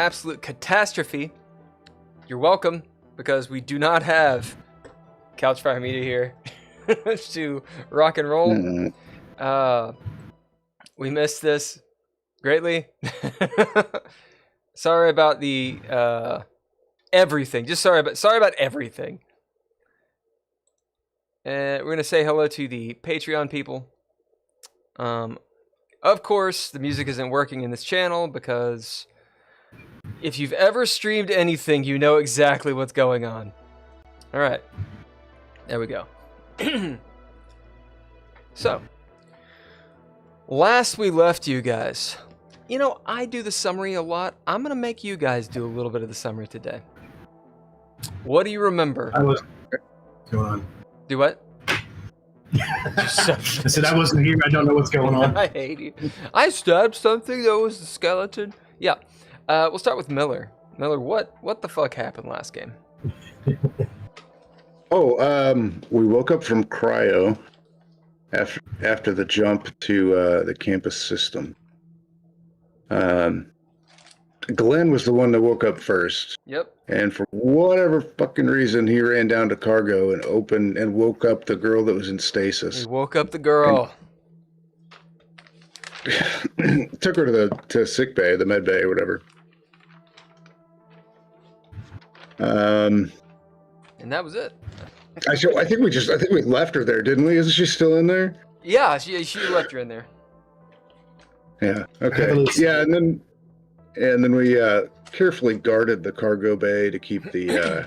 absolute catastrophe, you're welcome, because we do not have Couchfire Media here to rock and roll. We missed this greatly. Sorry about the everything. Just sorry about everything. We're gonna say hello to the Patreon people. Of course, the music isn't working in this channel because if you've ever streamed anything, you know exactly what's going on. All right, there we go. So, last we left you guys. You know, I do the summary a lot. I'm gonna make you guys do a little bit of the summary today. What do you remember? What's going on? Do what? I said I wasn't here. I don't know what's going on. I hate you. I stabbed something that was a skeleton. Yeah. We'll start with Miller. Miller, what the fuck happened last game? We woke up from cryo after the jump to the campus system. Glenn was the one that woke up first. Yep. And for whatever fucking reason, he ran down to cargo and opened and woke up the girl that was in stasis. He woke up the girl. Took her to sick bay, the med bay, or whatever. And that was it. I think we left her there, didn't we? Isn't she still in there? Yeah, she left her in there. Yeah. Okay. Yeah, and then we carefully guarded the cargo bay to keep the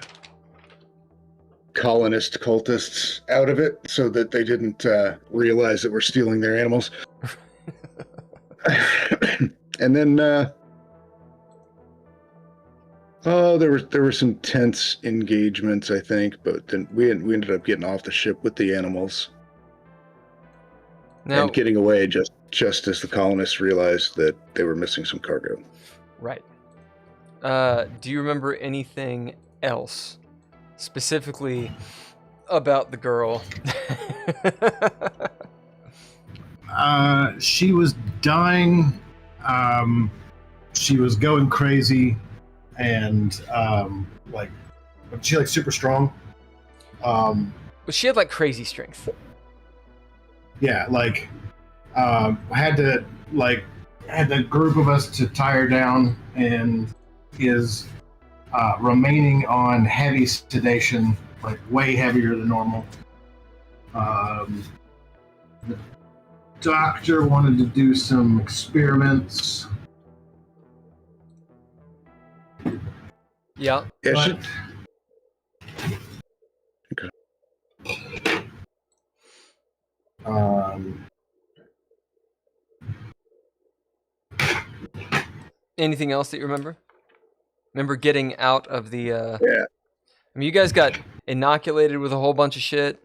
colonist cultists out of it, so that they didn't realize that we're stealing their animals. And then, there were some tense engagements, I think, but then we ended up getting off the ship with the animals and getting away just as the colonists realized that they were missing some cargo. Right. Do you remember anything else, specifically about the girl? She was dying. She was going crazy, and she super strong. Well, she had crazy strength. Yeah, had the group of us to tie her down, and is remaining on heavy sedation, way heavier than normal. The doctor wanted to do some experiments. Yeah. Okay. Anything else that you remember? Remember getting out of the... Yeah. I mean, you guys got inoculated with a whole bunch of shit.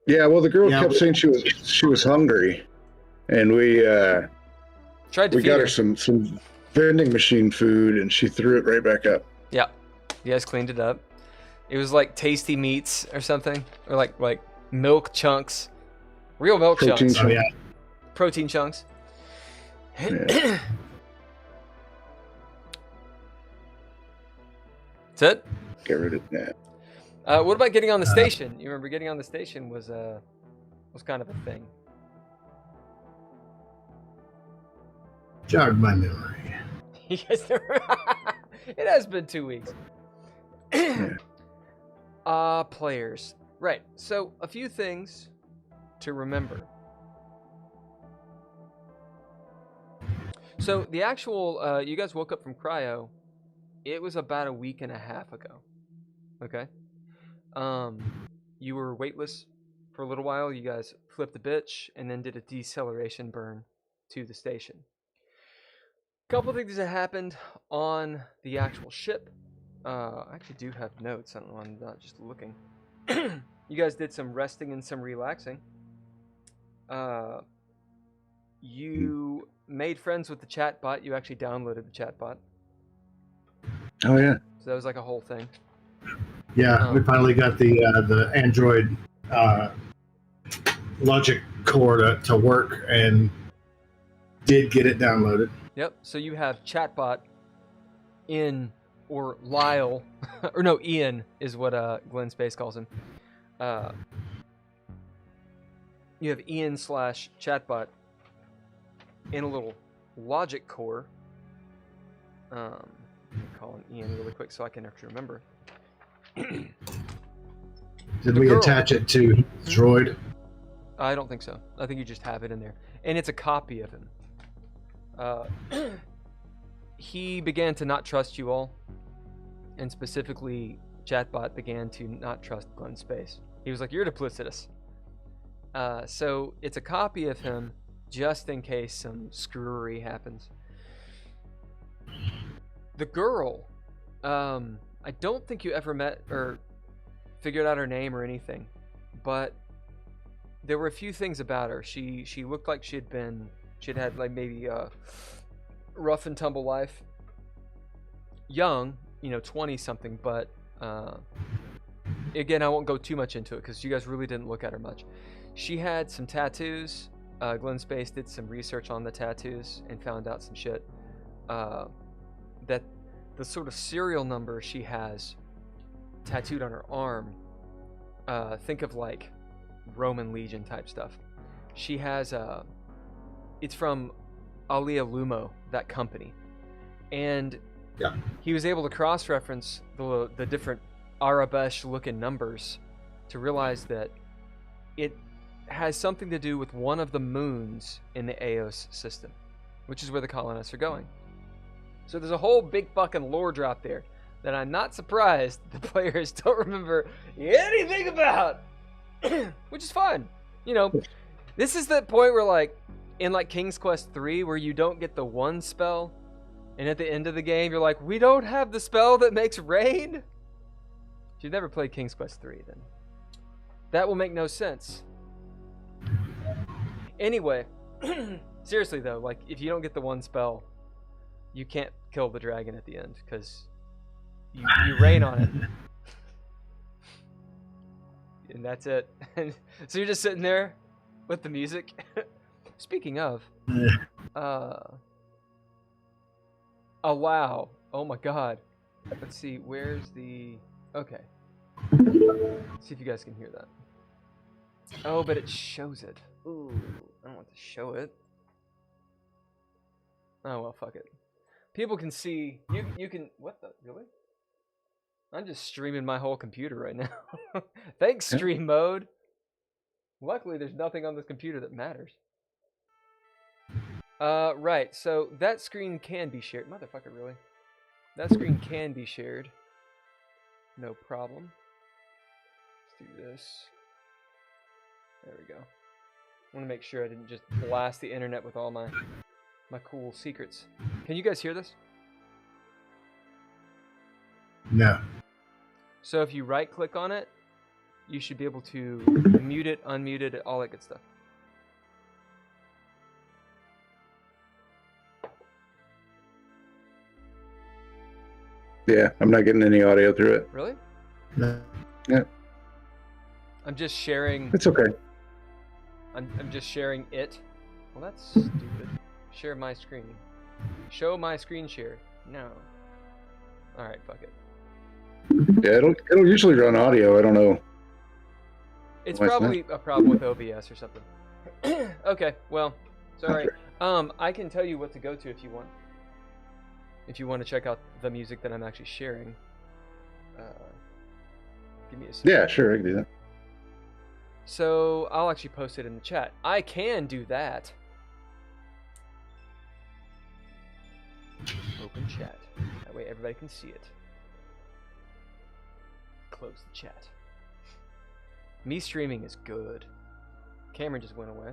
Yeah, well, the girl kept saying she was hungry, and we tried to got her some vending machine food, and she threw it right back up. Yeah, you guys cleaned it up. It was like tasty meats or something, or like milk chunks, real milk Protein chunks. chunks. Oh, yeah. Protein chunks. Yeah. That's it? Get rid of that. What about getting on the station? You remember getting on the station was kind of a thing. Jog my memory. Yes, it has been 2 weeks. Players. Right. So a few things to remember. So the actual, you guys woke up from cryo. It was about a week and a half ago. Okay. You were weightless for a little while. You guys flipped the bitch and then did a deceleration burn to the station. A couple of things that happened on the actual ship. I actually do have notes. I don't know. I'm not just looking. You guys did some resting and some relaxing. You made friends with the chat bot. You actually downloaded the chat bot. Oh yeah. So that was like a whole thing. Yeah, we finally got the Android logic core to work, and did get it downloaded. Yep. So you have chatbot in, or Lyle, or no, Ian is what Glenn Space calls him. You have Ian / chatbot in a little logic core. Let me call him Ian really quick so I can actually remember. Did we attach it to Droid? I don't think so. I think you just have it in there. And it's a copy of him. He began to not trust you all. And specifically, Chatbot began to not trust Glenn Space. He was like, you're duplicitous. So it's a copy of him just in case some screwery happens. The girl, I don't think you ever met or figured out her name or anything. But there were a few things about her. She looked like she'd had like maybe a rough and tumble life. Young, 20 something, but again, I won't go too much into it because you guys really didn't look at her much. She had some tattoos. Glenn Space did some research on the tattoos and found out some shit. That the sort of serial number she has tattooed on her arm, think of like Roman Legion type stuff. She has it's from Alia Lumo, that company, and he was able to cross-reference the different Arabesh looking numbers to realize that it has something to do with one of the moons in the Eos system, which is where the colonists are going. So there's a whole big fucking lore drop there that I'm not surprised the players don't remember anything about. Which is fine. This is the point where, like, in like King's Quest 3, where you don't get the one spell, and at the end of the game, you're like, we don't have the spell that makes rain? If you've never played King's Quest 3, then that will make no sense. Anyway, seriously though, like, if you don't get the one spell, you can't kill the dragon at the end, because you rain on it. And that's it. So you're just sitting there with the music. Speaking of, oh wow, oh my god. Let's see, where's the? Okay. Let's see if you guys can hear that. Oh, but it shows it. Ooh, I don't want to show it. Oh well, fuck it. People can see. You can. What the? Really? I'm just streaming my whole computer right now. Thanks, stream mode. Luckily, there's nothing on this computer that matters. Right, so that screen can be shared. Motherfucker, really? That screen can be shared. No problem. Let's do this. There we go. I want to make sure I didn't just blast the internet with all my cool secrets. Can you guys hear this? No. So if you right-click on it, you should be able to mute it, unmute it, all that good stuff. Yeah, I'm not getting any audio through it. Really? No. Yeah. I'm just sharing. It's okay. I'm just sharing it. Well, that's stupid. Share my screen. Show my screen share. No. All right, fuck it. Yeah, it'll usually run audio. I don't know. It's probably a problem with OBS or something. Okay, well, sorry. I can tell you what to go to if you want. If you want to check out the music that I'm actually sharing. Give me a second. Yeah, sure, I can do that. So I'll actually post it in the chat. I can do that. Open chat. That way everybody can see it. Close the chat. Me streaming is good. Cameron just went away.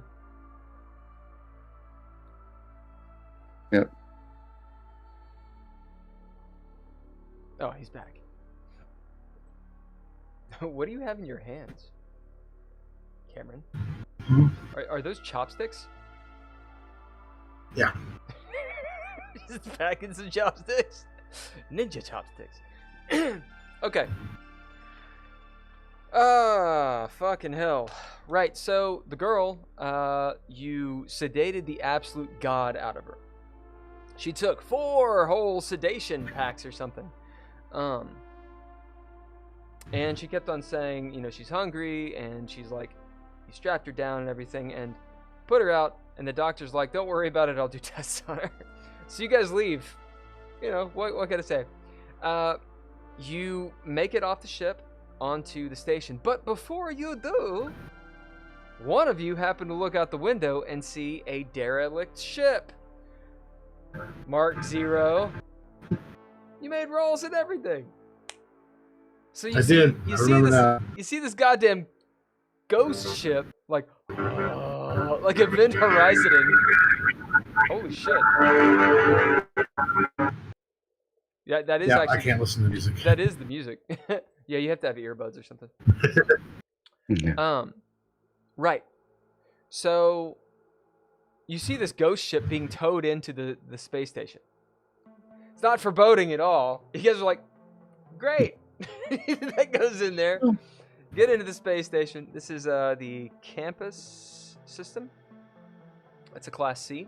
Yep. Oh, he's back. What do you have in your hands, Cameron? Hmm? Are those chopsticks? Yeah. Just packing some chopsticks. Ninja chopsticks. Okay. Fucking hell. Right, so the girl, you sedated the absolute god out of her. She took 4 whole sedation packs or something. And she kept on saying, you know, she's hungry, and she's like, you strapped her down and everything, and put her out, and the doctor's like, don't worry about it, I'll do tests on her. So you guys leave. You know, what can I say? You make it off the ship onto the station, but before you do, one of you happen to look out the window and see a derelict ship. Mark 0. You made rolls and everything. So you you see this goddamn ghost ship, like Event Horizoning. Holy shit. Yeah, that is actually. I can't listen to music. That is the music. Yeah, you have to have earbuds or something. Yeah. Right. So you see this ghost ship being towed into the space station. It's not foreboding at all. You guys are like, great. That goes in there. Get into the space station. This is the campus system. It's a Class C.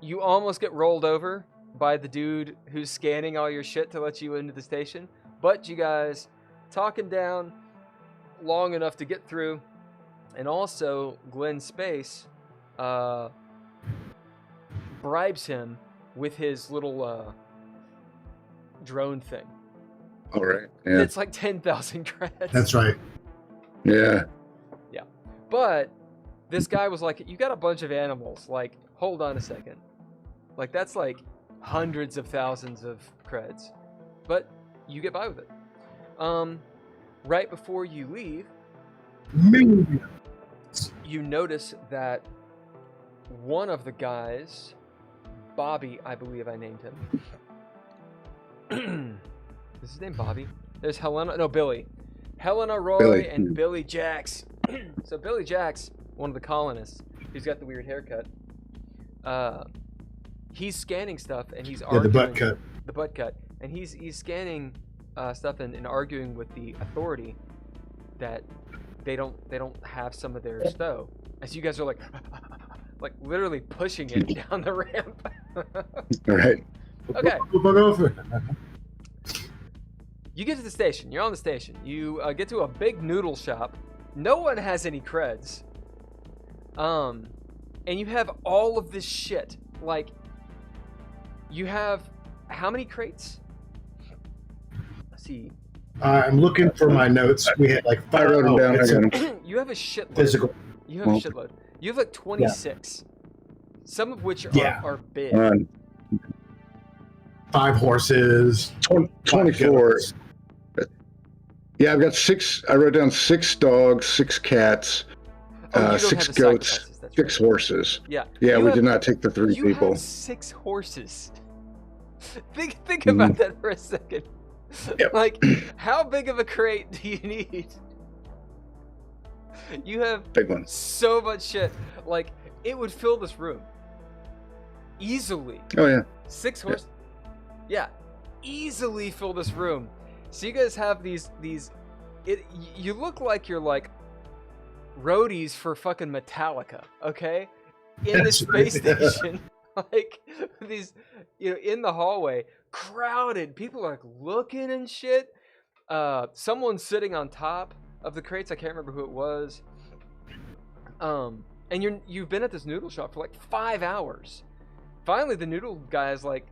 You almost get rolled over by the dude who's scanning all your shit to let you into the station. But you guys talking down long enough to get through. And also, Glenn Space bribes him with his little drone thing. All right. Yeah. It's like 10,000 credits. That's right. Yeah. Yeah. But this guy was like, you got a bunch of animals. Like, hold on a second. Like, that's like hundreds of thousands of creds. But you get by with it. Right before you leave, you notice that one of the guys, Bobby, I believe I named him. Is his name Bobby? There's Billy. Helena Roy and Billy Jax. So Billy Jax, one of the colonists, who's got the weird haircut, he's scanning stuff and he's arguing. The butt cut. The butt cut. And he's scanning stuff and arguing with the authority that they don't have some of their stow. As you guys are like literally pushing it down the ramp. All right. Okay. You get to the station. You're on the station. You get to a big noodle shop. No one has any creds. And you have all of this shit. Like, you have how many crates? Let's see. I'm looking for my notes. We had like 5. I wrote them down. I got them. You have a shitload. Physical. You have a shitload. You have like 26. Some of which are big. 5 horses. 24. Yeah, I've got 6. I wrote down 6 dogs, 6 cats, 6 goats, 6 horses. Yeah. Yeah, we did not take the 3 you people. You have 6 horses. Think about that for a second. Yep. Like, how big of a crate do you need? You have big ones. So much shit. Like, it would fill this room easily. Oh yeah. 6 horses. Yeah, easily fill this room. So you guys have these. You look like you're like roadies for fucking Metallica, okay? In the space station, like these, in the hallway, crowded. People are like looking and shit. Someone's sitting on top of the crates. I can't remember who it was. And you've been at this noodle shop for like 5 hours. Finally, the noodle guy is like,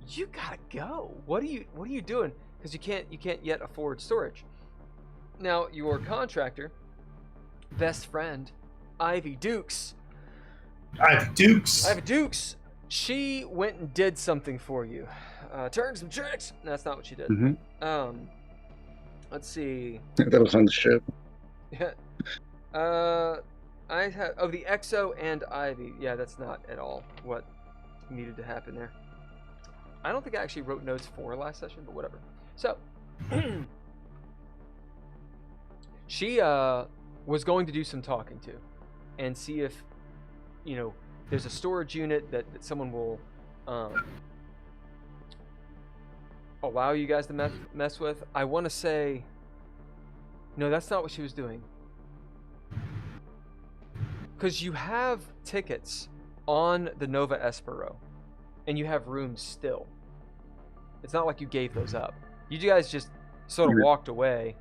"You gotta go. What are you doing? Because you can't yet afford storage." Now, your contractor, best friend, Ivy Dukes. She went and did something for you. Turned some tricks. No, that's not what she did. Mm-hmm. Let's see. That was on the ship. Yeah. I have the Exo and Ivy. Yeah, that's not at all what needed to happen there. I don't think I actually wrote notes for last session, but whatever. So, she was going to do some talking to, and see if, there's a storage unit that someone will allow you guys to mess with. I want to say, no, that's not what she was doing. Because you have tickets on the Nova Espero, and you have rooms still. It's not like you gave those up. You guys just sort of walked away,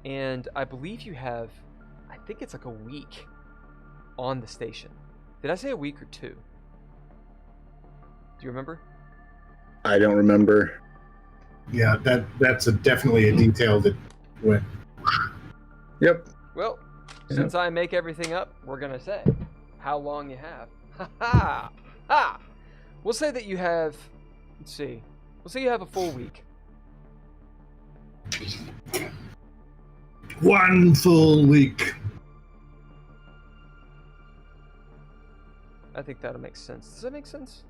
and I believe you have, I think it's like a week on the station. Did I say a week or 2? Do you remember? I don't remember. Yeah, that's definitely a detail that went. Yep. Well, since I make everything up, we're gonna say how long you have. Ha ha ha! We'll say that you have. Let's see. We'll say you have a full week. 1 full week. I think that'll make sense. Does that make sense?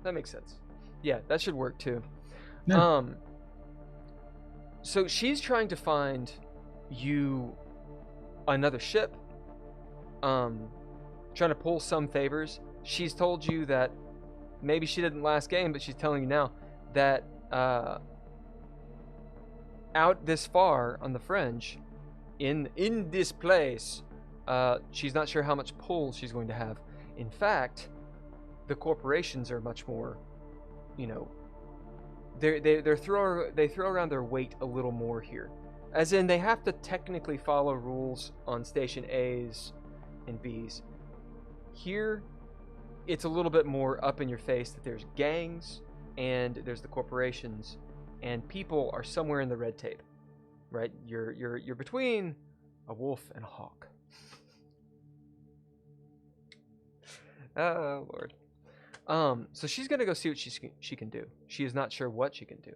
That makes sense. Yeah, that should work too. Yeah. So she's trying to find you another ship. Trying to pull some favors. She's told you that maybe she didn't last game, but she's telling you now that out this far on the fringe, in this place, she's not sure how much pull she's going to have. In fact, the corporations are much more, they throw around their weight a little more here, as in they have to technically follow rules on station A's and B's. Here, it's a little bit more up in your face that there's gangs and there's the corporations, and people are somewhere in the red tape, right? You're between a wolf and a hawk. Oh Lord. So she's gonna go see what she can do. She is not sure what she can do.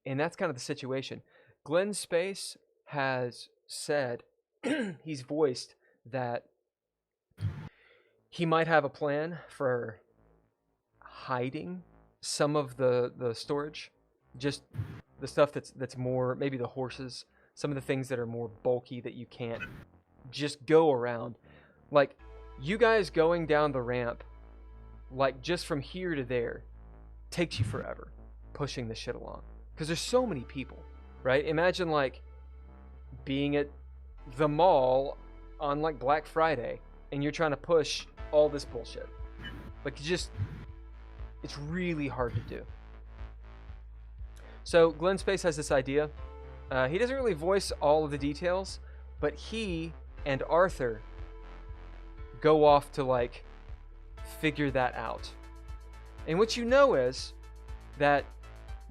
And that's kind of the situation. Glenn Space has said, he's voiced that he might have a plan for hiding some of the storage, just the stuff that's more, maybe the horses, some of the things that are more bulky that you can't just go around. Like, you guys going down the ramp, like just from here to there, takes you forever pushing the shit along. Because there's so many people, right? Imagine like being at the mall on like Black Friday and you're trying to push all this bullshit. Like, it's really hard to do. So Glenn Space has this idea. He doesn't really voice all of the details, but he and Arthur go off to like figure that out. And what you know is that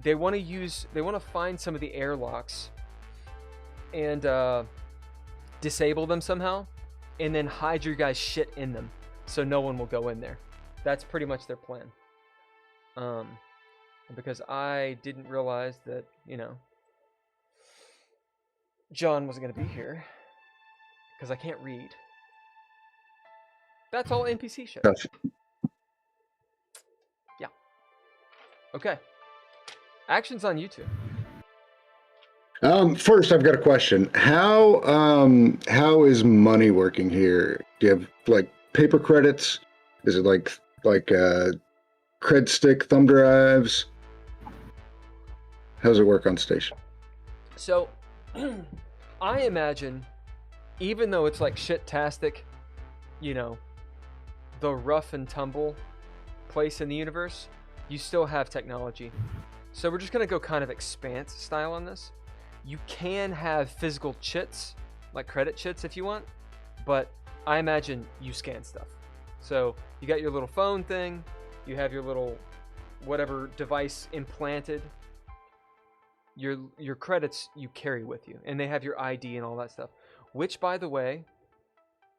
they want to find some of the airlocks and disable them somehow, and then hide your guys' shit in them so no one will go in there. That's pretty much their plan. Because I didn't realize that, John wasn't going to be here because I can't read. That's all NPC shit. Yeah. Okay. Actions on YouTube. First, I've got a question. How is money working here? Do you have like paper credits? Is it like cred stick, thumb drives? How does it work on station? So, I imagine, even though it's like shit-tastic, the rough and tumble place in the universe, you still have technology. So we're just going to go kind of expanse style on this. You can have physical chits, like credit chits if you want, but I imagine you scan stuff. So you got your little phone thing, you have your little whatever device implanted. Your credits you carry with you, and they have your ID and all that stuff, which, by the way,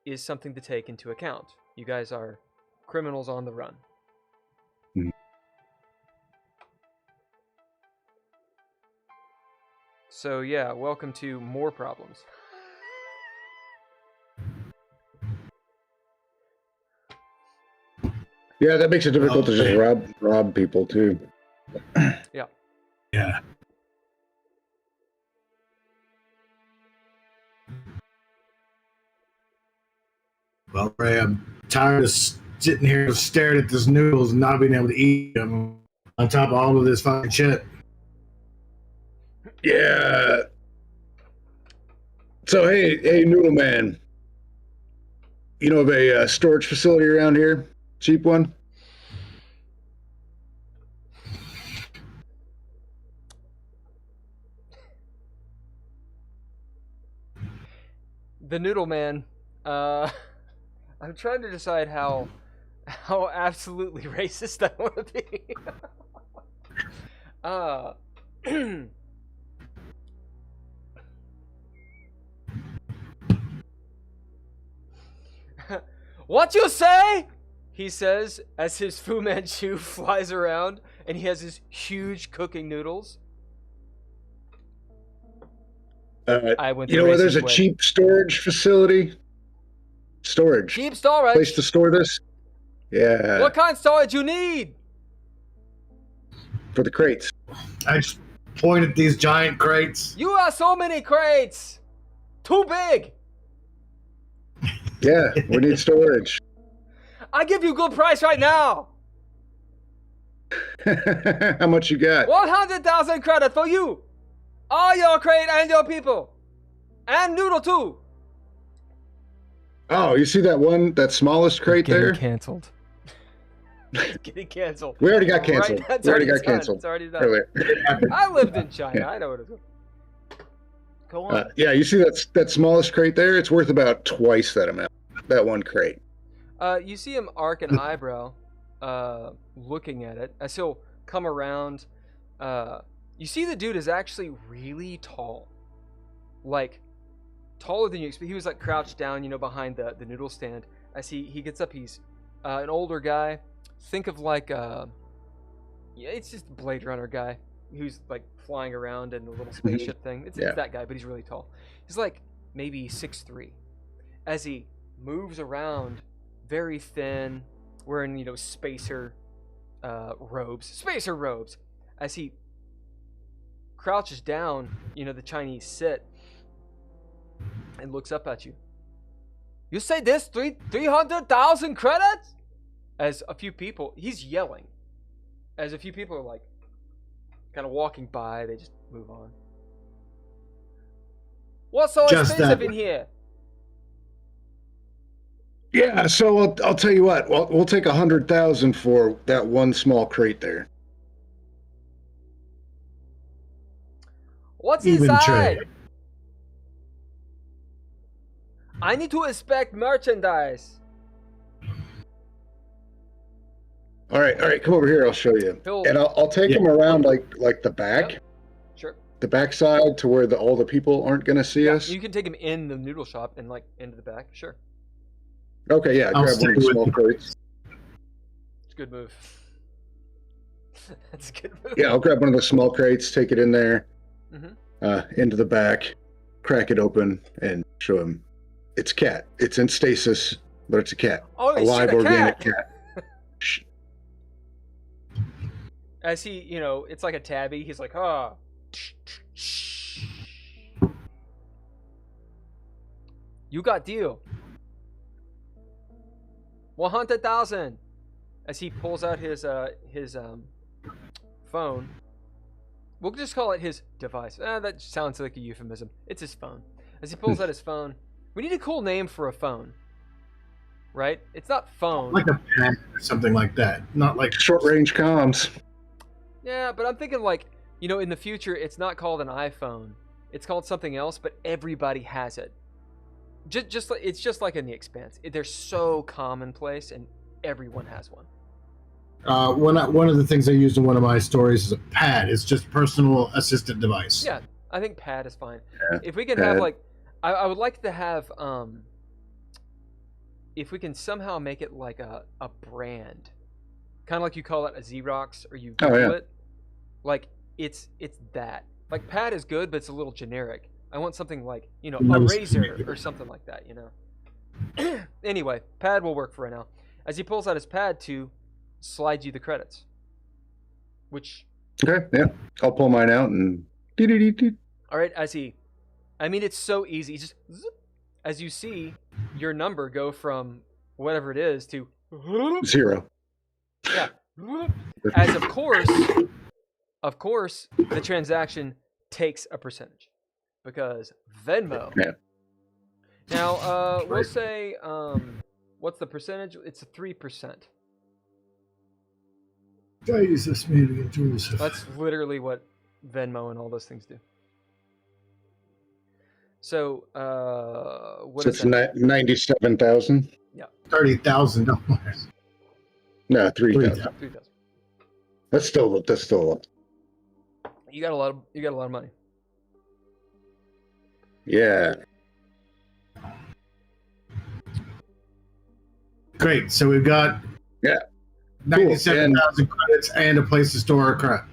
is something to take into account. You guys are criminals on the run. Mm-hmm. So yeah, welcome to more problems. Yeah, that makes it difficult to just rob people too. Yeah. Yeah. Well, Ray, I'm tired of sitting here staring at these noodles and not being able to eat them on top of all of this fucking shit. Yeah. So hey, Noodle Man. You know of a storage facility around here? Cheap one? The Noodle Man. I'm trying to decide how absolutely racist I want to be. uh, what you say? He says as his Fu Manchu flies around and he has his huge cooking noodles. I went You know where there's a way. cheap storage facility? Storage. Cheap storage. Place to store this? Yeah. What kind of storage you need? For the crates. I just point at these giant crates. You have so many crates. Too big. Yeah, we need storage. I give you good price right now. How much you got? 100,000 credit for you. All your crate and your people. And noodle too. Oh, you see that smallest crate there? Canceled. Getting canceled. We already got canceled. Right, we already got canceled. It's already done. Earlier. I lived in China. Yeah. I know what it is. Go on. Yeah, you see that smallest crate there? It's worth about twice that amount. That one crate. You see him arc an eyebrow, looking at it as he'll come around. You see the dude is actually really tall, like taller than you expect. He was like crouched down, behind the noodle stand. As he gets up, he's an older guy. Think of like yeah, it's just a Blade Runner guy who's like flying around in a little spaceship thing. It's that guy, but he's really tall. He's like maybe 6'3". As he moves around, very thin, wearing spacer robes. As he crouches down, the Chinese sit and looks up at you. You say this 300,000 credits? As a few people, he's yelling. As a few people are like kind of walking by, they just move on. What's so expensive in here? Yeah, so I'll tell you what. We'll take 100,000 for that one small crate there. What's Even inside? trade. I need to inspect merchandise. All right, come over here. I'll show you. And I'll take him around like the back. Yep. Sure. The back side to where all the people aren't going to see us. You can take him in the noodle shop and like into the back. Sure. Okay, yeah. Grab one of the small crates. It's a good move. That's a good move. Yeah, I'll grab one of the small crates, take it in there, into the back, crack it open, and show him. It's cat. It's in stasis, but it's a cat. Oh, a live organic cat. As he, it's like a tabby. He's like, ah. You got deal. 100,000. As he pulls out his phone. We'll just call it his device. That sounds like a euphemism. It's his phone. As he pulls out his phone, we need a cool name for a phone. Right? It's not phone. Like a pen or something like that. Not like short range comms. Yeah, but I'm thinking like, in the future, it's not called an iPhone. It's called something else, but everybody has it. It's just like in The Expanse. They're so commonplace, and everyone has one. One of the things I used in one of my stories is a pad. It's just personal assistant device. Yeah, I think pad is fine. Yeah, if we can have like, I would like to have if we can somehow make it like a brand, kind of like you call it a Xerox or you Google it, like it's that. Like pad is good, but it's a little generic. I want something like a razor or something like that. Anyway, pad will work for right now. As he pulls out his pad to slide you the credits, which okay, yeah, I'll pull mine out and. All right, it's so easy. Just as you see your number go from whatever it is to 0. Yeah. As of course, the transaction takes a percentage because Venmo. Yeah. Now, we'll say What's the percentage? It's a 3%. Jesus, man, Joseph. That's literally what Venmo and all those things do. So, what So is it's that? 97,000. Yeah, $30,000. No, 3,000. 3,000. 3,000. That's still a lot. You got a lot of money. Yeah. Great. So we've got 97,000 credits and a place to store our crap.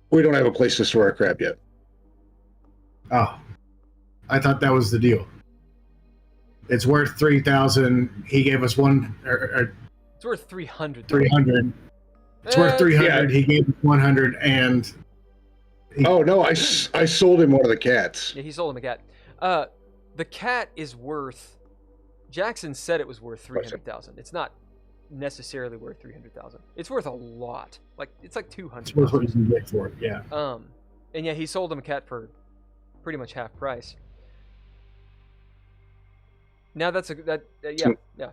We don't have a place to store our crap yet. Oh, I thought that was the deal. It's worth 3,000. He gave us It's worth 300. 300. It's worth 300. Yeah. He gave us 100, and Oh no, I sold him one of the cats. Yeah, he sold him a cat. The cat is worth. Jackson said it was worth 300,000. It's not necessarily worth 300,000. It's worth a lot. Like it's like 200. it's worth what you can get for it. Yeah. And yeah, he sold him a cat for pretty much half price. Now yeah.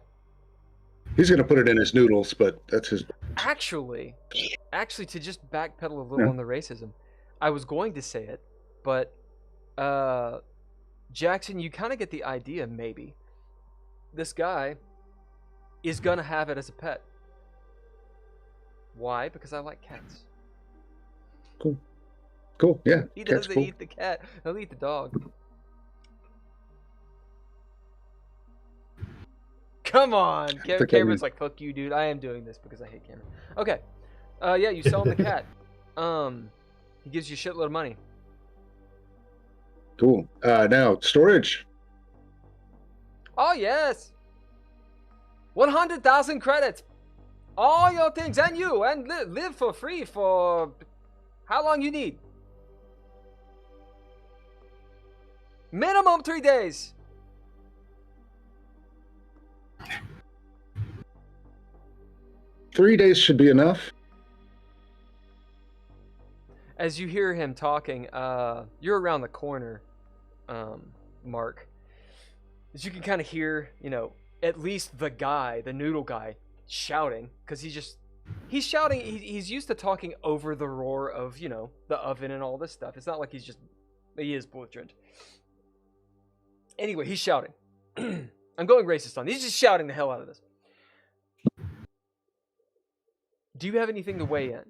He's gonna put it in his noodles, but that's his. Actually, to just backpedal a little on the racism, I was going to say it, but Jackson, you kind of get the idea. Maybe this guy is gonna have it as a pet. Why? Because I like cats. Cool. Yeah. He Cat's doesn't cool. eat the cat. He'll eat the dog. Come on. Cameron's like, fuck you, dude. I am doing this because I hate Cameron. Okay. Yeah, you sell him the cat. He gives you a shitload of money. Cool. Now storage. Oh, yes. 100,000 credits. All your things and you. And live for free for how long you need. Minimum 3 days. Three days should be enough. As you hear him talking, you're around the corner, Mark. As you can kind of hear, at least the noodle guy, shouting, because he's shouting. He's used to talking over the roar of, the oven and all this stuff. It's not like he is belligerent. Anyway, he's shouting. I'm going racist on. He's just shouting the hell out of this. Do you have anything to weigh in?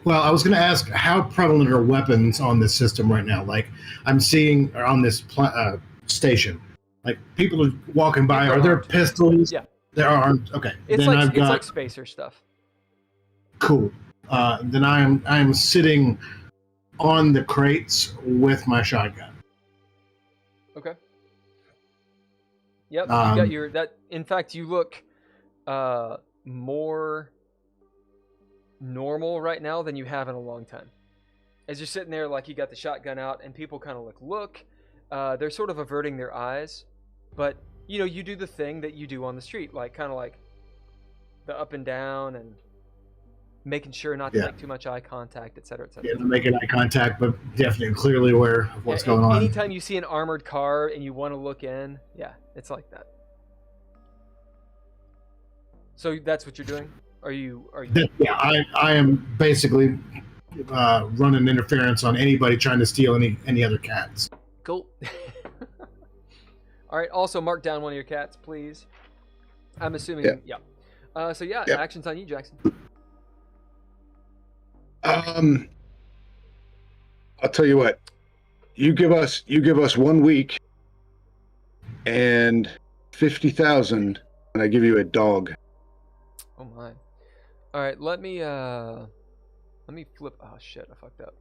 Well, I was going to ask, how prevalent are weapons on this system right now? Like, I'm seeing on this station, like people are walking by. They're Are there armed. pistols? Yeah. There are armed. Okay. It's then it's like spacer stuff. Cool. Then I am sitting on the crates with my shotgun. Okay. Yep, you got that. In fact, you look more normal right now than you have in a long time. As you're sitting there, like you got the shotgun out, and people kind of look. They're sort of averting their eyes, but you do the thing that you do on the street, like kind of like the up and down and making sure not to make too much eye contact, etc., etc. Yeah, making eye contact, but definitely clearly aware of what's going on. Anytime you see an armored car and you want to look in, yeah, it's like that. So that's what you're doing? Are you? Yeah, I am basically running interference on anybody trying to steal any other cats. Cool. All right. Also, mark down one of your cats, please. I'm assuming. Yeah. Action's on you, Jackson. I'll tell you what. You give us 1 week and 50,000, and I give you a dog. Oh my. All right. Let me flip. Oh shit! I fucked up.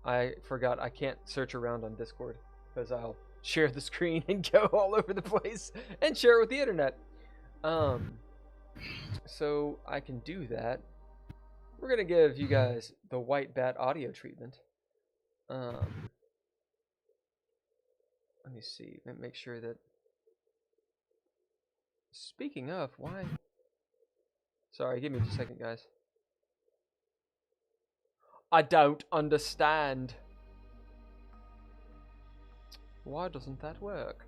I forgot I can't search around on Discord because I'll share the screen and go all over the place and share it with the internet. So I can do that. We're gonna give you guys the white bat audio treatment. Let me see. Let me make sure that. Speaking of, why? Sorry, give me just a second, guys. I don't understand. Why doesn't that work?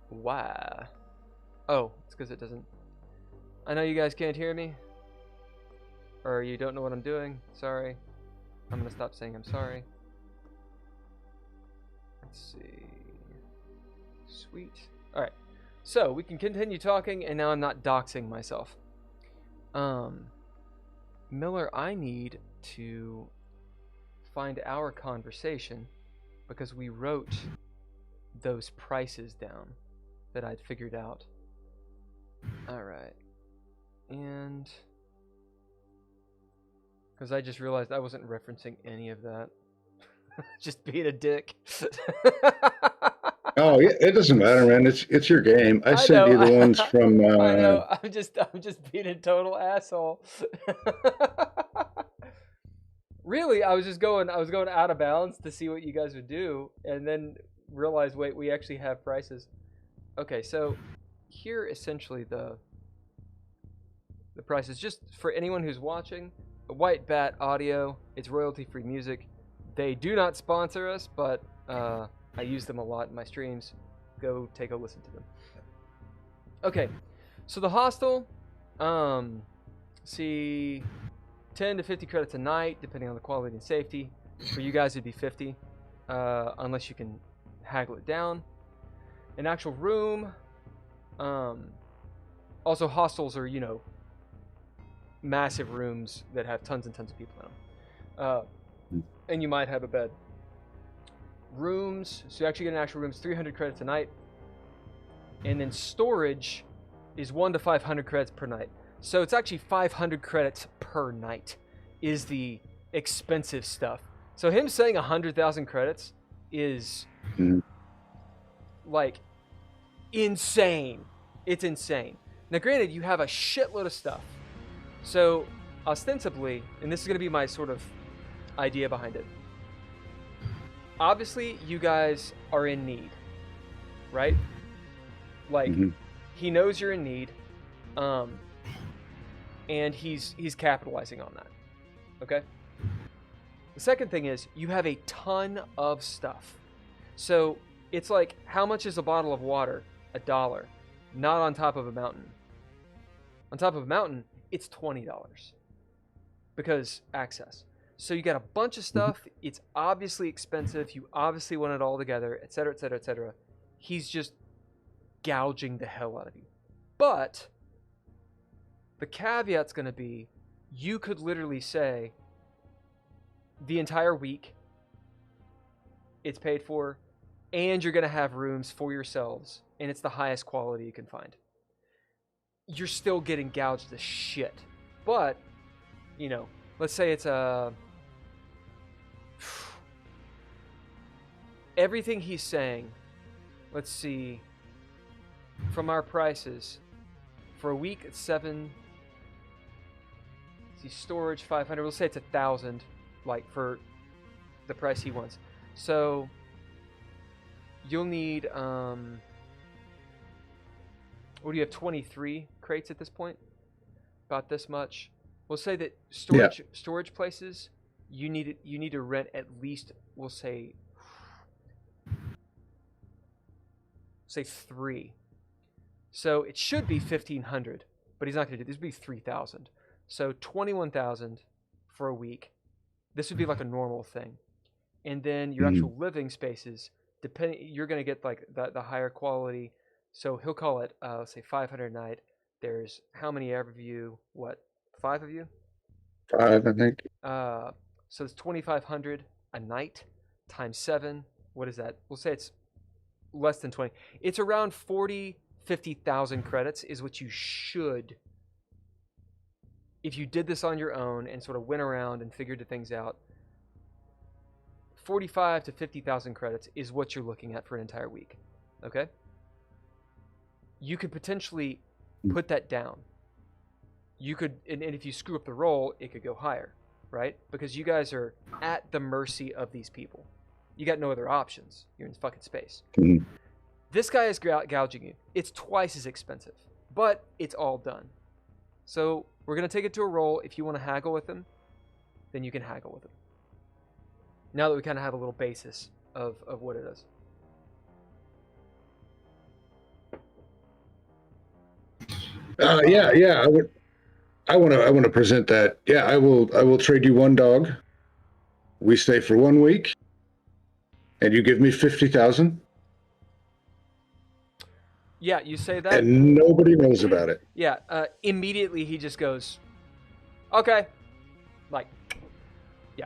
Why? Oh, it's because it doesn't. I know you guys can't hear me. Or you don't know what I'm doing. Sorry. I'm gonna stop saying I'm sorry. Let's see. Sweet. Alright. So, we can continue talking, and now I'm not doxing myself. Miller, I need to find our conversation because we wrote those prices down that I'd figured out. Alright. And because I just realized I wasn't referencing any of that. Just being a dick. Oh, yeah, it doesn't matter, man. It's your game. I sent know, you the ones from. I know. I'm just being a total asshole. Really, I was going out of bounds to see what you guys would do, and then realized, wait, we actually have prices. Okay, so here essentially the prices, just for anyone who's watching. White Bat Audio, it's royalty-free music. They do not sponsor us, but I use them a lot in my streams. Go take a listen to them. Okay, so the hostel, see, 10 to 50 credits a night, depending on the quality and safety. For you guys, it'd be 50, unless you can haggle it down. An actual room. Also, hostels are, massive rooms that have tons and tons of people in them. And you might have a bed. Rooms, so you actually get an actual room, 300 credits a night. And then storage is 1 to 500 credits per night. So it's actually 500 credits per night is the expensive stuff. So him saying 100,000 credits is like insane. It's insane. Now granted, you have a shitload of stuff. So ostensibly, and this is going to be my sort of idea behind it. Obviously, you guys are in need, right? Like, he knows you're in need, and he's capitalizing on that. Okay. The second thing is you have a ton of stuff. So it's like, how much is a bottle of water? $1. Not on top of a mountain. On top of a mountain, it's $20 because access. So you got a bunch of stuff. It's obviously expensive. You obviously want it all together, etc., etc., etc. He's just gouging the hell out of you. But the caveat's going to be, you could literally say the entire week it's paid for, and you're going to have rooms for yourselves, and it's the highest quality you can find. You're still getting gouged to shit. But, let's say it's a... Everything he's saying, let's see, from our prices, for a week it's 7, see, storage 500, we'll say it's 1,000, like, for the price he wants. So, you'll need, what do you have, 23 crates at this point? About this much. We'll say that storage places, you need to rent at least, we'll say 3. So it should be 1,500, but he's not going to do this. Would be 3,000. So 21,000 for a week. This would be like a normal thing. And then your actual living spaces, you're going to get like the higher quality. So he'll call it, let's say 500 a night. There's how many of you? What, 5 of you? 5, I think. So it's 2,500 a night times 7. What is that? We'll say it's less than 20. It's around 50,000 credits is what you should, if you did this on your own and sort of went around and figured the things out. 45 to 50,000 credits is what you're looking at for an entire week. Okay? You could potentially put that down. You could, and if you screw up the roll, it could go higher, right? Because you guys are at the mercy of these people. You got no other options. You're in fucking space. This guy is gouging you. It's twice as expensive, but it's all done. So we're going to take it to a roll. If you want to haggle with him, then you can haggle with him. Now that we kind of have a little basis of what it is. Yeah. I want to present that. Yeah, I will trade you one dog. We stay for 1 week, and you give me 50,000. Yeah, you say that, and nobody knows about it. Yeah, immediately he just goes, okay, like, yeah.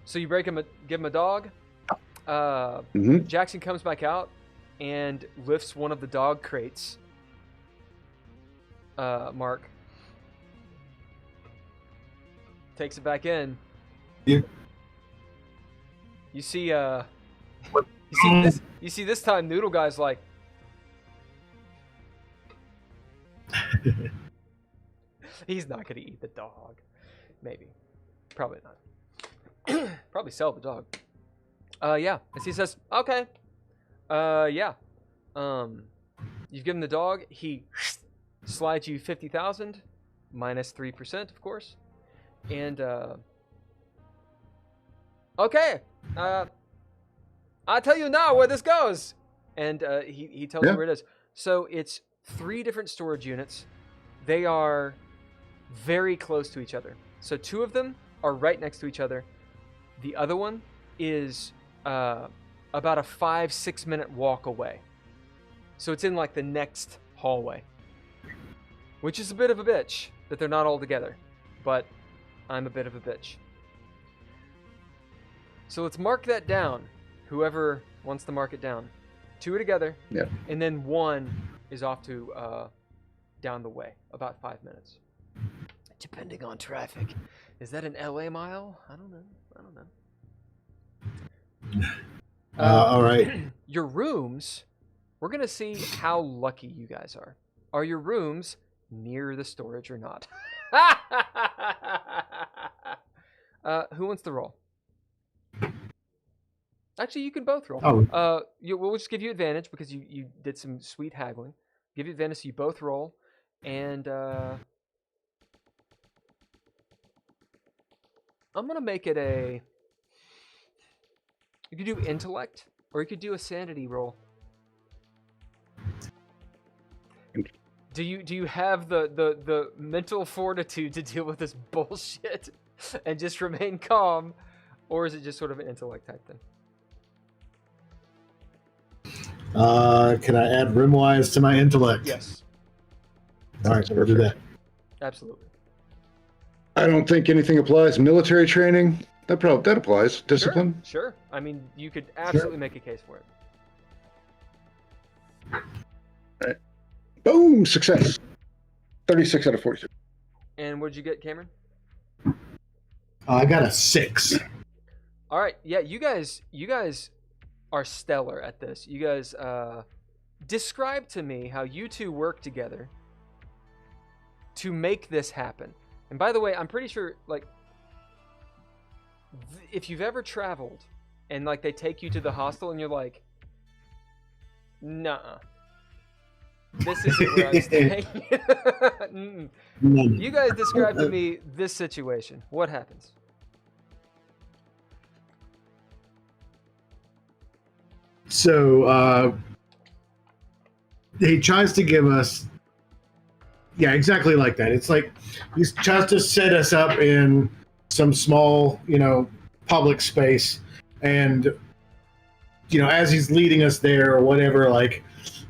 So you give him a dog. Jackson comes back out and lifts one of the dog crates. Mark takes it back in. Yeah. You see this time Noodle Guy's like, he's not gonna eat the dog. Maybe. Probably not. Probably sell the dog. Yeah. As he says, okay. Yeah. You've given the dog, he slides you 50,000 minus 3%, of course. And okay. I'll tell you now where this goes. And he tells you where it is. So it's 3 different storage units. They are very close to each other. So 2 of them are right next to each other. The other one is about a 5-6 minute walk away. So it's in like the next hallway. Which is a bit of a bitch that they're not all together. But I'm a bit of a bitch. So let's mark that down. Whoever wants to mark it down. 2 are together. Yeah. And then 1 is off to down the way. About 5 minutes. Depending on traffic. Is that an LA mile? I don't know. All right. Your rooms, we're going to see how lucky you guys are. Are your rooms near the storage or not? Who wants to roll? Actually, you can both roll. Oh. We'll just give you advantage because you did some sweet haggling. Give you advantage so you both roll. And I'm going to make it a... You could do intellect, or you could do a sanity roll. Do you have the mental fortitude to deal with this bullshit and just remain calm, or is it just sort of an intellect type thing? Can I add rimwise to my intellect? Yes. All right, we'll do that. Absolutely. I don't think anything applies. Military training, that applies. Discipline. Sure. I mean, you could absolutely make a case for it. All right. Boom! Success. 36 out of 42. And what did you get, Cameron? I got a 6. All right. Yeah, you guys are stellar at this. You guys describe to me how you 2 work together to make this happen. And by the way, I'm pretty sure, like, if you've ever traveled and, like, they take you to the hostel and you're like, nuh-uh. This isn't where I'm staying. You guys describe to me this situation. What happens? So he tries to give us, yeah, exactly like that. It's like he tries to set us up in some small, public space, and as he's leading us there or whatever, like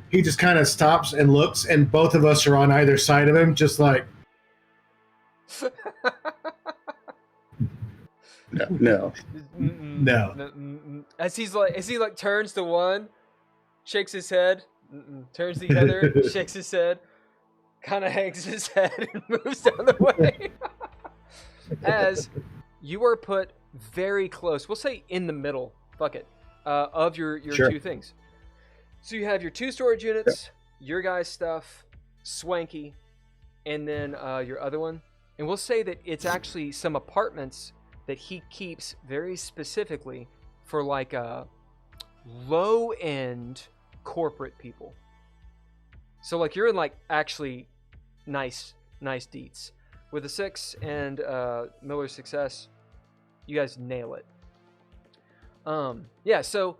he just kind of stops and looks, and both of us are on either side of him, just like. No. As he turns to one, shakes his head, turns to the other, shakes his head, kind of hangs his head and moves down the way. As you are put very close, we'll say in the middle, fuck it, of your Sure. 2 things. So you have your 2 storage units, your guys' stuff, Swanky, and then your other one. And we'll say that it's actually some apartments that he keeps very specifically for like low-end corporate people. So like you're in like actually nice deets. With a 6 and Miller's success, you guys nail it. Yeah, so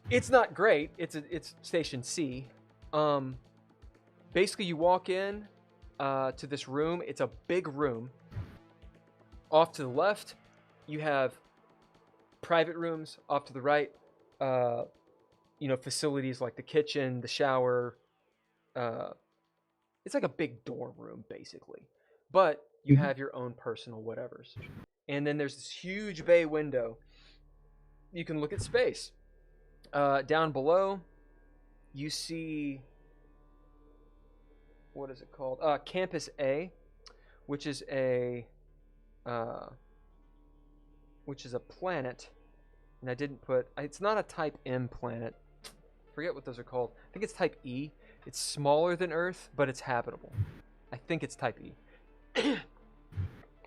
it's not great. It's Station C. Basically, you walk in to this room. It's a big room. Off to the left, you have private rooms. Off to the right, facilities like the kitchen, the shower. It's like a big dorm room, basically. But you have your own personal whatevers. And then there's this huge bay window. You can look at space. Down below, you see, what is it called? Campus A, which is a planet. And I didn't put. It's not a Type M planet. Forget what those are called. I think it's Type E. It's smaller than Earth, but it's habitable. I think it's Type E.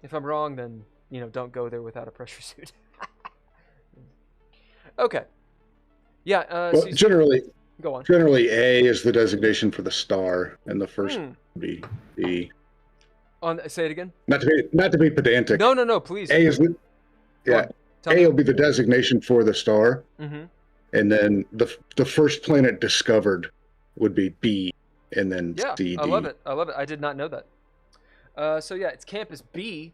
If I'm wrong, then don't go there without a pressure suit. Okay. Yeah. Well, so generally, go on. Generally, A is the designation for the star, and the first would be B. Say it again. Not to be pedantic. No, please. A is A will be the designation for the star, and then the first planet discovered would be B, and then C, D. I love it. I did not know that. So yeah, it's Campus B.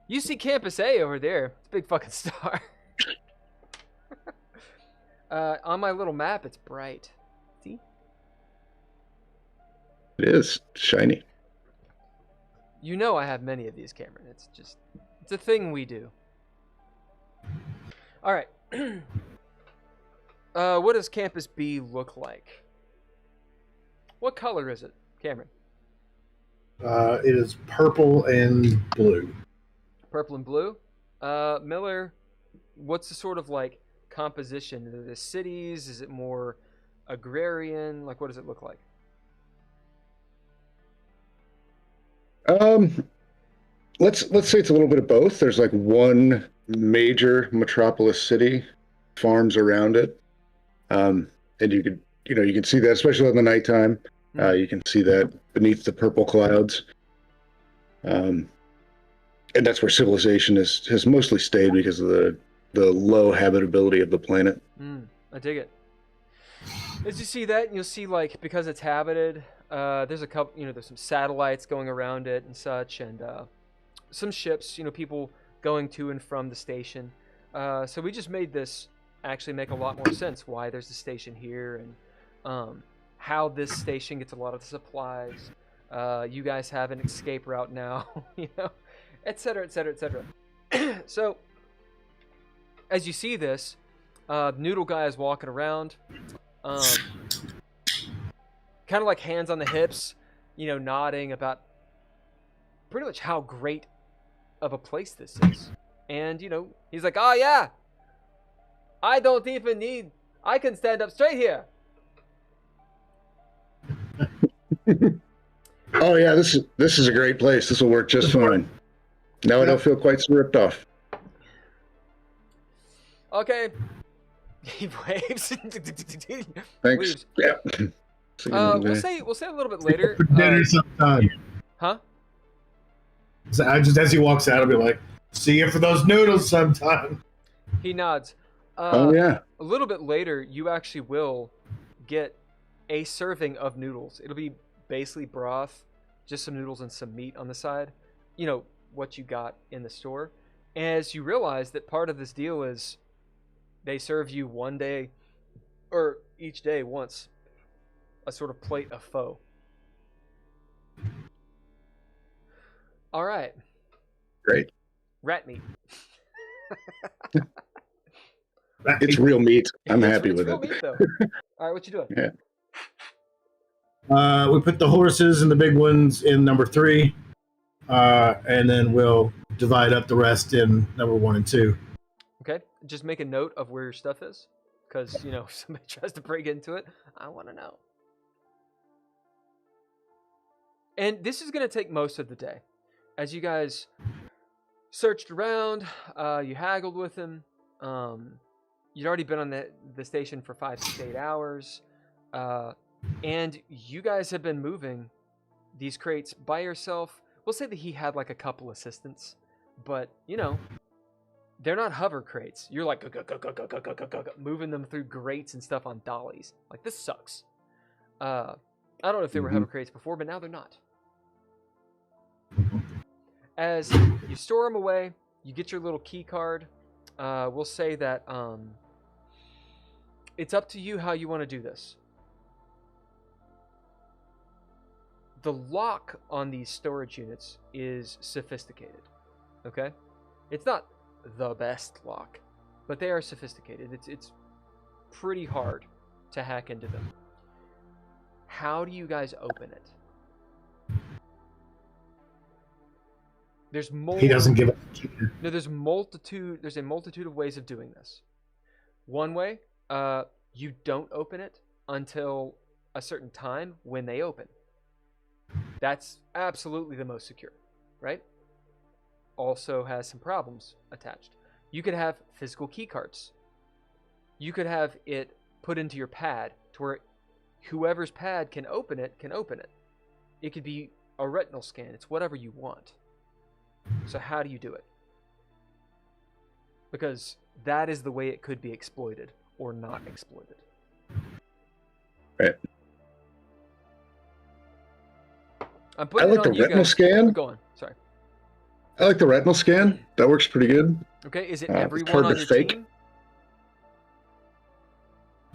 You see Campus A over there. It's a big fucking star. On my little map, it's bright. See? It is shiny. I have many of these, Cameron. It's a thing we do. All right. What does Campus B look like? What color is it, Cameron? It is purple and blue. Purple and blue. Miller, what's the sort of like composition? Are the cities? Is it more agrarian? Like, what does it look like? Let's say it's a little bit of both. There's like one major metropolis city, farms around it, and you can see that, especially in the nighttime. You can see that beneath the purple clouds, and that's where civilization has mostly stayed because of the low habitability of the planet. I dig it. As you see that, you'll see, like, because it's habited, there's a couple, there's some satellites going around it and such, and some ships, people going to and from the station. So we just made this actually make a lot more sense why there's a station here, and how this station gets a lot of the supplies. You guys have an escape route now, et cetera, et cetera, et cetera. So, as you see this, Noodle Guy is walking around, kind of like hands on the hips, nodding about pretty much how great of a place this is. And, he's like, oh yeah, I can stand up straight here. Oh yeah, this is a great place. This will work just fine. Now I don't feel quite so ripped off. Okay. He waves. Thanks. Yeah. We'll say a little bit later. For dinner sometime. Huh? So as he walks out, I'll be like, "See you for those noodles sometime." He nods. Oh yeah. A little bit later, you actually will get a serving of noodles. It'll be basically broth, just some noodles and some meat on the side. What you got in the store. As you realize that part of this deal is they serve you one day, or each day once, a sort of plate of pho. All right. Great. Rat meat. It's real meat. I'm happy with real it. Meat, though. All right, what you doing? Yeah. We put the horses and the big ones in number 3, and then we'll divide up the rest in number 1 and 2. Okay, just make a note of where your stuff is, because if somebody tries to break into it, I want to know. And this is going to take most of the day. As you guys searched around, you haggled with him. You'd already been on the station for 5, 6, 8 hours. And you guys have been moving these crates by yourself. We'll say that he had like a couple assistants. But, they're not hover crates. You're like moving them through grates and stuff on dollies. Like, this sucks. I don't know if they were hover crates before, but now they're not. As you store them away, you get your little key card. We'll say that it's up to you how you want to do this. The lock on these storage units is sophisticated. Okay? It's not the best lock, but they are sophisticated. It's pretty hard to hack into them. How do you guys open it? There's He doesn't give a No, there's a multitude of ways of doing this. One way, you don't open it until a certain time when they open. That's absolutely the most secure, right? Also has some problems attached. You could have physical key cards. You could have it put into your pad to where whoever's pad can open it. It could be a retinal scan. It's whatever you want. So how do you do it? Because that is the way it could be exploited or not exploited. Right. I'm putting I like it on the you retinal guys. scan. Go on. Sorry. I like the retinal scan. That works pretty good. Okay, is it It's everyone hard on to your fake.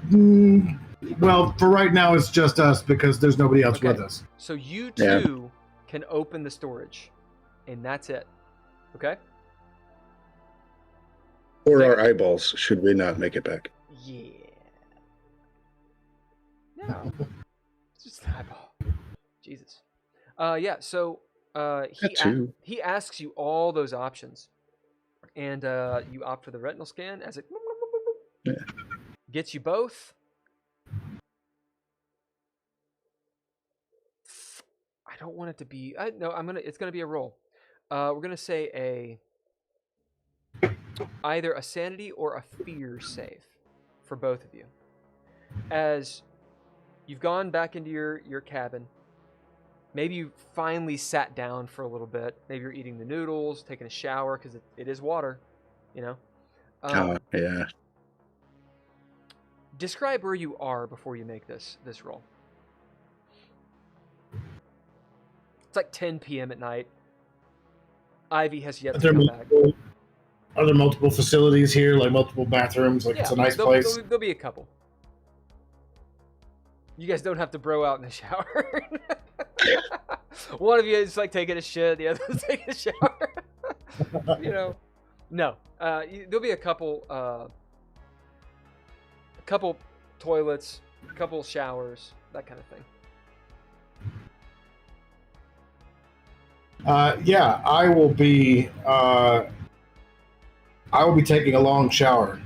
team? Well, for right now, it's just us because there's nobody else Okay. with us. So you Yeah. two can open the storage, and that's it. Okay? Or our eyeballs, should we not make it back. Yeah. No. It's just an eyeball. Jesus. Yeah, so he asks you all those options. And you opt for the retinal scan as it gets you both. I don't want it to be it's gonna be a roll. We're gonna say either a sanity or a fear save for both of you. As you've gone back into your cabin, maybe you finally sat down for a little bit. Maybe you're eating the noodles, taking a shower, because it is water, you know? Yeah. Describe where you are before you make this roll. It's like 10 p.m. at night. Ivy has yet to come back. Are there multiple facilities here, like multiple bathrooms? Like, it's a nice place. There'll be a couple. You guys don't have to bro out in the shower. One of you is like taking a shit, the other is taking a shower. You know, no. There'll be a couple toilets, a couple showers, that kind of thing. Yeah, I will be taking a long shower.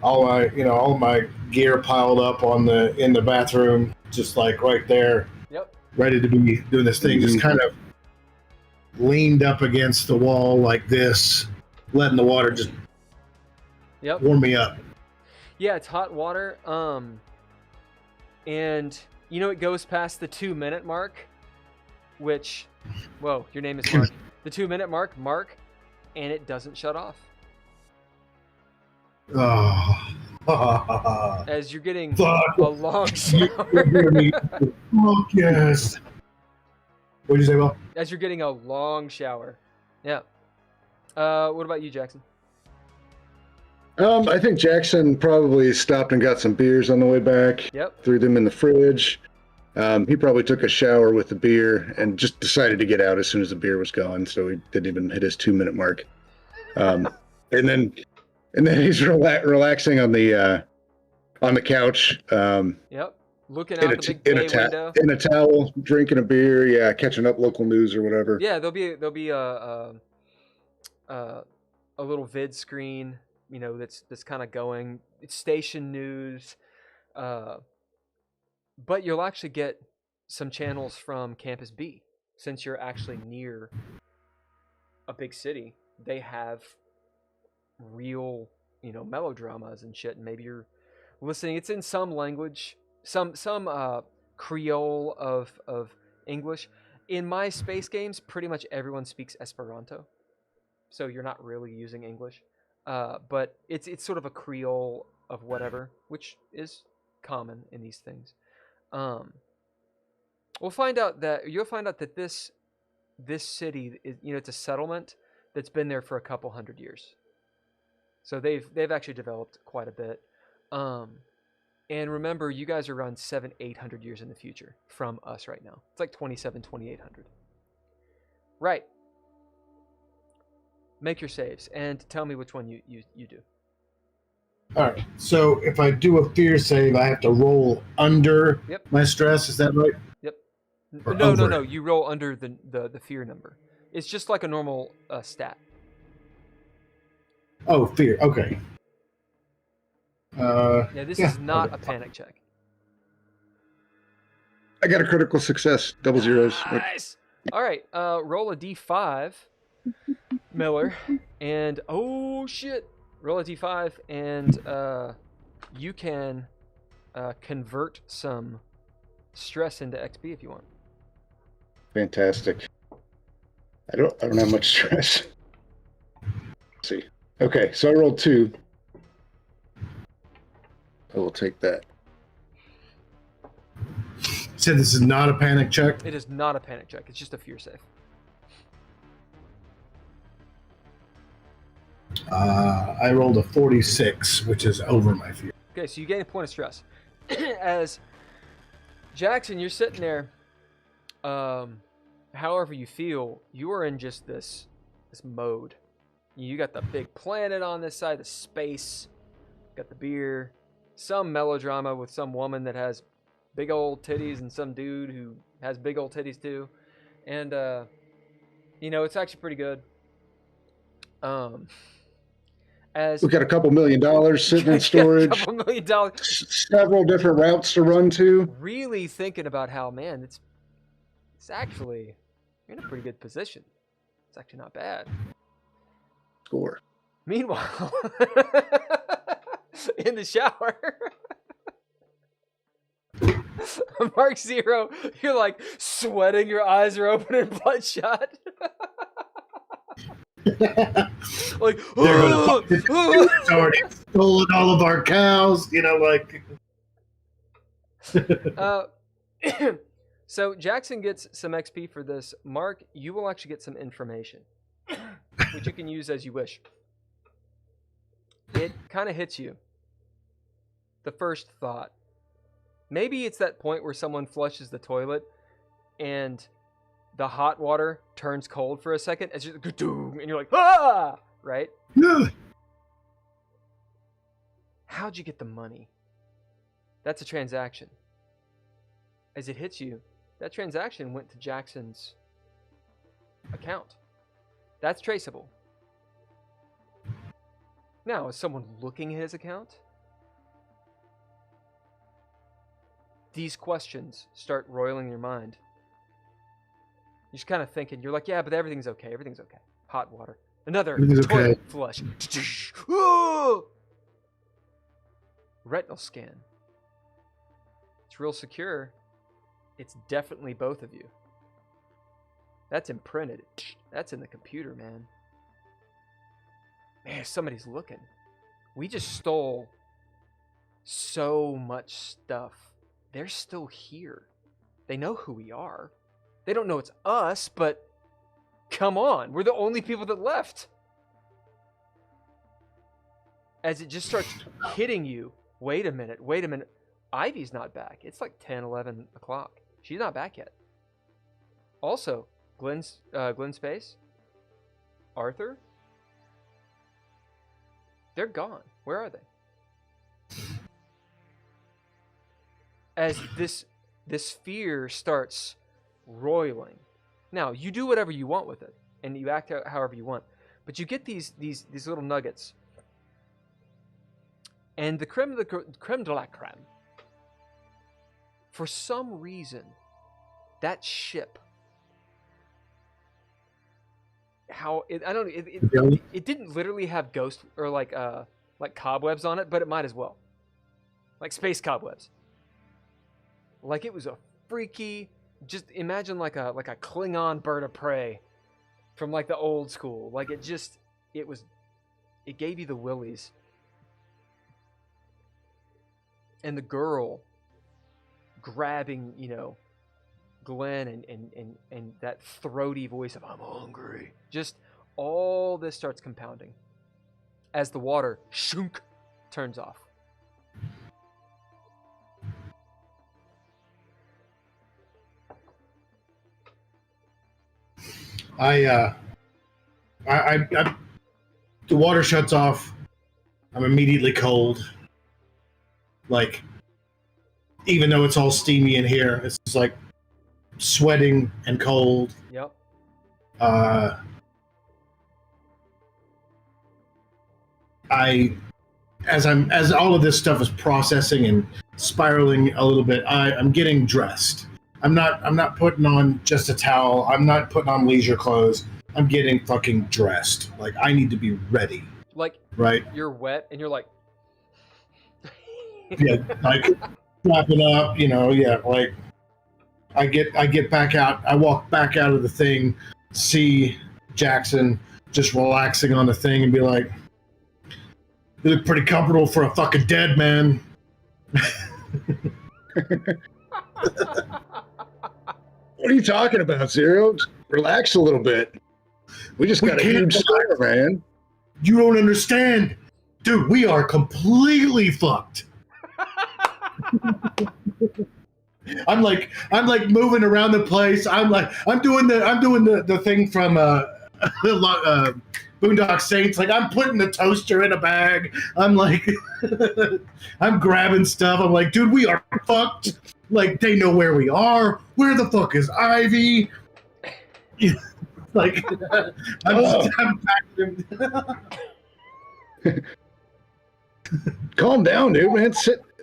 All my gear piled up in the bathroom, just like right there. Yep. Ready to be doing this thing, just kind of leaned up against the wall like this, letting the water just warm me up. Yeah, it's hot water. And it goes past the 2-minute mark, which, whoa, your name is Mark. The 2-minute mark, and it doesn't shut off. Oh. As you're getting Fuck. a long shower. Fuck yes. What'd you say, Will? As you're getting a long shower. Yeah. What about you, Jackson? I think Jackson probably stopped and got some beers on the way back. Yep. Threw them in the fridge. He probably took a shower with the beer and just decided to get out as soon as the beer was gone, so he didn't even hit his 2-minute mark. And then he's relaxing on the couch. Yep. Looking out the big bay window. In a towel, drinking a beer. Yeah, catching up local news or whatever. Yeah, there'll be a little vid screen, that's kind of going. It's station news. But you'll actually get some channels from Campus B, since you're actually near a big city. They have real, melodramas and shit. And maybe you're listening. It's in some language, some Creole of English. In my space games, pretty much everyone speaks Esperanto. so you're not really using English. But it's sort of a Creole of whatever, which is common in these things. Um, you'll find out that this city is, it's a settlement that's been there for a couple hundred years. So they've actually developed quite a bit. Um, and remember, you guys are around 800 years in the future from us right now. It's like 2800. Right. Make your saves and tell me which one you do. All right. So if I do a fear save, I have to roll under my stress. Is that right? Yep. Or No. over it? You roll under the fear number. It's just like a normal stat. Oh, fear. Okay. Yeah, this is not a panic check. I got a critical success. Double zeros. Nice. All right. Roll a d5, Miller, and oh shit. Roll a d5, and you can convert some stress into XP if you want. Fantastic. I don't have much stress. Let's see. Okay, so I rolled 2. I will take that. Said this is not a panic check. It is not a panic check. It's just a fear save. I rolled a 46, which is over my fear. Okay, so you gain a point of stress. As Jackson, you're sitting there, however you feel, you are in just this mode. You got the big planet on this side, the space, got the beer, some melodrama with some woman that has big old titties and some dude who has big old titties too. And, it's actually pretty good. As We got a couple $1 million sitting in storage. A couple $1 million. Several different routes to run to. Really thinking about how, man, it's actually, you're in a pretty good position. It's actually not bad. Score. Meanwhile, in the shower, Mark Zero, you're like sweating, your eyes are open and bloodshot. Like, It's already stolen all of our cows, So Jackson gets some XP for this. Mark, you will actually get some information, which you can use as you wish. It kind of hits you. The first thought. Maybe it's that point where someone flushes the toilet and the hot water turns cold for a second as you're like, and you're like, ah, right? Yeah. How'd you get the money? That's a transaction. As it hits you, that transaction went to Jackson's account. That's traceable. Now, is someone looking at his account? These questions start roiling in your mind. You're just kind of thinking, you're like, yeah, but everything's okay. Everything's okay. Hot water. Another toilet flush. Retinal scan. It's real secure. It's definitely both of you. That's imprinted. That's in the computer, man. Man, somebody's looking. We just stole so much stuff. They're still here. They know who we are. They don't know it's us, but come on. We're the only people that left. As it just starts hitting you. Wait a minute. Ivy's not back. It's like 10, 11 o'clock. She's not back yet. Also, Glenn Space, Arthur, they're gone. Where are they? As this fear starts roiling. Now, you do whatever you want with it, and you act out however you want, but you get these little nuggets. And the creme de la creme, for some reason, that ship, it didn't literally have ghost or like cobwebs on it, but it might as well, like space cobwebs. Like it was a freaky, just imagine like a Klingon bird of prey from like the old school. Like it gave you the willies. And the girl grabbing, Glenn and that throaty voice of "I'm hungry." Just all this starts compounding as the water shunk turns off. I the water shuts off. I'm immediately cold. Like, even though it's all steamy in here, it's just like sweating and cold. Yep. As all of this stuff is processing and spiraling a little bit, I'm getting dressed. I'm not putting on just a towel. I'm not putting on leisure clothes. I'm getting fucking dressed. Like, I need to be ready. Like, right? You're wet and you're like, yeah, like wrapping up. Like I get back out. I walk back out of the thing, see Jackson just relaxing on the thing, and be like, "You look pretty comfortable for a fucking dead man." What are you talking about, Zero? Just relax a little bit. We just got a huge storm, man. You don't understand. Dude, we are completely fucked. I'm like moving around the place. I'm doing the thing from Boondock Saints. Like, I'm putting the toaster in a bag. I'm like I'm grabbing stuff. I'm like, dude, we are fucked. Like, they know where we are. Where the fuck is Ivy? Like, I'm packing. Calm down, dude, man.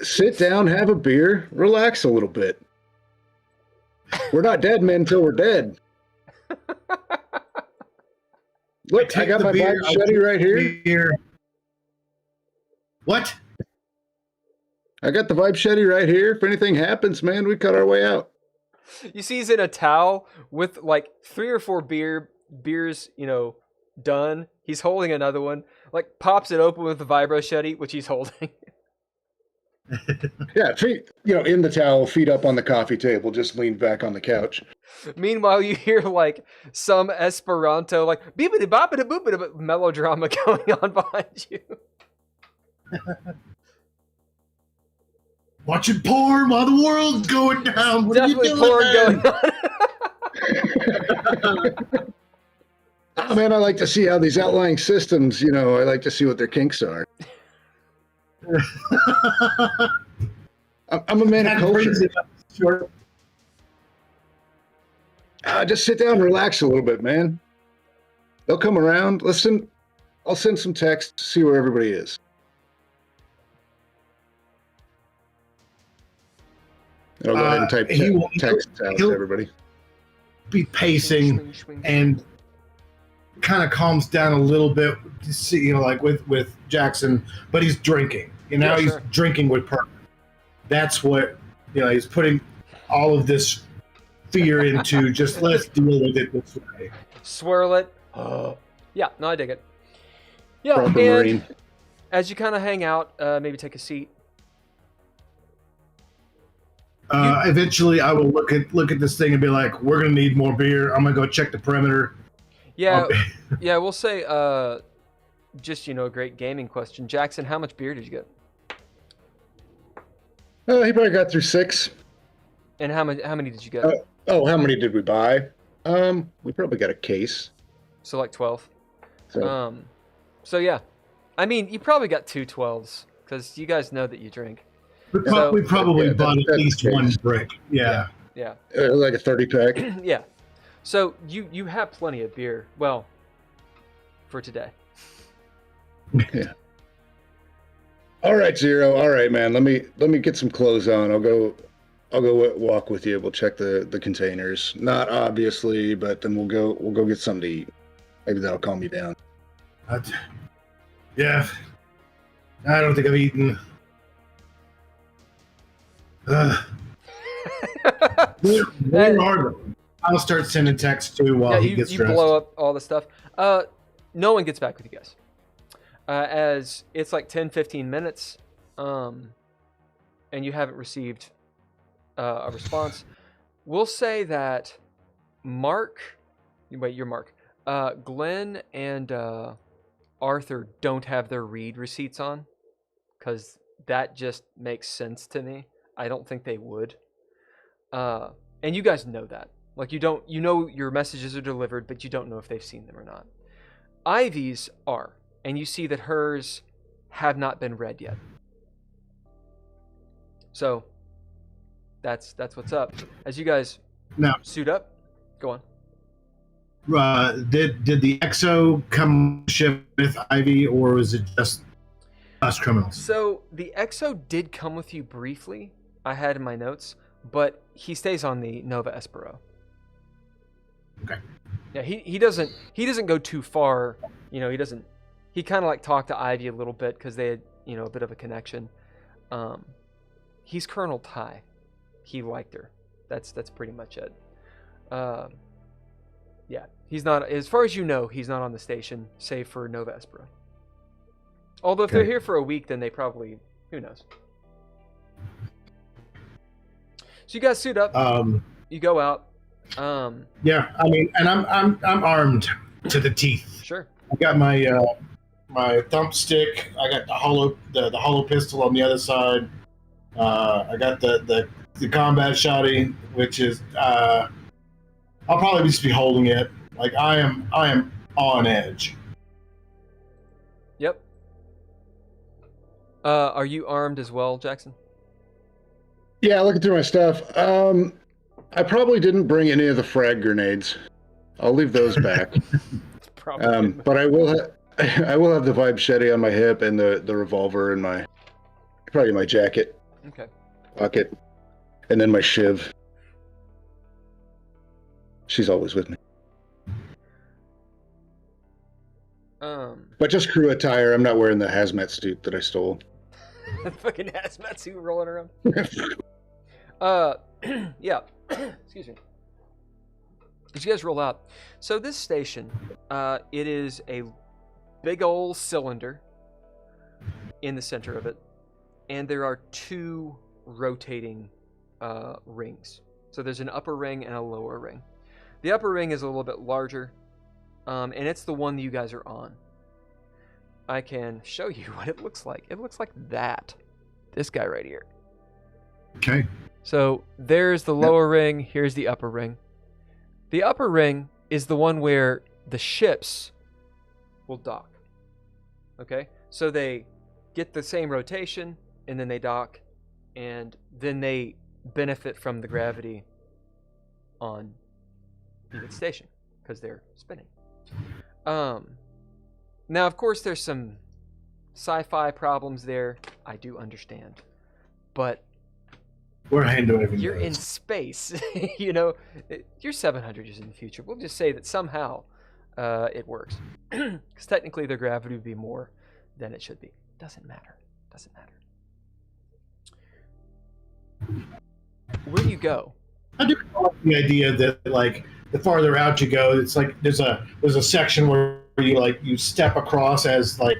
Sit down, have a beer, relax a little bit. We're not dead men until we're dead. Look, I got my vibe Shetty right here. What? I got the vibe Shetty right here. If anything happens, man, we cut our way out. You see he's in a towel with like 3 or 4 beers, done. He's holding another one, like pops it open with the vibro Shetty, which he's holding. Yeah, feet, in the towel, feet up on the coffee table, just leaned back on the couch. Meanwhile, you hear like some Esperanto, like beepity boppity boopity melodrama going on behind you. Watching porn while the world's going down. What Definitely are you doing, porn man? going on. Oh, man, I like to see how these outlying systems, I like to see what their kinks are. I'm a man of culture. Sure. Just sit down and relax a little bit, man. They'll come around. Listen, I'll send some text to see where everybody is. And I'll go ahead and type text out to everybody. Be pacing and kind of calms down a little bit, like with Jackson, but he's drinking. He's drinking with purpose. That's what he's putting all of this fear into. Just let's deal with it this way. Swirl it. Yeah, no, I dig it. Yeah, Proper and Marine. as you kind of hang out, maybe take a seat. Eventually, I will look at this thing and be like, "We're gonna need more beer. I'm gonna go check the perimeter." Yeah, yeah. We'll say, just a great gaming question, Jackson. How much beer did you get? He probably got through 6. And how many did you get? How many did we buy? We probably got a case. So like 12. So, So yeah, I mean, you probably got 2 12s because you guys know that you drink. We probably bought at least one brick. Yeah. like a 30 pack. Yeah. So you have plenty of beer. Well, for today. Yeah. All right, Zero. All right, man. Let me get some clothes on. I'll go walk with you. We'll check the containers. Not obviously, but then we'll go get something to eat. Maybe that'll calm you down. Yeah. I don't think I've eaten. Where are they? I'll start sending texts too while he gets you dressed. blow up all the stuff. No one gets back with you guys. As it's like 10-15 minutes, and you haven't received a response. We'll say that you're Mark. Glenn and Arthur don't have their read receipts on, because that just makes sense to me. I don't think they would. And you guys know that. Like, you know your messages are delivered, but you don't know if they've seen them or not. Ivy's are, and you see that hers have not been read yet. So that's what's up. As you guys suit up, go on. Did the EXO come ship with Ivy, or was it just us criminals? So the EXO did come with you briefly. I had in my notes, but he stays on the Nova Espero. Okay. Yeah, he doesn't go too far. You know, he kind of like talked to Ivy a little bit because they had, you know, a bit of a connection. He's Colonel Ty. He liked her. That's pretty much it. Yeah, he's not, as far as you know, he's not on the station, save for Nova Espero. Although if they're here for a week, then they probably, who knows. So you guys suit up. You go out. Yeah, I mean, and I'm armed to the teeth. Sure. I got my my thumbstick. I got the hollow pistol on the other side. I got the combat shotty, which is I'll probably just be holding it. Like I am on edge. Yep. Are you armed as well, Jackson? Yeah, looking through my stuff. I probably didn't bring any of the frag grenades. I'll leave those back. Probably. But I will have the vibe shetty on my hip and the revolver in probably my jacket. Okay. Pocket. And then my shiv. She's always with me. But just crew attire. I'm not wearing the hazmat suit that I stole. Fucking hazmat suit rolling around. Yeah. Excuse me. As you guys roll out, so this station, it is a big old cylinder in the center of it, and there are two rotating rings. So there's an upper ring and a lower ring. The upper ring is a little bit larger, and it's the one that you guys are on. I can show you what it looks like. It looks like that. This guy right here. Okay. So there's the lower ring, here's the upper ring. The upper ring is the one where the ships will dock. Okay? So they get the same rotation, and then they dock, and then they benefit from the gravity on the station, because they're spinning. Now, of course, there's some sci-fi problems there. I do understand. But we're handling everything. You're in space. You know, you're 700 years in the future. We'll just say that somehow it works. Because technically their gravity would be more than it should be. Doesn't matter. Doesn't matter. Where do you go? I do like the idea that, like, the farther out you go, it's like there's a section where you step across as like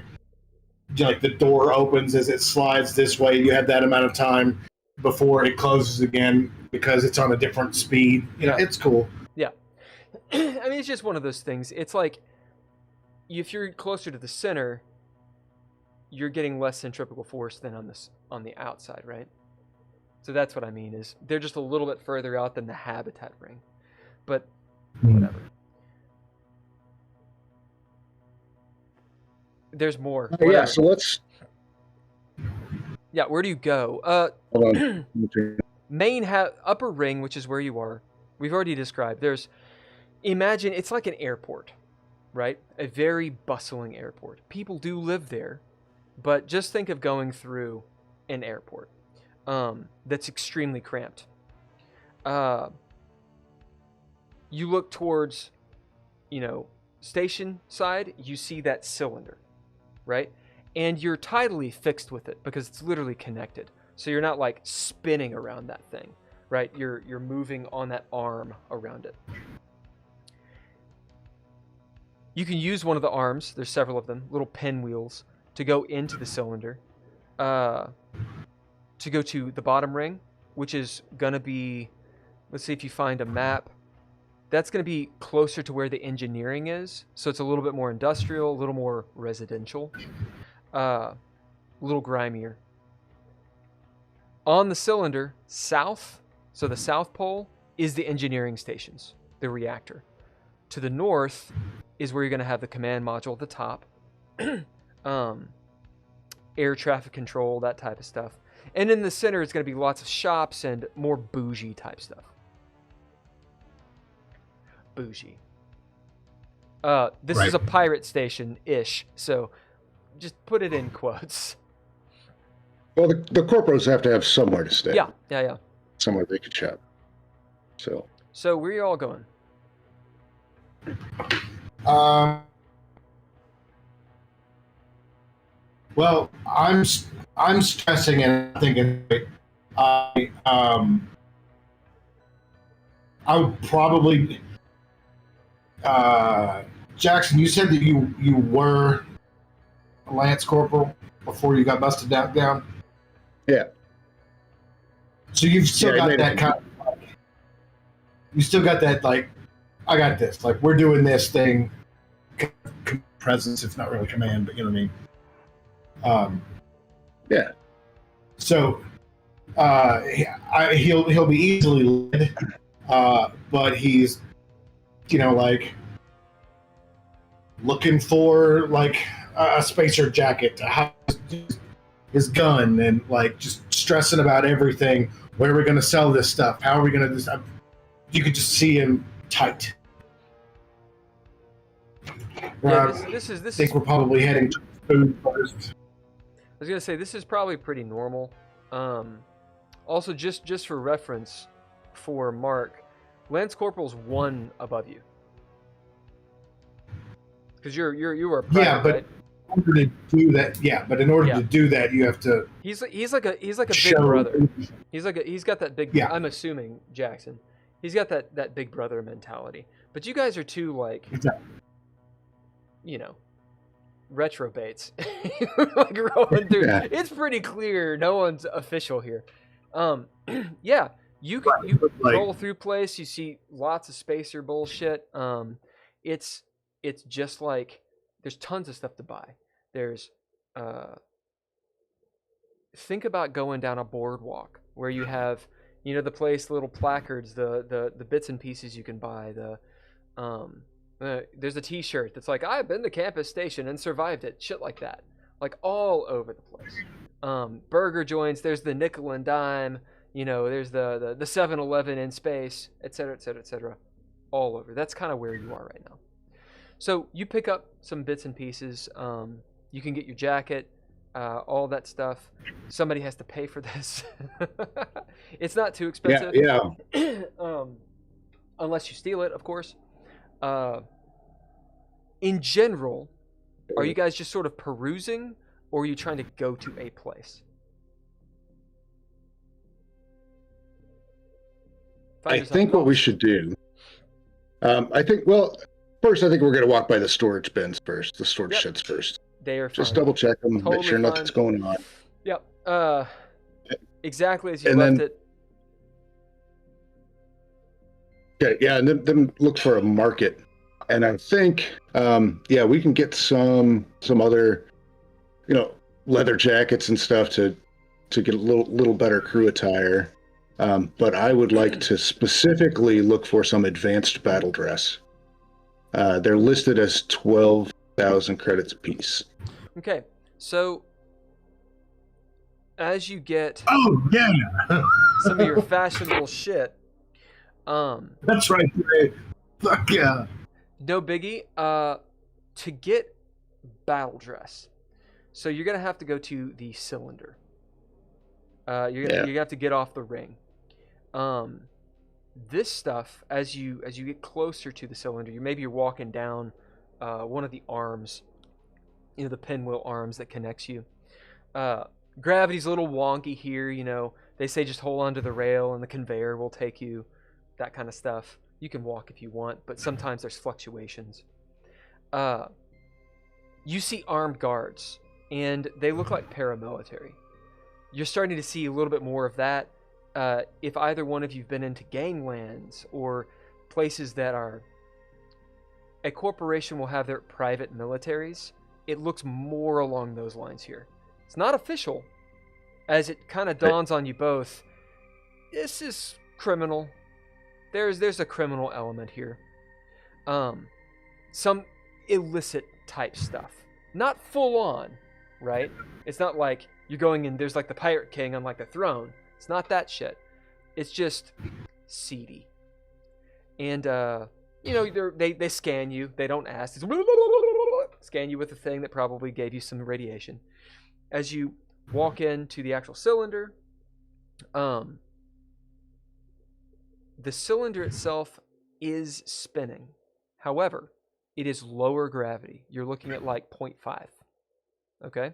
the door opens as it slides this way. You have that amount of time before it closes again because it's on a different speed. You know, it's cool. Yeah. I mean, it's just one of those things. It's like if you're closer to the center, you're getting less centripetal force than on the outside, right? So that's what I mean, is they're just a little bit further out than the habitat ring. But whatever. There's more. Yeah, so let's... Yeah, where do you go? Hold on. Upper ring, which is where you are, we've already described. Imagine, it's like an airport, right? A very bustling airport. People do live there, but just think of going through an airport that's extremely cramped. You look towards, station side, you see that cylinder, right? And you're tidally fixed with it because it's literally connected. So you're not like spinning around that thing. right? You're moving on that arm around it. You can use one of the arms. There's several of them, little pinwheels, to go into the cylinder. To go to the bottom ring, which is gonna be, let's see if you find a map. That's gonna be closer to where the engineering is, so it's a little bit more industrial, a little more residential, a little grimier. On the cylinder, south, so the south pole is the engineering stations, the reactor. To the north is where you're going to have the command module at the top, air traffic control, that type of stuff. And in the center, it's going to be lots of shops and more bougie type stuff. Bougie. This is a pirate station-ish, so just put it in quotes. Well, the corporals have to have somewhere to stay. Yeah. Somewhere they could shop. So where are you all going? Well, I'm stressing and thinking. I would probably. Jackson, you said that you were a Lance Corporal before you got busted down. Yeah. So you've still got that kind of, like, you still got that, like, I got this, like, we're doing this thing, presence, it's not really command, but you know what I mean. Yeah. So he'll be easily led, but he's, like, looking for, like, a spacer jacket to house his gun, and, like, just stressing about everything. Where are we going to sell this stuff? How are we going to do this? You could just see him tight. Yeah, this I think we're probably heading to food first. I was gonna say this is probably pretty normal. Also, just for reference, for Mark, Lance Corporal's one above you, because you are a private, but right? in order to do that, in order to do that, you have to. He's like a big brother. He's got that big. Yeah. I'm assuming Jackson. He's got that big brother mentality. But you guys are two, like, Exactly. Retrobates. Like rolling through. Yeah. It's pretty clear no one's official here. Yeah, you roll through place. You see lots of spacer bullshit. It's just like there's tons of stuff to buy. There's think about going down a boardwalk where you have the place, the little placards, the bits and pieces you can buy. There's a T-shirt that's like, I've been to Campus Station and survived it. Shit like that, like all over the place. Burger joints. There's the nickel and dime. There's the 7-Eleven in space, etc., etc., etc. All over. That's kind of where you are right now. So you pick up some bits and pieces. You can get your jacket, all that stuff. Somebody has to pay for this. It's not too expensive. Yeah. Unless you steal it, of course. In general, are you guys just sort of perusing, or are you trying to go to a place? I think what we should do, first I think we're going to walk by the storage bins first, the storage sheds first. They are fine. Just double check them, Totally make sure nothing's going on. Yep. Exactly as you left it. Okay, yeah, and then look for a market. And I think, we can get some other, leather jackets and stuff to get a little better crew attire. But I would like to specifically look for some advanced battle dress. They're listed as 12,000 credits apiece. Okay, so as you get some of your fashionable shit, that's right. Fuck yeah. No biggie. To get battle dress, so you're gonna have to go to the cylinder. You're gonna have to get off the ring. This stuff, as you get closer to the cylinder, you're walking down one of the arms, the pinwheel arms that connects you. Gravity's a little wonky here, They say just hold onto the rail and the conveyor will take you, that kind of stuff. You can walk if you want, but sometimes there's fluctuations. You see armed guards, and they look like paramilitary. You're starting to see a little bit more of that. If either one of you've been into ganglands or places that are... A corporation will have their private militaries. It looks more along those lines here. It's not official, as it kind of dawns on you both. This is criminal. There's a criminal element here. Some illicit type stuff. Not full on, right? It's not like you're going in, there's like the Pirate King on like the throne. It's not that shit. It's just seedy. And, they scan you. They don't ask. It's scan you with a thing that probably gave you some radiation. As you walk into the actual cylinder, the cylinder itself is spinning. However, it is lower gravity. You're looking at like 0.5. Okay?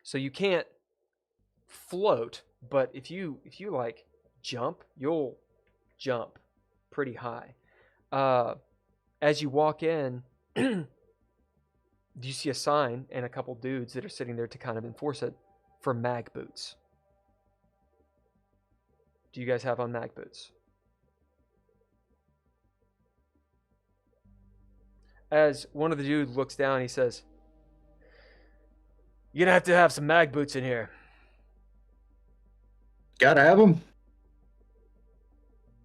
So you can't float, but if you like jump, you'll jump pretty high. As you walk in, you see a sign and a couple dudes that are sitting there to kind of enforce it for mag boots. Do you guys have on mag boots? As one of the dudes looks down, he says, "You're gonna have to have some mag boots in here." Gotta have them.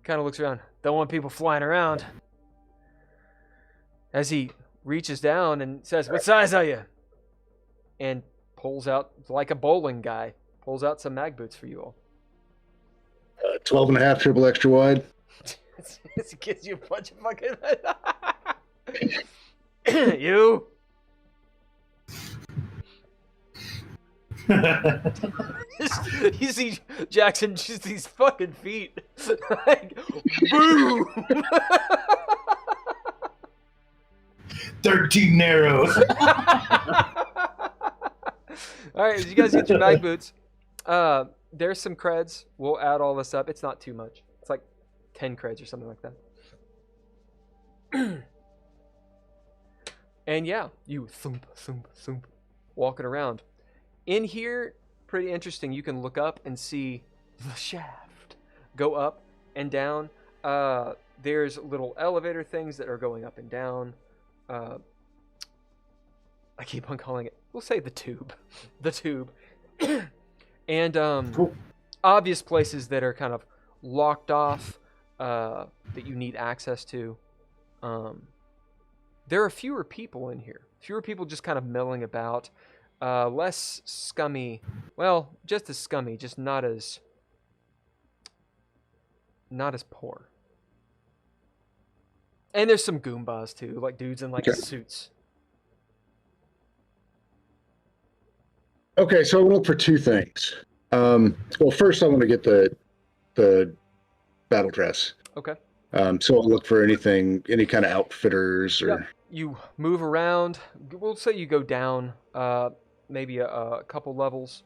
Kind of looks around. Don't want people flying around. As he reaches down and says, "What size are you?" And pulls out, like a bowling guy, pulls out some mag boots for you all. 12 and a half, triple extra wide. It gives you a bunch of fucking... You? You see Jackson, just these fucking feet. Like, boom! 13 arrows. Alright, as you guys get your mag boots, there's some creds. We'll add all this up. It's not too much. It's like 10 creds or something like that. And yeah, you thump, thump, thump, walking around. In here, pretty interesting. You can look up and see the shaft go up and down. There's little elevator things that are going up and down. I keep on calling it, we'll say the tube. The tube. And Cool. obvious places that are kind of locked off that you need access to. There are fewer people in here. Fewer people just kind of milling about. Less scummy. Well, just as scummy, just not as poor. And there's some Goombas too, like dudes in like suits. Okay, so I want to look for two things. Well, first I want to get the battle dress. Okay. So I'll look for any kind of outfitters or... Yep. You move around. We'll say you go down maybe a couple levels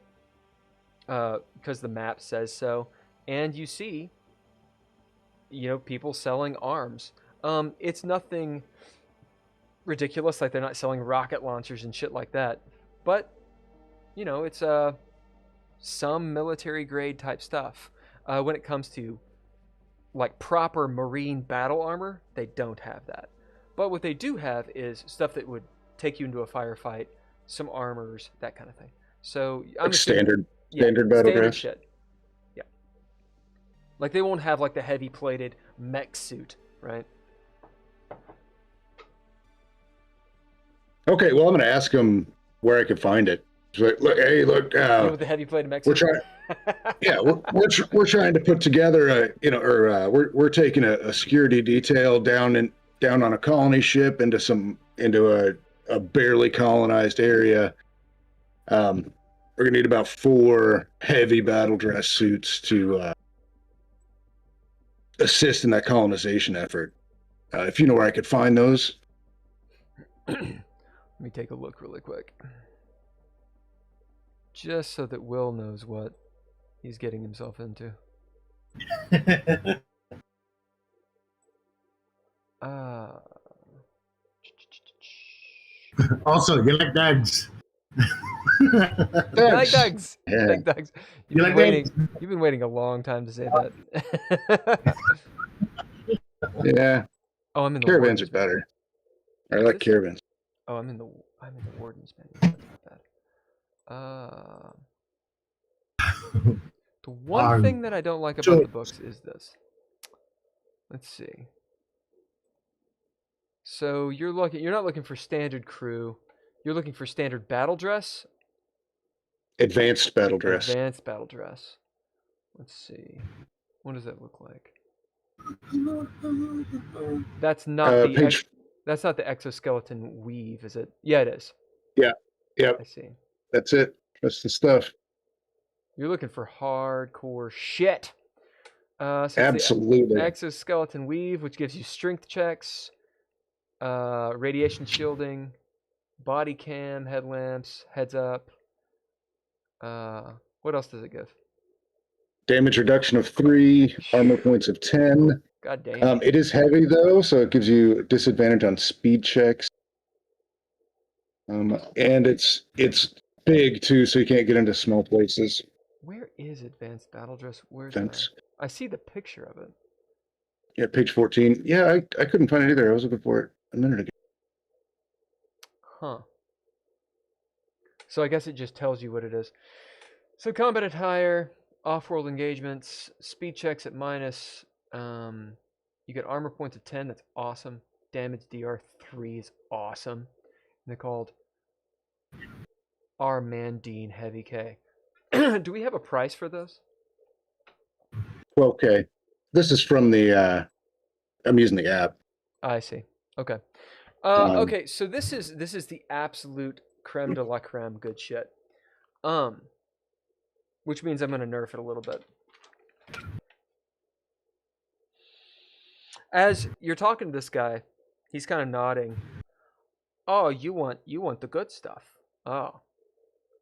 because the map says so. And you see, people selling arms. It's nothing ridiculous, like they're not selling rocket launchers and shit like that. But, it's some military grade type stuff. When it comes to like proper marine battle armor, they don't have that. But what they do have is stuff that would take you into a firefight, some armors, that kind of thing. So I'm like standard battle standard dress. shit. Yeah. Like they won't have like the heavy plated mech suit, right? Okay, well I'm going to ask him where I could find it. So, look, With the heavy plated mech we're suit. trying. Yeah, we're trying to put together we're taking a security detail down on a colony ship into a barely colonized area. We're gonna need about 4 heavy battle dress suits to assist in that colonization effort. If you know where I could find those. Let me take a look really quick. just so that Will knows what he's getting himself into. Also, you like dogs. You like dogs. You Yeah. like dogs. You like dogs? You've been waiting a long time to say that. Yeah. Oh, I'm in the Caravans are Warden's better. I Is like this- caravans. Oh, I'm in the Warden's menu. That's not bad. The one thing that I don't like about the books is this. Let's see. So you're not looking for standard crew. You're looking for standard battle dress. Advanced battle dress. Advanced battle dress. Let's see. What does that look like? That's not Page. that's not the exoskeleton weave, is it? Yeah, it is. Yeah. Yep. I see. That's it. That's the stuff. You're looking for hardcore shit. So it's Absolutely. the exoskeleton weave, which gives you strength checks, radiation shielding, body cam, headlamps, heads up. What else does it give? Damage reduction of 3, armor points of 10. God damn. It is heavy though, so it gives you disadvantage on speed checks. And it's big too, so you can't get into small places. Where is advanced battle dress? Where's That's, I see the picture of it. yeah, page 14. Yeah, I couldn't find it either. I was looking for it a minute ago. Huh. So I guess it just tells you what it is. So combat attire, off-world engagements, speed checks at minus. You get armor points of 10. That's awesome. Damage DR 3 is awesome. And they're called Armandine Heavy K. Do we have a price for those? 12K. This is from the. I'm using the app. I see. Okay. Okay. So this is the absolute creme de la creme good shit. Which means I'm gonna nerf it a little bit. As you're talking to this guy, he's kind of nodding. Oh, you want the good stuff. Oh,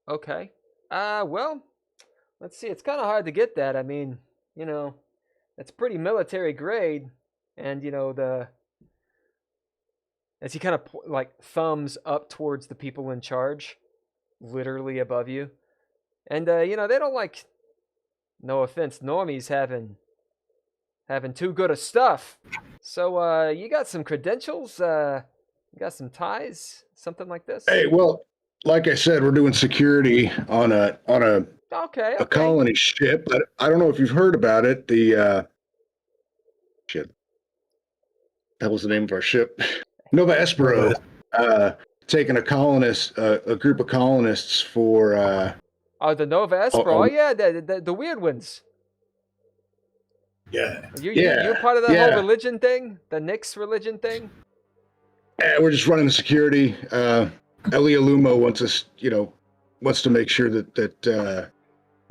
okay. Well, let's see. It's kind of hard to get that. I mean, it's pretty military grade, and as he kind of like thumbs up towards the people in charge, literally above you, and they don't like. No offense, normies having too good of stuff. So you got some credentials? You got some ties? Something like this? Hey, well, like I said, we're doing security on a Okay. a colony ship. But I don't know if you've heard about it. The shit. That was the name of our ship. Nova Espero. Taking a group of colonists for. Oh, the Nova Espero. Oh, yeah, the weird ones. Yeah. You're part of that whole religion thing? The Nix religion thing? Yeah, we're just running the security. Elia Lumo wants to make sure that the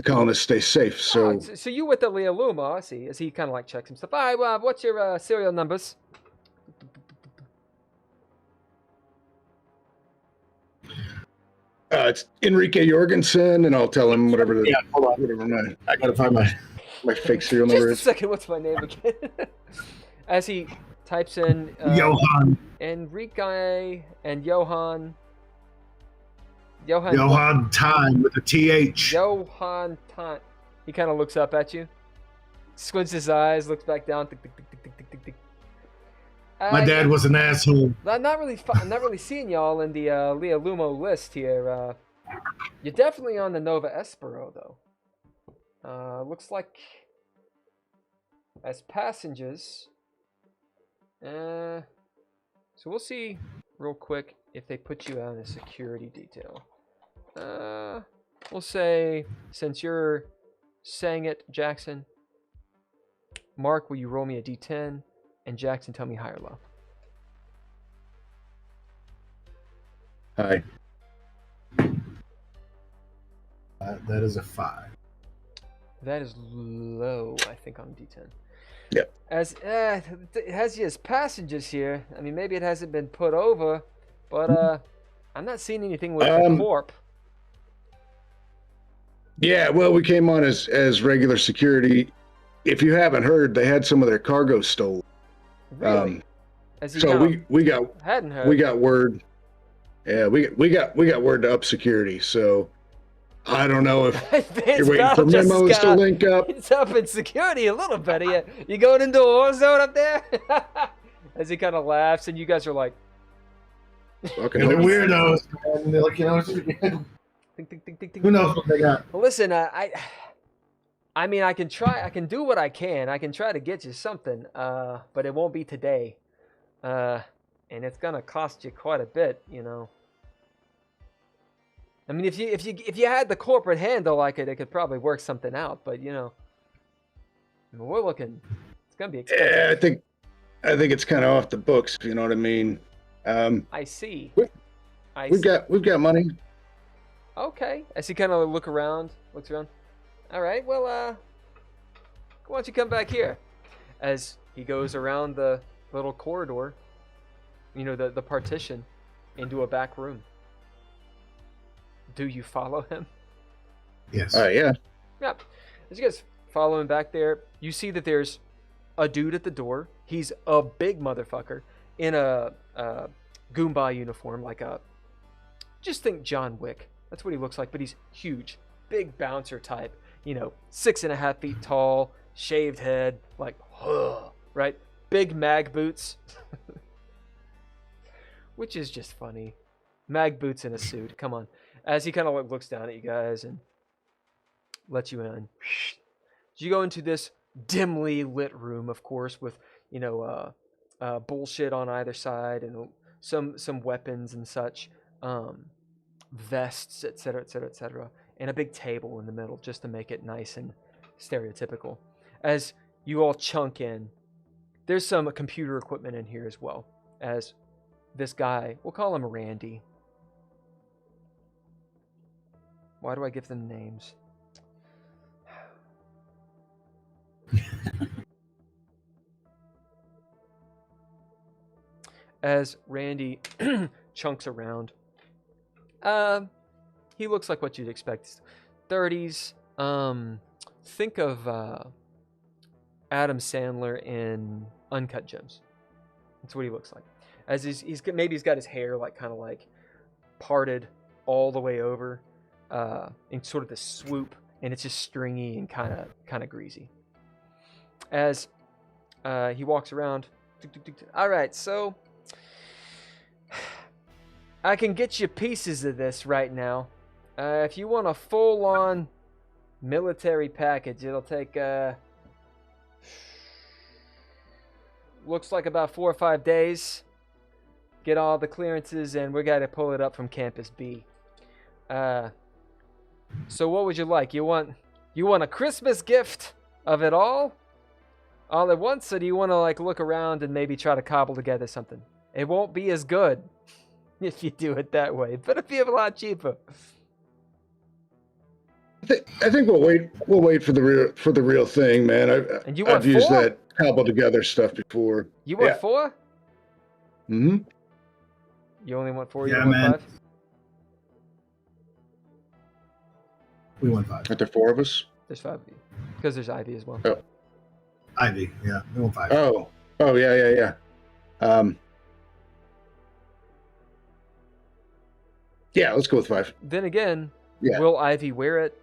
colonists stay safe. So, so you with Elia Lumo, I see. As he kind of like checks some stuff. All right, what's your serial numbers? it's Enrique Jorgensen, and I'll tell him whatever. Hold on. Whatever I gotta find my fake serial number Just a second, what's my name again? As he types in Johan. Enrique and Johan Time with a TH. Johan Time. He kind of looks up at you, squints his eyes, looks back down. Tick, tick, tick, tick, tick, tick, tick. My dad was an asshole. I'm not really seeing y'all in the Leah Lumo list here. You're definitely on the Nova Espero though. Looks like as passengers. So we'll see real quick if they put you on a security detail. We'll say, since you're saying it, Jackson, Mark, will you roll me a d10? And Jackson, tell me high or low. Hi. That is a 5. That is low, I think, on d10. Yep. As it has you as passengers here. I mean, maybe it hasn't been put over, but I'm not seeing anything with the corp. Yeah, well, we came on as regular security. If you haven't heard, they had some of their cargo stolen. Really? As you So kind of we got hadn't heard. we got word. Yeah, we got word to up security. So I don't know if you're Advanced waiting Battle for Justice memos to got link up. it's up in security a little bit. You going into a war zone up there? As he kind of laughs, and you guys are like, Fucking They're hope- weirdos, man. They're like, you know, think, think, think, think, think. who knows what they got? Well, listen, I mean, I can try. I can do what I can. I can try to get you something, but it won't be today, and it's gonna cost you quite a bit, you know. I mean, if you had the corporate handle, it could probably work something out. But you know, I mean, we're looking. It's gonna be expensive. Yeah, I think it's kind of off the books. If you know what I mean. I see. We've got money. Okay. As he kind of looks around. All right. Well, why don't you come back here? As he goes around the little corridor, you know, the partition, into a back room. Do you follow him? Yes. Yeah. Yep. As you guys follow him back there, you see that there's a dude at the door. He's a big motherfucker in a Goomba uniform, just think John Wick. That's what he looks like, but he's huge, big bouncer type. You know, 6.5 feet tall, shaved head, right? Big mag boots, which is just funny. Mag boots in a suit. Come on. As he kind of looks down at you guys and lets you in. You go into this dimly lit room, of course, with, you know, bullshit on either side and some weapons and such, vests, etc., etc., etc., and a big table in the middle just to make it nice and stereotypical. As you all chunk in, there's some computer equipment in here as well. As this guy, we'll call him Randy. Why do I give them names? As Randy chunks around, he looks like what you'd expect. 30s. Think of Adam Sandler in Uncut Gems. That's what he looks like. As he's got his hair parted all the way over, in sort of this swoop, and it's just stringy and kind of greasy. As he walks around, all right, so I can get you pieces of this right now. If you want a full-on military package, it'll take looks like about 4 or 5 days. Get all the clearances, and we got to pull it up from Campus B. So what would you like? You want a Christmas gift of it all at once, or do you want to look around and maybe try to cobble together something? It won't be as good if you do it that way, but it'll be a lot cheaper. I think we'll wait for the real thing, man. I've used 4? that cobble together stuff before. You want 4? Mm-hmm. You only want 4? Yeah, You don't man. want 5? We want 5. Aren't there 4 of us? There's 5 of you, because there's Ivy as well. Oh. Ivy, yeah. We want 5. Oh, yeah. Yeah, let's go with 5. Then again, Yeah. will Ivy wear it?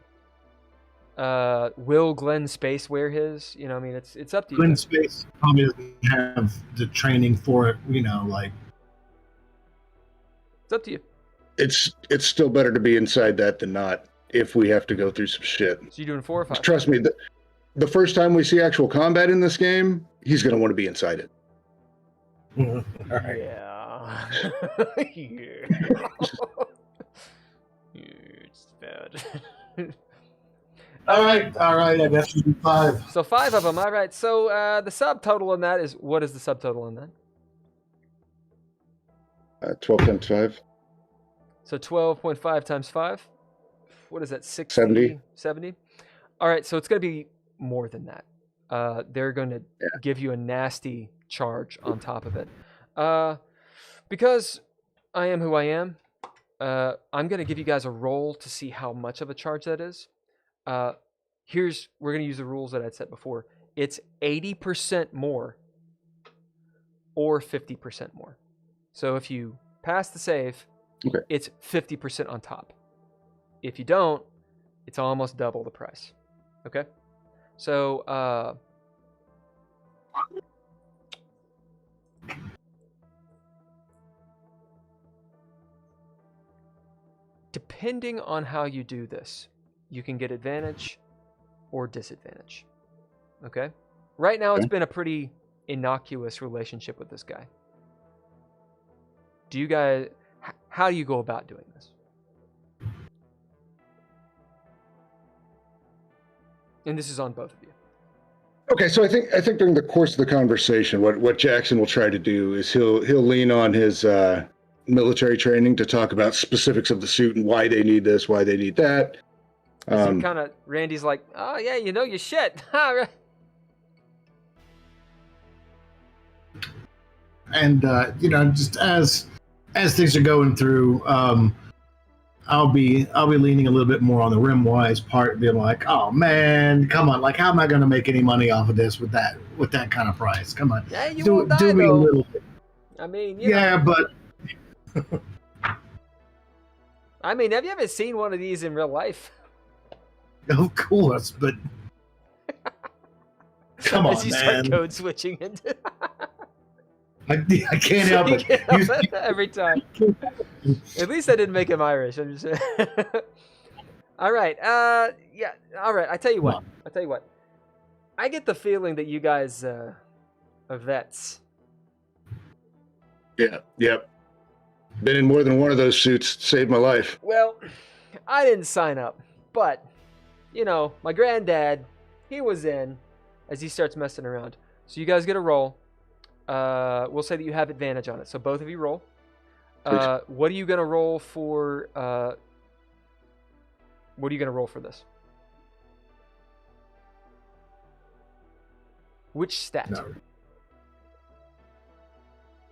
Will Glenn Space wear his? You know, I mean, it's up to you. Glenn Space probably doesn't have the training for it, you know, It's up to you. It's still better to be inside that than not if we have to go through some shit. So you doing 4 or 5? Trust me, the first time we see actual combat in this game, he's going to want to be inside it. All right. Yeah. Yeah. It's bad. All right. I guess we do 5. So 5 of them. All right. So the subtotal on that is, what is the subtotal on that? 12 times 5. So 12.5 times 5. What is that? 60? 70. 70? All right. So it's going to be more than that. They're going to give you a nasty charge on top of it. Because I am who I am, I'm going to give you guys a roll to see how much of a charge that is. We're going to use the rules that I'd set before. It's 80% more or 50% more. So if you pass the save, Okay. it's 50% on top. If you don't, it's almost double the price. Okay? So, depending on how you do this, you can get advantage or disadvantage. Okay? Right now, it's been a pretty innocuous relationship with this guy. How do you go about doing this? And this is on both of you. Okay, so I think during the course of the conversation, what Jackson will try to do is he'll lean on his military training to talk about specifics of the suit and why they need this, why they need that. Randy's like, oh yeah, you know your shit. And just as things are going through, I'll be leaning a little bit more on the rimwise part, being like, oh man, come on, like how am I going to make any money off of this with that kind of price? Come on, yeah, you won't die me though. a little bit. I mean, but I mean, have you ever seen one of these in real life? Of course, but come on, as you man. start code switching into I can't help it. Every time. At least I didn't make him Irish. I'm just saying. All right. Yeah. All right. I tell you what. I get the feeling that you guys are vets. Yeah. Yep. Been in more than one of those suits. Saved my life. Well, I didn't sign up, but my granddad, he was in as he starts messing around. So you guys get a roll. We'll say that you have advantage on it. So both of you roll. What are you going to roll for? What are you going to roll for this? Which stat? No.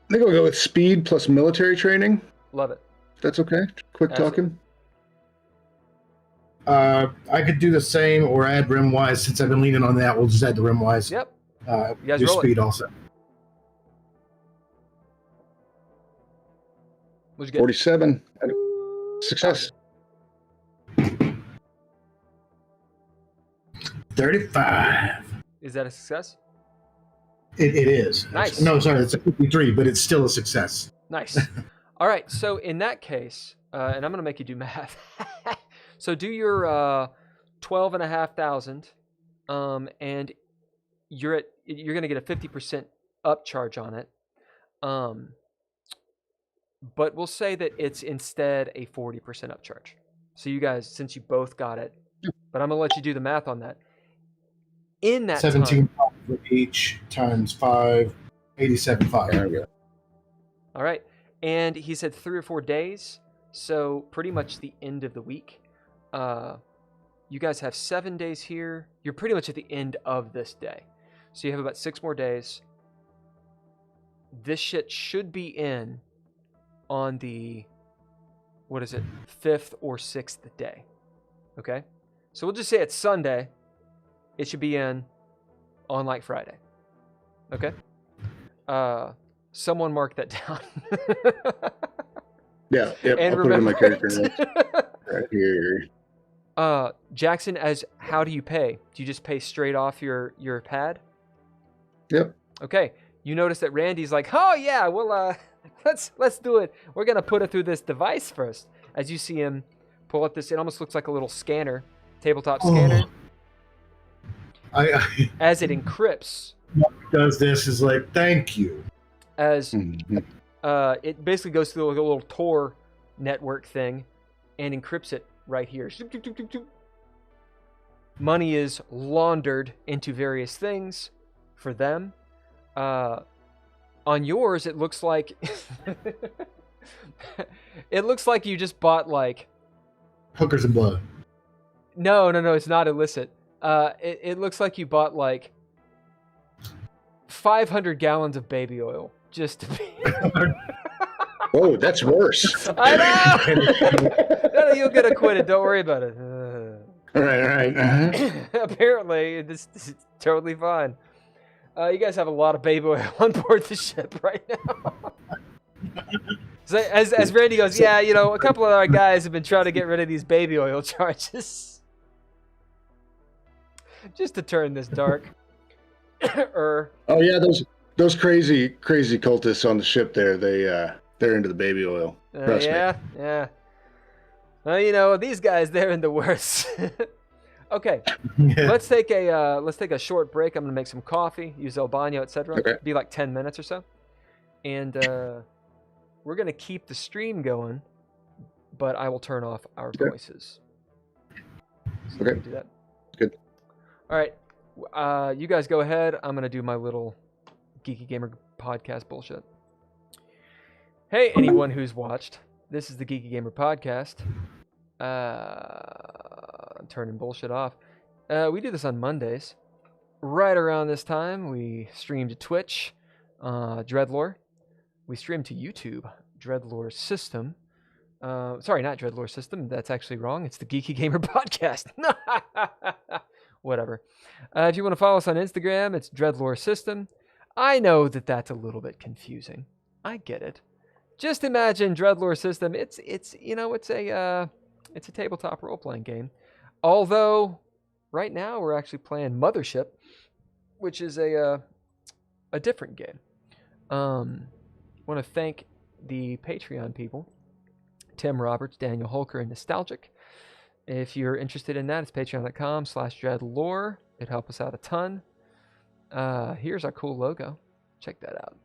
I think I'll go with speed plus military training. Love it. That's okay. Quick talking. I could do the same or add rimwise. Since I've been leaning on that, we'll just add the rimwise. Yep. You guys do roll speed it. also. What'd you get? 47. Success. 35. Is that a success? It is. Nice. No, sorry, it's a 53, but it's still a success. Nice. All right. So in that case, and I'm going to make you do math. So do your 12,500, and you're going to get a 50% upcharge on it. But we'll say that it's instead a 40% upcharge. So you guys, since you both got it, but I'm going to let you do the math on that. In that 17 time, for each times 5, 87.5. There we go. All right. And he said 3 or 4 days. So pretty much the end of the week. You guys have 7 days here. You're pretty much at the end of this day. So you have about 6 more days. This shit should be in on the, 5th or 6th day. Okay? So we'll just say it's Sunday. It should be in on like Friday. Okay? Someone mark that down. Yeah, yep. And I'll put it in my character it. notes right here. Jackson, how do you pay? Do you just pay straight off your pad? Yep. Okay. You notice that Randy's like, oh yeah, well let's do it. We're gonna put it through this device first. As you see him pull up this, it almost looks like a little scanner, tabletop scanner. As it encrypts. What does this is like, thank you. As it basically goes through like a little Tor network thing and encrypts it right here. Money is laundered into various things for them. On yours, it looks like you just bought like Hookers and blood. No, it's not illicit. It looks like you bought like 500 gallons of baby oil just to be. Oh, that's worse. I know. No, you'll get acquitted. Don't worry about it. All right, all right. Uh-huh. Apparently, this is totally fine. You guys have a lot of baby oil on board the ship right now. So as Randy goes, So- yeah, a couple of our guys have been trying to get rid of these baby oil charges. Just to turn this dark. Oh yeah, those crazy cultists on the ship there. They're into the baby oil. Trust me. yeah. Well, these guys, they're in the worst. Okay, Yeah. let's take a short break. I'm gonna make some coffee, use el baño, etc. Okay. Be like 10 minutes or so, and we're gonna keep the stream going, but I will turn off our Okay. voices. So Okay. let me do that. Good. All right, you guys go ahead. I'm gonna do my little Geeky Gamer podcast bullshit. Hey, anyone who's watched, this is the Geeky Gamer podcast. I'm turning bullshit off. We do this on Mondays. Right around this time, we stream to Twitch, Dreadlore. We stream to YouTube, Dreadlore System. Sorry, not Dreadlore System. That's actually wrong. It's the Geeky Gamer podcast. Whatever. If you want to follow us on Instagram, it's Dreadlore System. I know that that's a little bit confusing. I get it. Just imagine Dreadlore System. It's a tabletop role playing game. Although right now we're actually playing Mothership, which is a different game. Want to thank the Patreon people, Tim Roberts, Daniel Holker, and Nostalgic. If you're interested in that, it's patreon.com/dreadlore. It'd help us out a ton. Here's our cool logo. Check that out.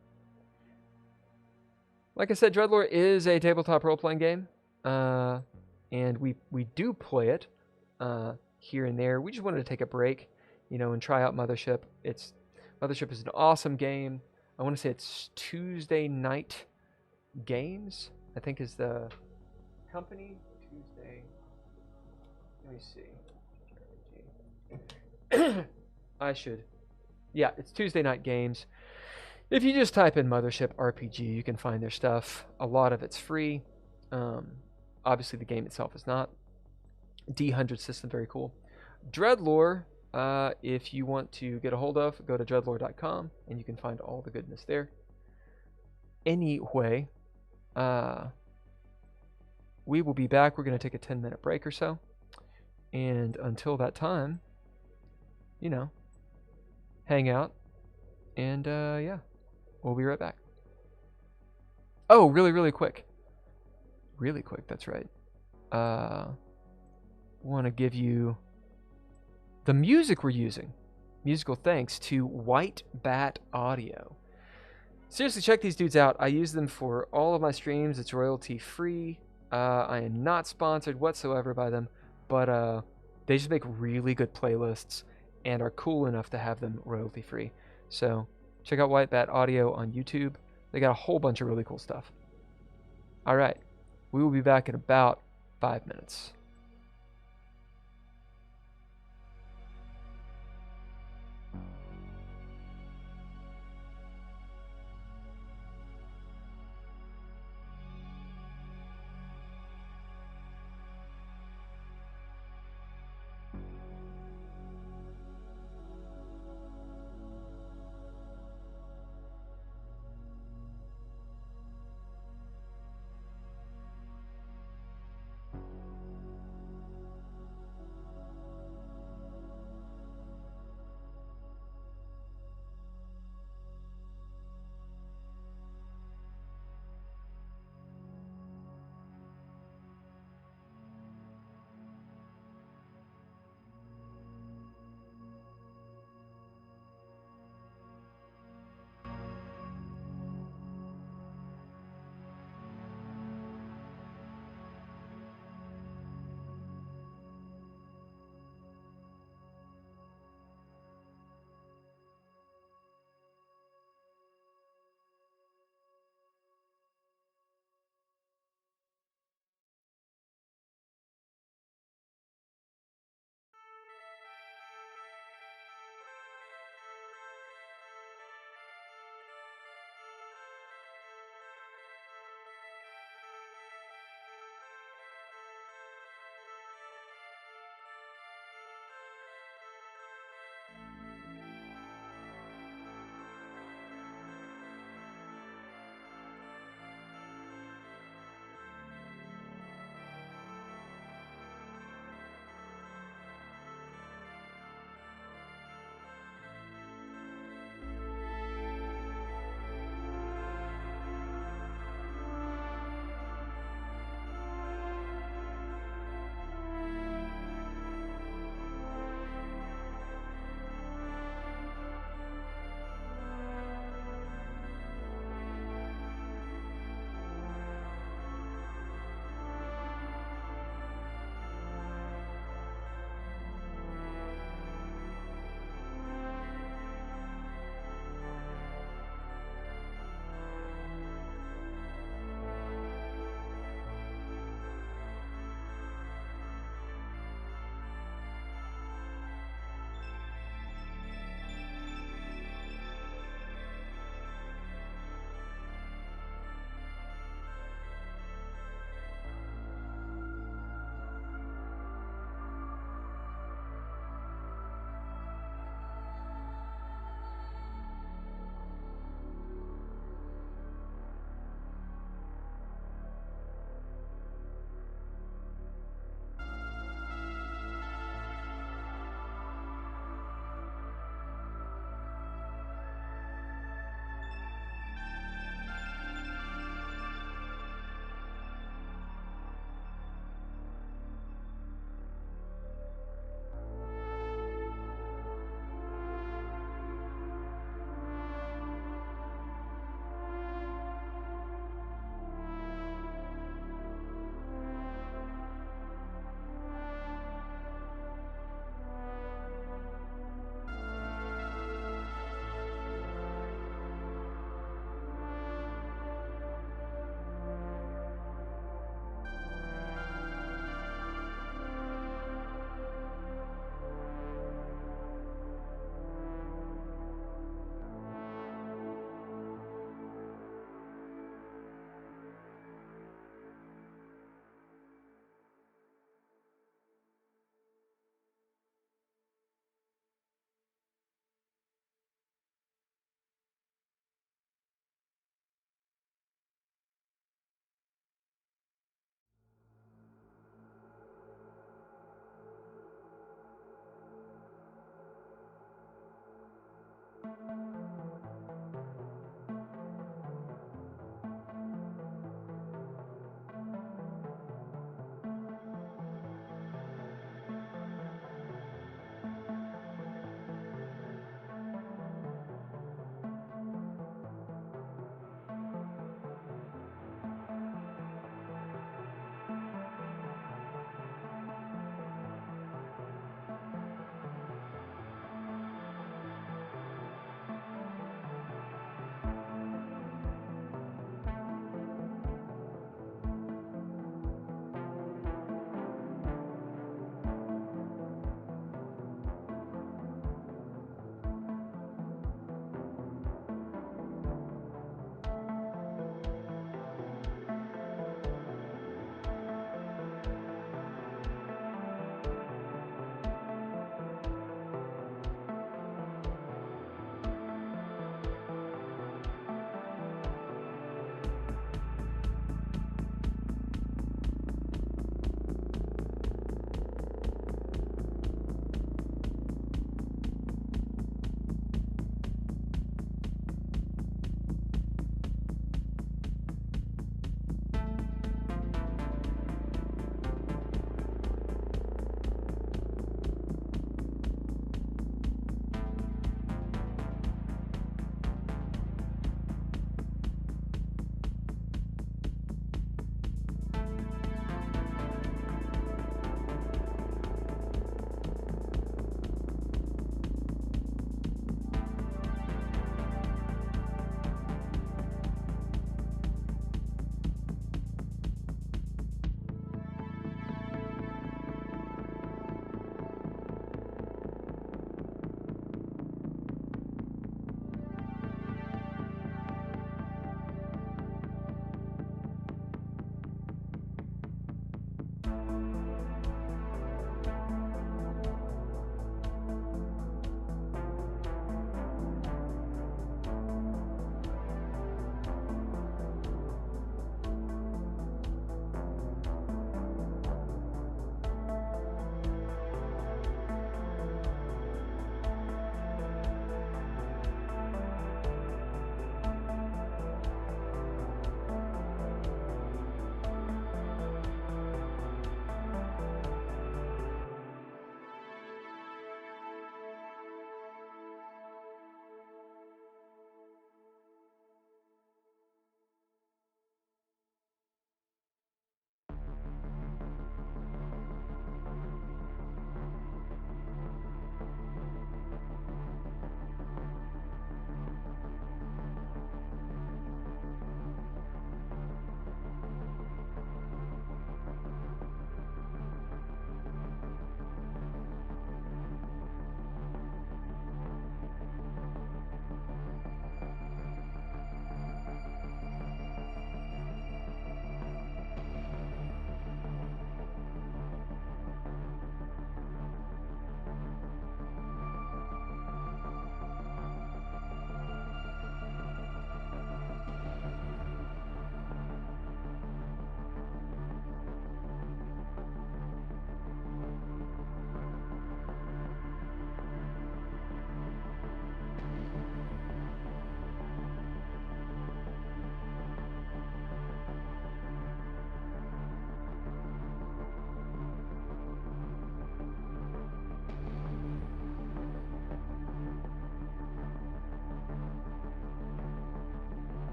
Like I said, Dreadlore is a tabletop role-playing game, and we do play it here and there. We just wanted to take a break, and try out Mothership. Mothership is an awesome game. I want to say it's Tuesday Night Games, I think is the company. Tuesday. Let me see. Yeah, it's Tuesday Night Games. If you just type in Mothership RPG, you can find their stuff. A lot of it's free. Obviously, the game itself is not. D100 system, very cool. Dreadlore, if you want to get a hold of, go to dreadlore.com, and you can find all the goodness there. Anyway, we will be back. We're going to take a 10-minute break or so. And until that time, hang out. And, yeah. We'll be right back. Oh, really, really quick. Really quick, that's right. Want to give you the music we're using. Musical thanks to White Bat Audio. Seriously, check these dudes out. I use them for all of my streams. It's royalty free. I am not sponsored whatsoever by them, but they just make really good playlists and are cool enough to have them royalty free. So check out White Bat Audio on YouTube. They got a whole bunch of really cool stuff. All right. We will be back in about 5 minutes.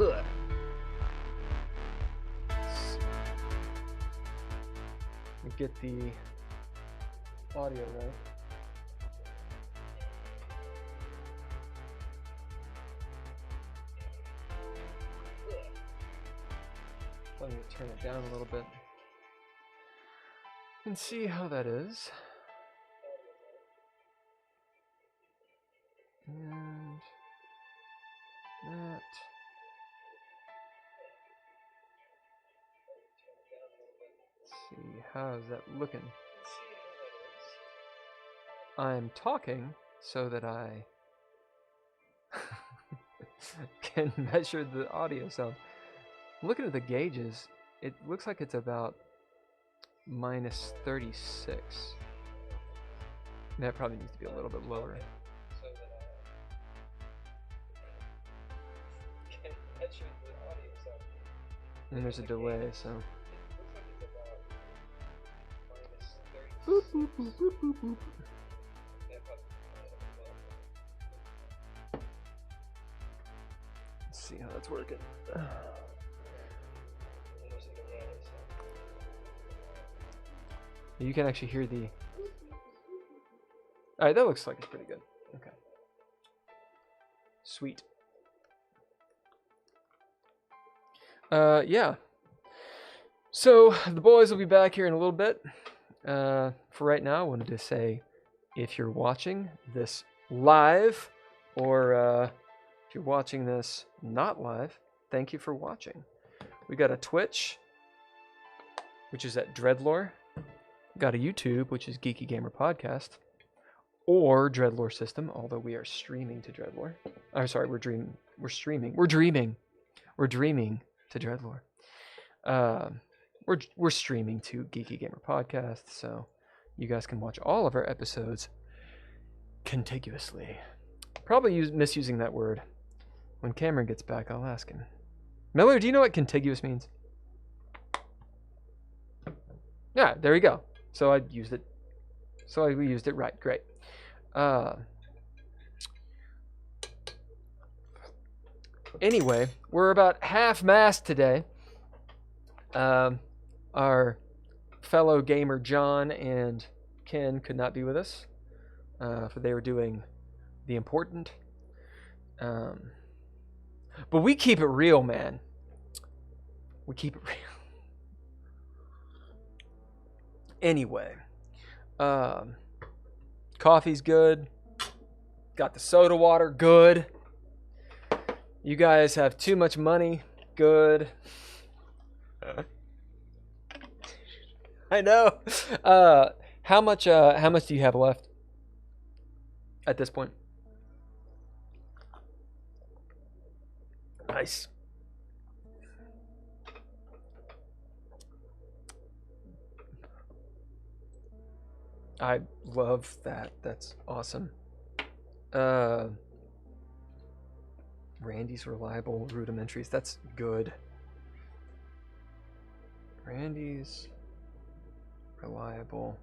We get the audio right. Let me turn it down a little bit and see how that is. And that. Let's see, how is that looking? I'm talking so that I can measure the audio sound. Looking at the gauges, it looks like it's about minus 36. That probably needs to be a little bit lower. And there's a delay, so. Boop, boop, boop, boop, boop, boop. Let's see how that's working. You can actually hear the. Alright, that looks like it's pretty good. Okay. Sweet. Yeah. So, the boys will be back here in a little bit. For right now, I wanted to say, if you're watching this live, or if you're watching this not live, thank you for watching. We got a Twitch, which is at Dreadlore. Got a YouTube, which is Geeky Gamer Podcast, or Dreadlore System, although we are streaming to Dreadlore. I'm sorry, we're dreaming to Dreadlore. We're streaming to Geeky Gamer Podcast, so you guys can watch all of our episodes contiguously. Probably misusing that word. When Cameron gets back, I'll ask him. Miller, do you know what contiguous means? Yeah, there you go. So I used it. So we used it right. Great. Anyway, we're about half-mast today. Our fellow gamer John and Ken could not be with us, for they were doing the important. But we keep it real, man. We keep it real. Anyway, coffee's good. Got the soda water, good. You guys have too much money, good. I know. How much do you have left at this point? Nice. I love that. That's awesome. Randy's reliable rudimentaries. That's good. Randy's reliable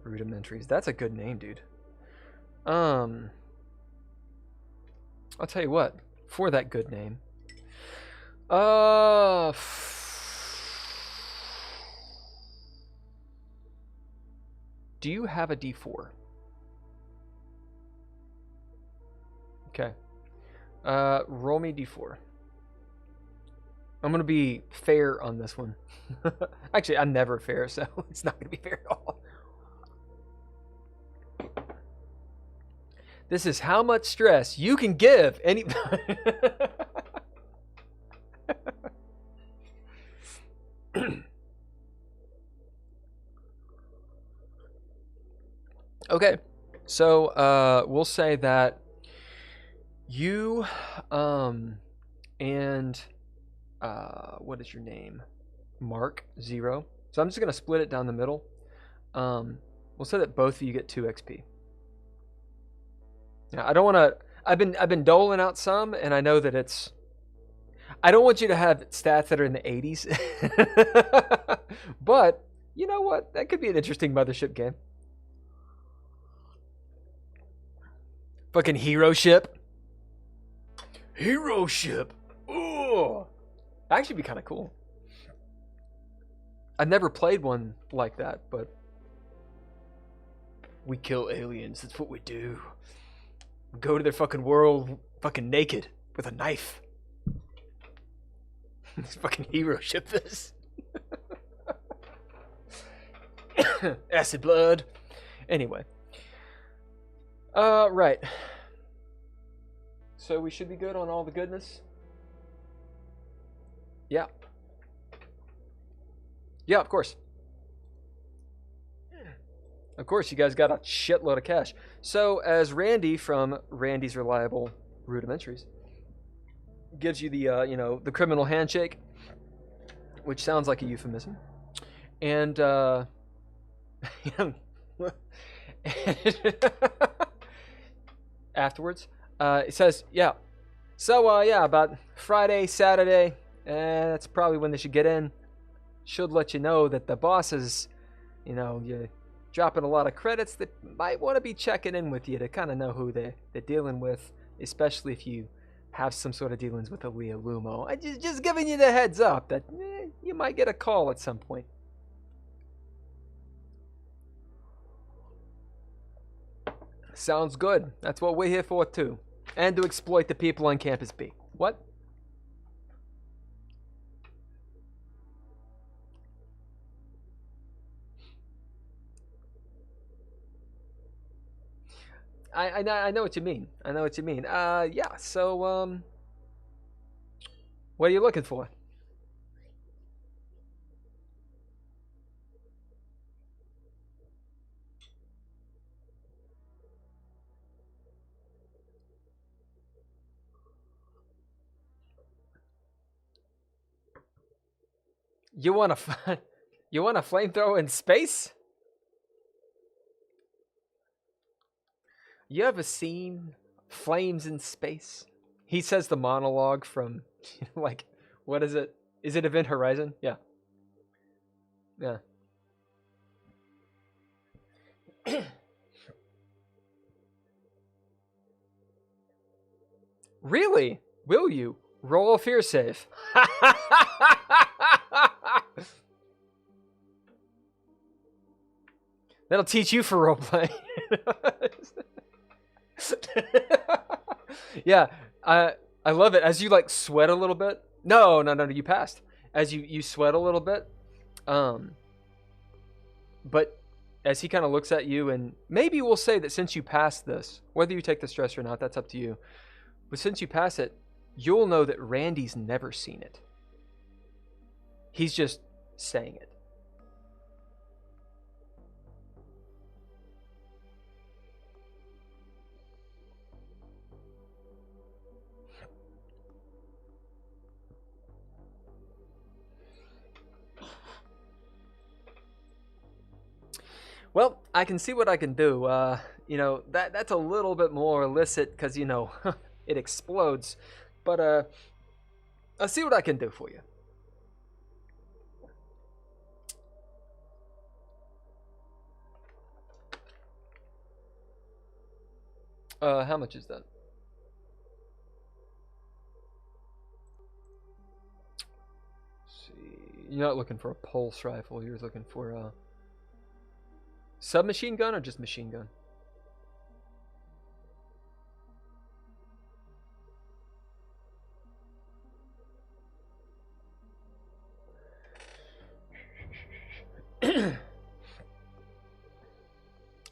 rudimentaries. That's a good name, dude. I'll tell you what. For that good name. Do you have a D4? Okay. Roll me D4. I'm going to be fair on this one. Actually, I'm never fair, so it's not going to be fair at all. This is how much stress you can give any... Okay, so we'll say that you and what is your name? Mark 0. So I'm just gonna split it down the middle. We'll say that both of you get 2 XP. Now I don't want to. I've been doling out some, and I know that it's. I don't want you to have stats that are in the 80s, but you know what? That could be an interesting Mothership game. Fucking hero ship. Hero ship. Ooh. Actually be kind of cool. I've never played one like that, but we kill aliens. That's what we do. Go to their fucking world fucking naked with a knife. This fucking hero ship this. Acid blood. Anyway. Right. So we should be good on all the goodness? Yeah. Yeah, of course. Of course, you guys got a shitload of cash. So, as Randy from Randy's Reliable Rudimentaries gives you the, the criminal handshake, which sounds like a euphemism, and, afterwards, it says, yeah. So, yeah, about Friday, Saturday, that's probably when they should get in. Should let you know that the boss is, you're dropping a lot of credits that might want to be checking in with you to kind of know who they're dealing with, especially if you have some sort of dealings with Aaliyah Lumo. I just giving you the heads up that you might get a call at some point. Sounds good. That's what we're here for too. And to exploit the people on Campus B. What? I know what you mean. I know what you mean. Yeah, so, what are you looking for? You want a you want a flamethrower in space? You ever seen Flames in Space? He says the monologue from, like, what is it? Is it Event Horizon? Yeah. Yeah. Really? Will you? Roll a fear save. That'll teach you for roleplay. Yeah, I love it. As you like sweat a little bit. No, you passed. As you sweat a little bit. But as he kind of looks at you, and maybe we'll say that since you passed this, whether you take the stress or not, that's up to you. But since you pass it, you'll know that Randy's never seen it. He's just saying it. Well, I can see what I can do. That's a little bit more illicit because, it explodes. But I'll see what I can do for you. How much is that? Let's see. You're not looking for a pulse rifle. You're looking for a submachine gun or just machine gun?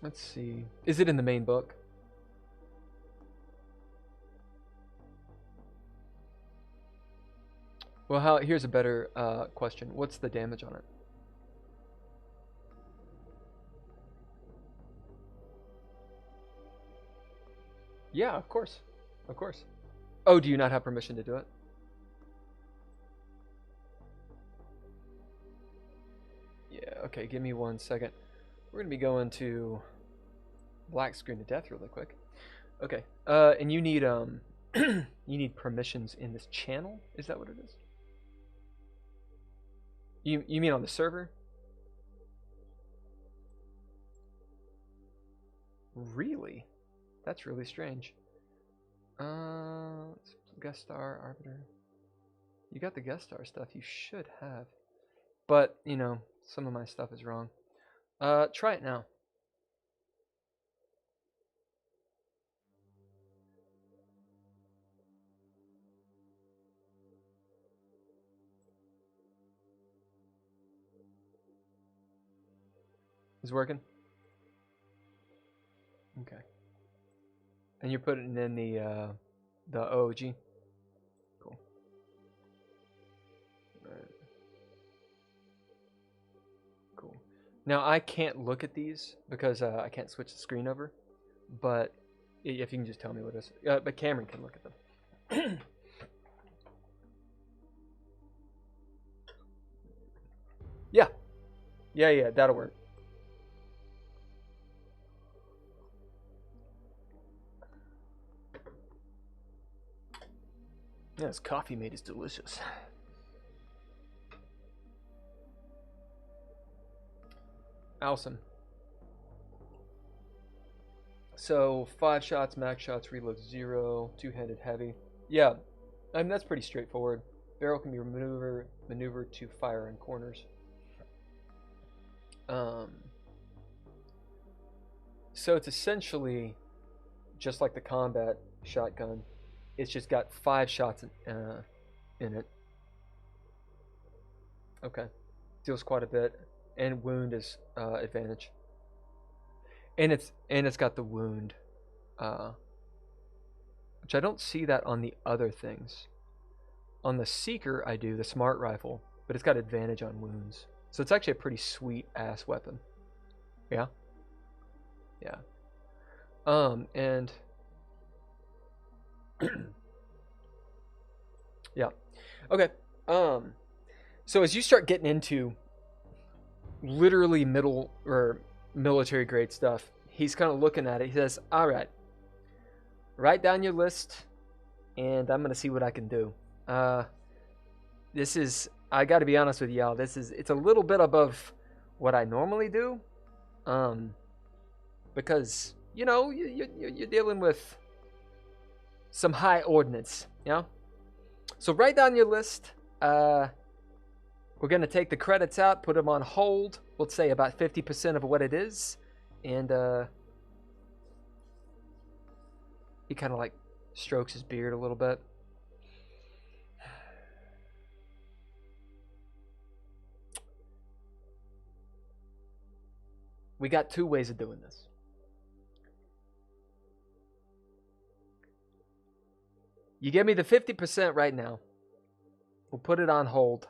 Let's see. Is it in the main book? Well, here's a better question. What's the damage on it? Yeah, of course. Of course. Oh, do you not have permission to do it? Yeah, okay, give me 1 second. We're going to be going to black screen of death really quick. Okay, and you need, you need permissions in this channel? Is that what it is? You mean on the server? Really? That's really strange. Let's guest star, arbiter. You got the guest star stuff. You should have. But, you know, some of my stuff is wrong. Try it now. Is it working? Okay. And you're putting in the OG? Cool. Alright. Cool. Now I can't look at these because I can't switch the screen over, but if you can just tell me what it is. But Cameron can look at them. Yeah. Yeah, that'll work. Yeah, this coffee mate is delicious. Awesome. So 5 shots, max shots, reload 0, two-handed heavy. Yeah, I mean that's pretty straightforward. Barrel can be maneuvered to fire in corners. So it's essentially just like the combat shotgun. It's just got 5 shots in it. Okay, deals quite a bit, and wound is advantage. And it's got the wound, which I don't see that on the other things. On the Seeker, I do the smart rifle, but it's got advantage on wounds. So it's actually a pretty sweet ass weapon. Yeah. Yeah. And yeah. Okay. So as you start getting into literally middle or military grade stuff, he's kind of looking at it. He says, "All right, write down your list, and I'm gonna see what I can do." This is, I got to be honest with y'all. It's a little bit above what I normally do, because you know you're dealing with some high ordnance, you know. So write down your list. We're gonna take the credits out, put them on hold. We'll say about 50% of what it is, and he kind of like strokes his beard a little bit. We got 2 ways of doing this. You give me the 50% right now. We'll put it on hold,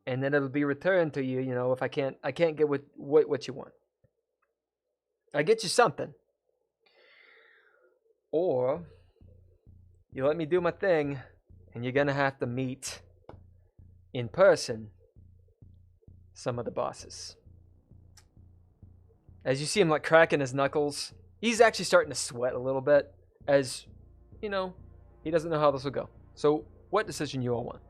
and then it'll be returned to you. You know, if I can't get what you want, I get you something. Or you let me do my thing, and you're gonna have to meet in person some of the bosses. As you see him like cracking his knuckles, he's actually starting to sweat a little bit, as you know, he doesn't know how this will go. So what decision you all want?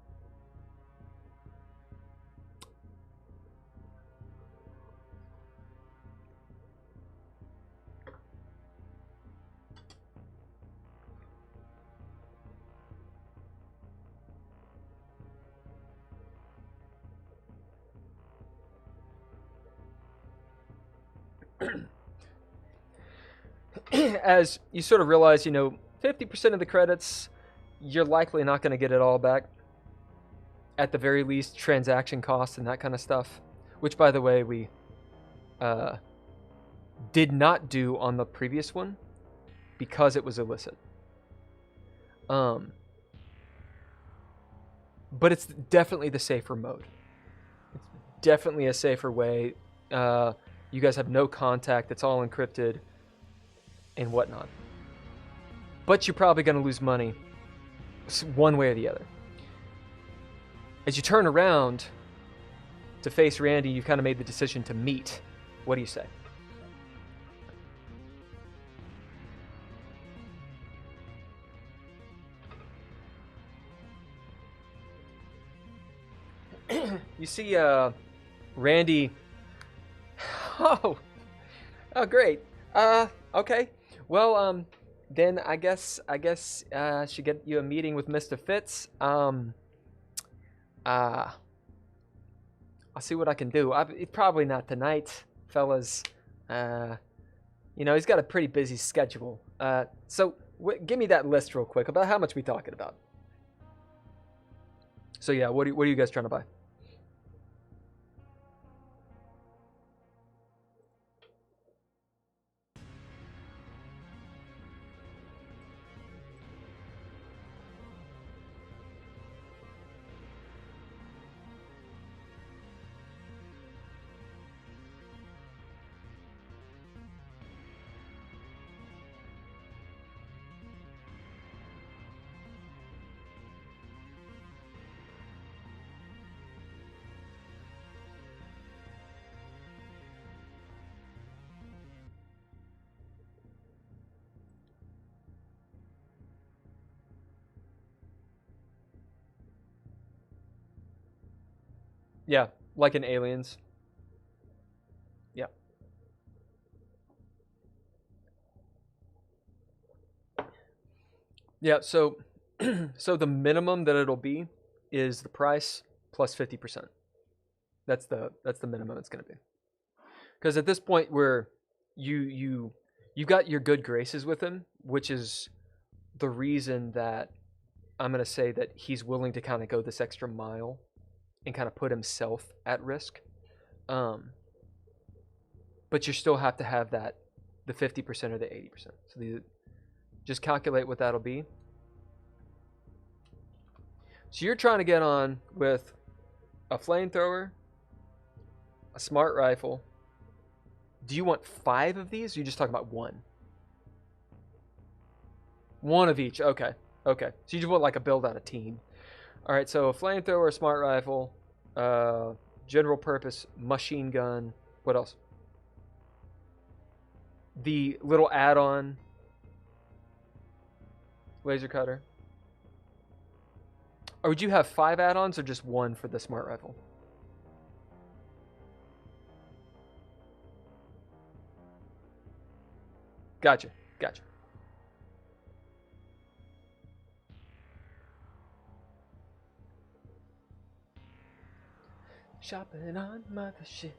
As you sort of realize, you know, 50% of the credits, you're likely not going to get it all back. At the very least, transaction costs and that kind of stuff. Which, by the way, we did not do on the previous one because it was illicit. But it's definitely the safer mode. It's definitely a safer way. You guys have no contact. It's all encrypted and whatnot. But you're probably going to lose money one way or the other. As you turn around to face Randy, you've kind of made the decision to meet. What do you say? You see Randy. Oh, great. Okay. Well, then I guess I should get you a meeting with Mr. Fitz. I'll see what I can do. Probably not tonight, fellas. He's got a pretty busy schedule. So give me that list real quick about how much we talking about. So yeah, what are you guys trying to buy? Yeah, like in Aliens. Yeah. Yeah, so so the minimum that it'll be is the price plus 50%. That's the minimum it's going to be. Cuz at this point where you got your good graces with him, which is the reason that I'm going to say that he's willing to kind of go this extra mile and kind of put himself at risk. But you still have to have that the 50% or the 80%. So just calculate what that'll be. So you're trying to get on with a flamethrower, a smart rifle. Do you want 5 of these? Or you just talking about one? One of each. Okay. Okay. So you just want like a build out a team. All right. So a flamethrower, a smart rifle, general purpose machine gun. What else? The little add-on laser cutter. Or would you have 5 add-ons or just one for the smart rifle? Gotcha. Gotcha. Shopping on Mothership.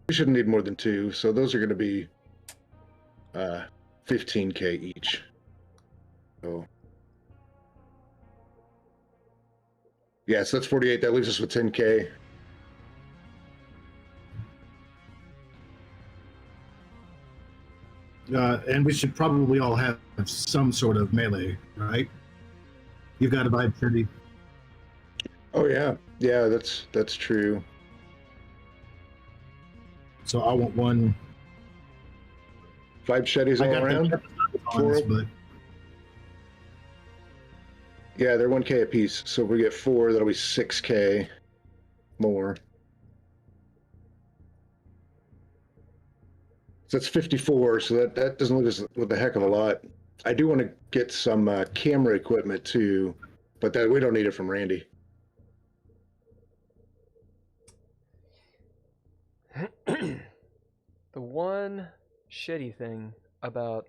We shouldn't need more than 2, so those are going to be 15K each. So yeah, so that's 48. That leaves us with 10K. And we should probably all have some sort of melee, right? You've got to buy 30. Oh yeah, yeah, that's true. So I want one. 5 machetes all around. Ones, but yeah, they're 1K a piece. So if we get 4, that'll be 6K more. So that's 54. So that doesn't leave us with a heck of a lot. I do want to get some camera equipment too, but that we don't need it from Randy. The one shitty thing about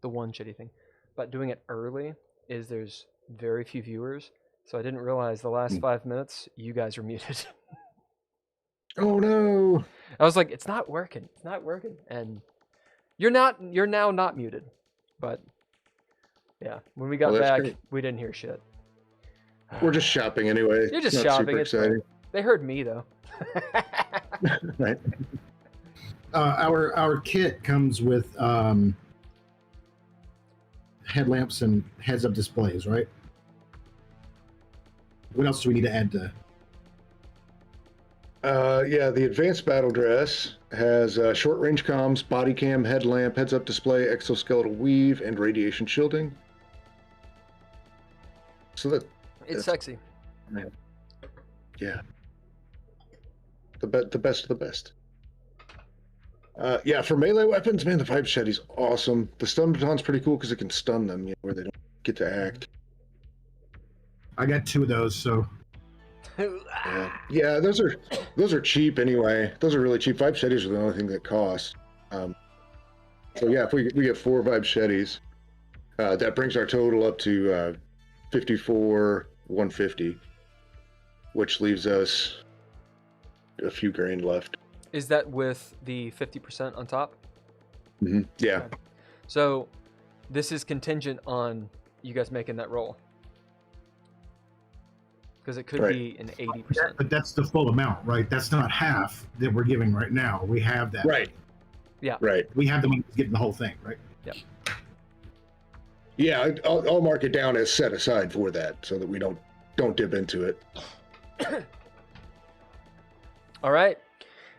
doing it early is there's very few viewers. So I didn't realize the last 5 minutes you guys were muted. Oh no! I was like, it's not working. It's not working. And you're now not muted. But yeah, when we got back, great. we didn't hear shit. We're just shopping anyway. You're just It's not shopping. super It's exciting. They heard me though. Right. Our kit comes with headlamps and heads-up displays, right? What else do we need to add to? Yeah, the advanced battle dress has short-range comms, body cam, headlamp, heads-up display, exoskeletal weave, and radiation shielding. So It's sexy. Yeah, the best of the best. Yeah, for melee weapons, man, the Vibe Machete's awesome. The stun baton's pretty cool because it can stun them, where they don't get to act. I got 2 of those, so Yeah, those are cheap anyway. Those are really cheap. Vibe Machetes are the only thing that cost. So yeah, if we get 4 Vibe Machetes, that brings our total up to 54,150, which leaves us a few grand left. Is that with the 50% on top? Mm-hmm. Yeah. Okay. So this is contingent on you guys making that roll. Because it could be an 80%. but that's the full amount, right? That's not half that we're giving right now. We have that. Right. Yeah. Right. We have the money to get the whole thing, right? Yep. Yeah, I'll mark it down as set aside for that, so that we don't dip into it. All right.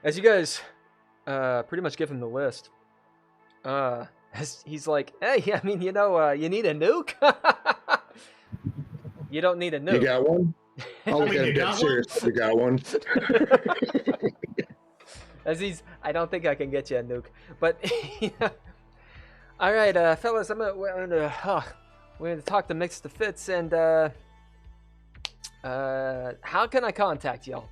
As you guys pretty much give him the list, he's like, hey, I mean, you need a nuke? You don't need a nuke. You got one? I'll look at it dead serious. You got one? I don't think I can get you a nuke. But, all right, fellas, we're gonna talk to Mix the Fits, and how can I contact y'all?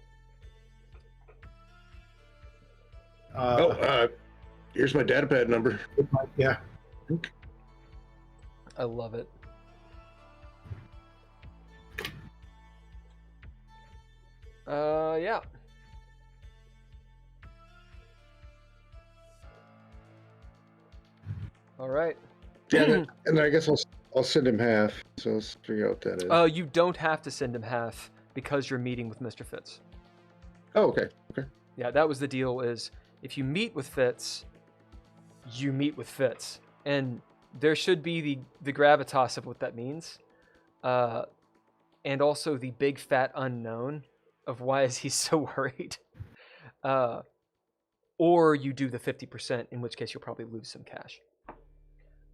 Here's my datapad number. Yeah. I love it. Yeah. All right. Yeah, and I guess I'll send him half. So let's figure out what that is. Oh, you don't have to send him half because you're meeting with Mr. Fitz. Oh, okay. Okay. Yeah, that was the deal. Is if you meet with Fitz, you meet with Fitz, and there should be the gravitas of what that means, and also the big fat unknown of why is he so worried. Or you do the 50%, in which case you'll probably lose some cash.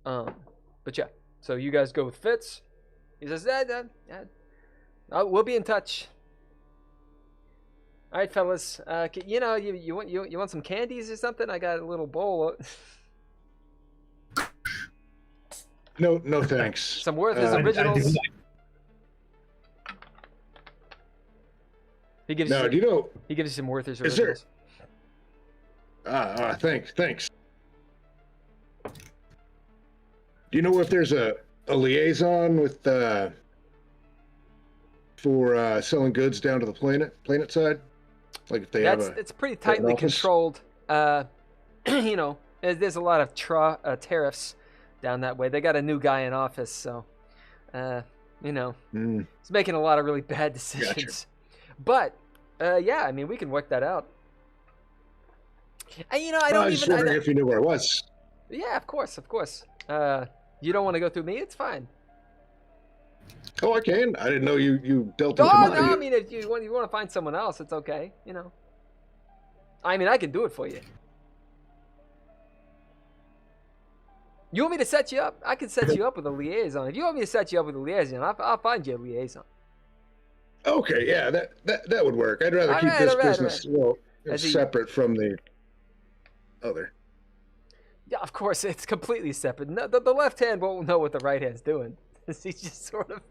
But yeah, so you guys go with Fitz. He says, we'll be in touch. All right, fellas. You want some candies or something? I got a little bowl. No, thanks. Some Werther's Originals. He gives you some Werther's Originals. Thanks. Do you know if there's a liaison with for selling goods down to the planet side? Like if they it's pretty tightly controlled. There's a lot of tariffs down that way. They got a new guy in office, so he's making a lot of really bad decisions. Gotcha. But yeah, I mean, we can work that out. I was just wondering if you knew where it was. Yeah, of course. You don't want to go through me? It's fine. Oh, I can. I didn't know you dealt with No, money. I mean, if you want to find someone else, it's okay. I mean, I can do it for you. You want me to set you up? I can set you up with a liaison. If you want me to set you up with a liaison, I'll find you a liaison. Okay, yeah, that would work. I'd rather keep this business separate from the other. Yeah, of course, it's completely separate. No, the left hand won't know what the right hand's doing. He's just sort of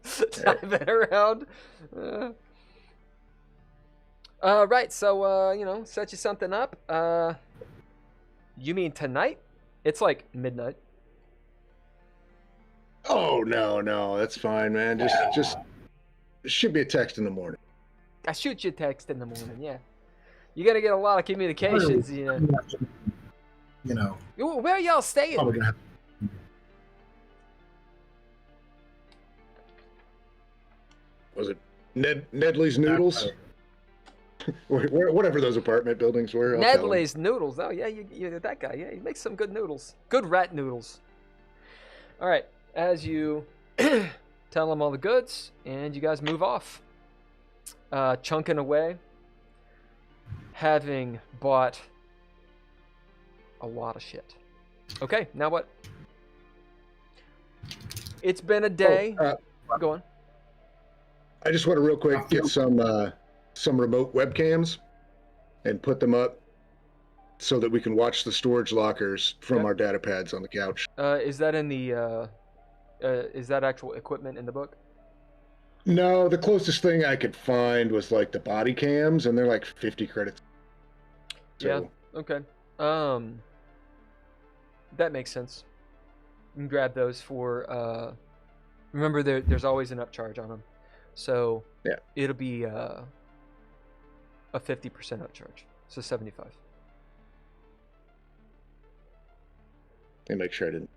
diving around. Right, so, set you something up. You mean tonight? It's like midnight. Oh, no, that's fine, man. Just shoot me a text in the morning. I shoot you a text in the morning, yeah. You're going to get a lot of communications, Where are y'all staying? Was it Nedley's Noodles? Whatever those apartment buildings were. I'll tell him. Nedley's noodles. Oh yeah, you're that guy. Yeah, he makes some good noodles. Good rat noodles. All right, as you tell him all the goods, and you guys move off, chunking away, having bought a lot of shit. Okay, now what? It's been a day. Go on. I just want to real quick get some remote webcams and put them up so that we can watch the storage lockers from our data pads on the couch. Is that in the? Is that actual equipment in the book? No, the closest thing I could find was like the body cams, and they're like 50 credits. So, yeah. Okay. That makes sense. You can grab those for. Remember, there's always an upcharge on them, so yeah, it'll be a 50% upcharge, so 75. And make sure I didn't.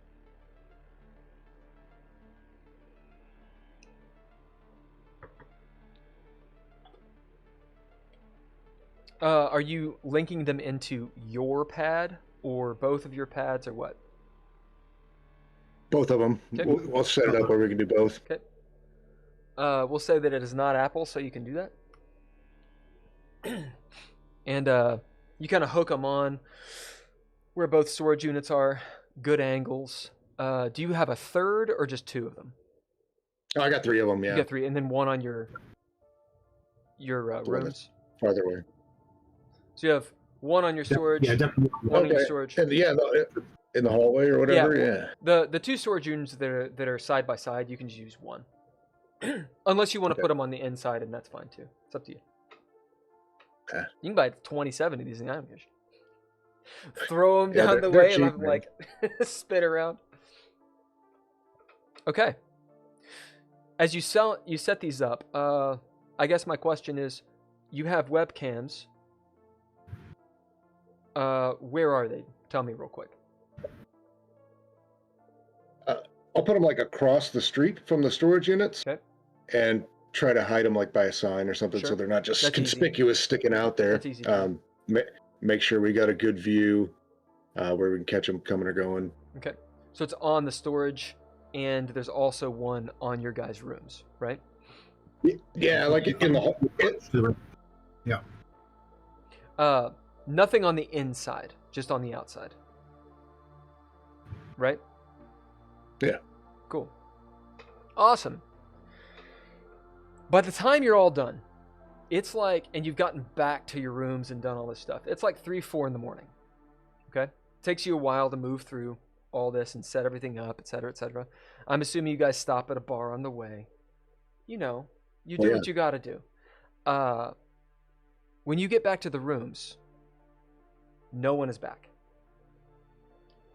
Are you linking them into your pad or both of your pads or what? Both of them. Okay. We'll set it up where we can do both. Okay. We'll say that it is not Apple, so you can do that. And you kind of hook them on where both storage units are. Good angles. Do you have a third or just two of them? Oh, I got 3 of them, yeah. You got 3, and then one on your rooms? Farther away. So you have one on your storage, definitely. one on your storage. And in the hallway or whatever, yeah. The 2 storage units that are side by side, you can just use one. Unless you want to put them on the inside, and that's fine too. It's up to you. Okay. You can buy 27 of these things. I don't give a shit. Throw them down the way and have them like spin around. Okay. As you set these up. I guess my question is, you have webcams. Where are they? Tell me real quick. I'll put them like across the street from the storage units. Okay. And try to hide them like by a sign or something, so they're not just conspicuous sticking out there. That's easy. Make sure we got a good view where we can catch them coming or going. Okay. So it's on the storage, and there's also one on your guys' rooms, right? Yeah, like in the hall. Yeah. Nothing on the inside, just on the outside. Right? Yeah. Cool. Awesome. By the time you're all done, it's like, and you've gotten back to your rooms and done all this stuff, it's like 3, 4 in the morning. Okay? It takes you a while to move through all this and set everything up, etc., etc. I'm assuming you guys stop at a bar on the way. You know, you do what you got to do. When you get back to the rooms, no one is back.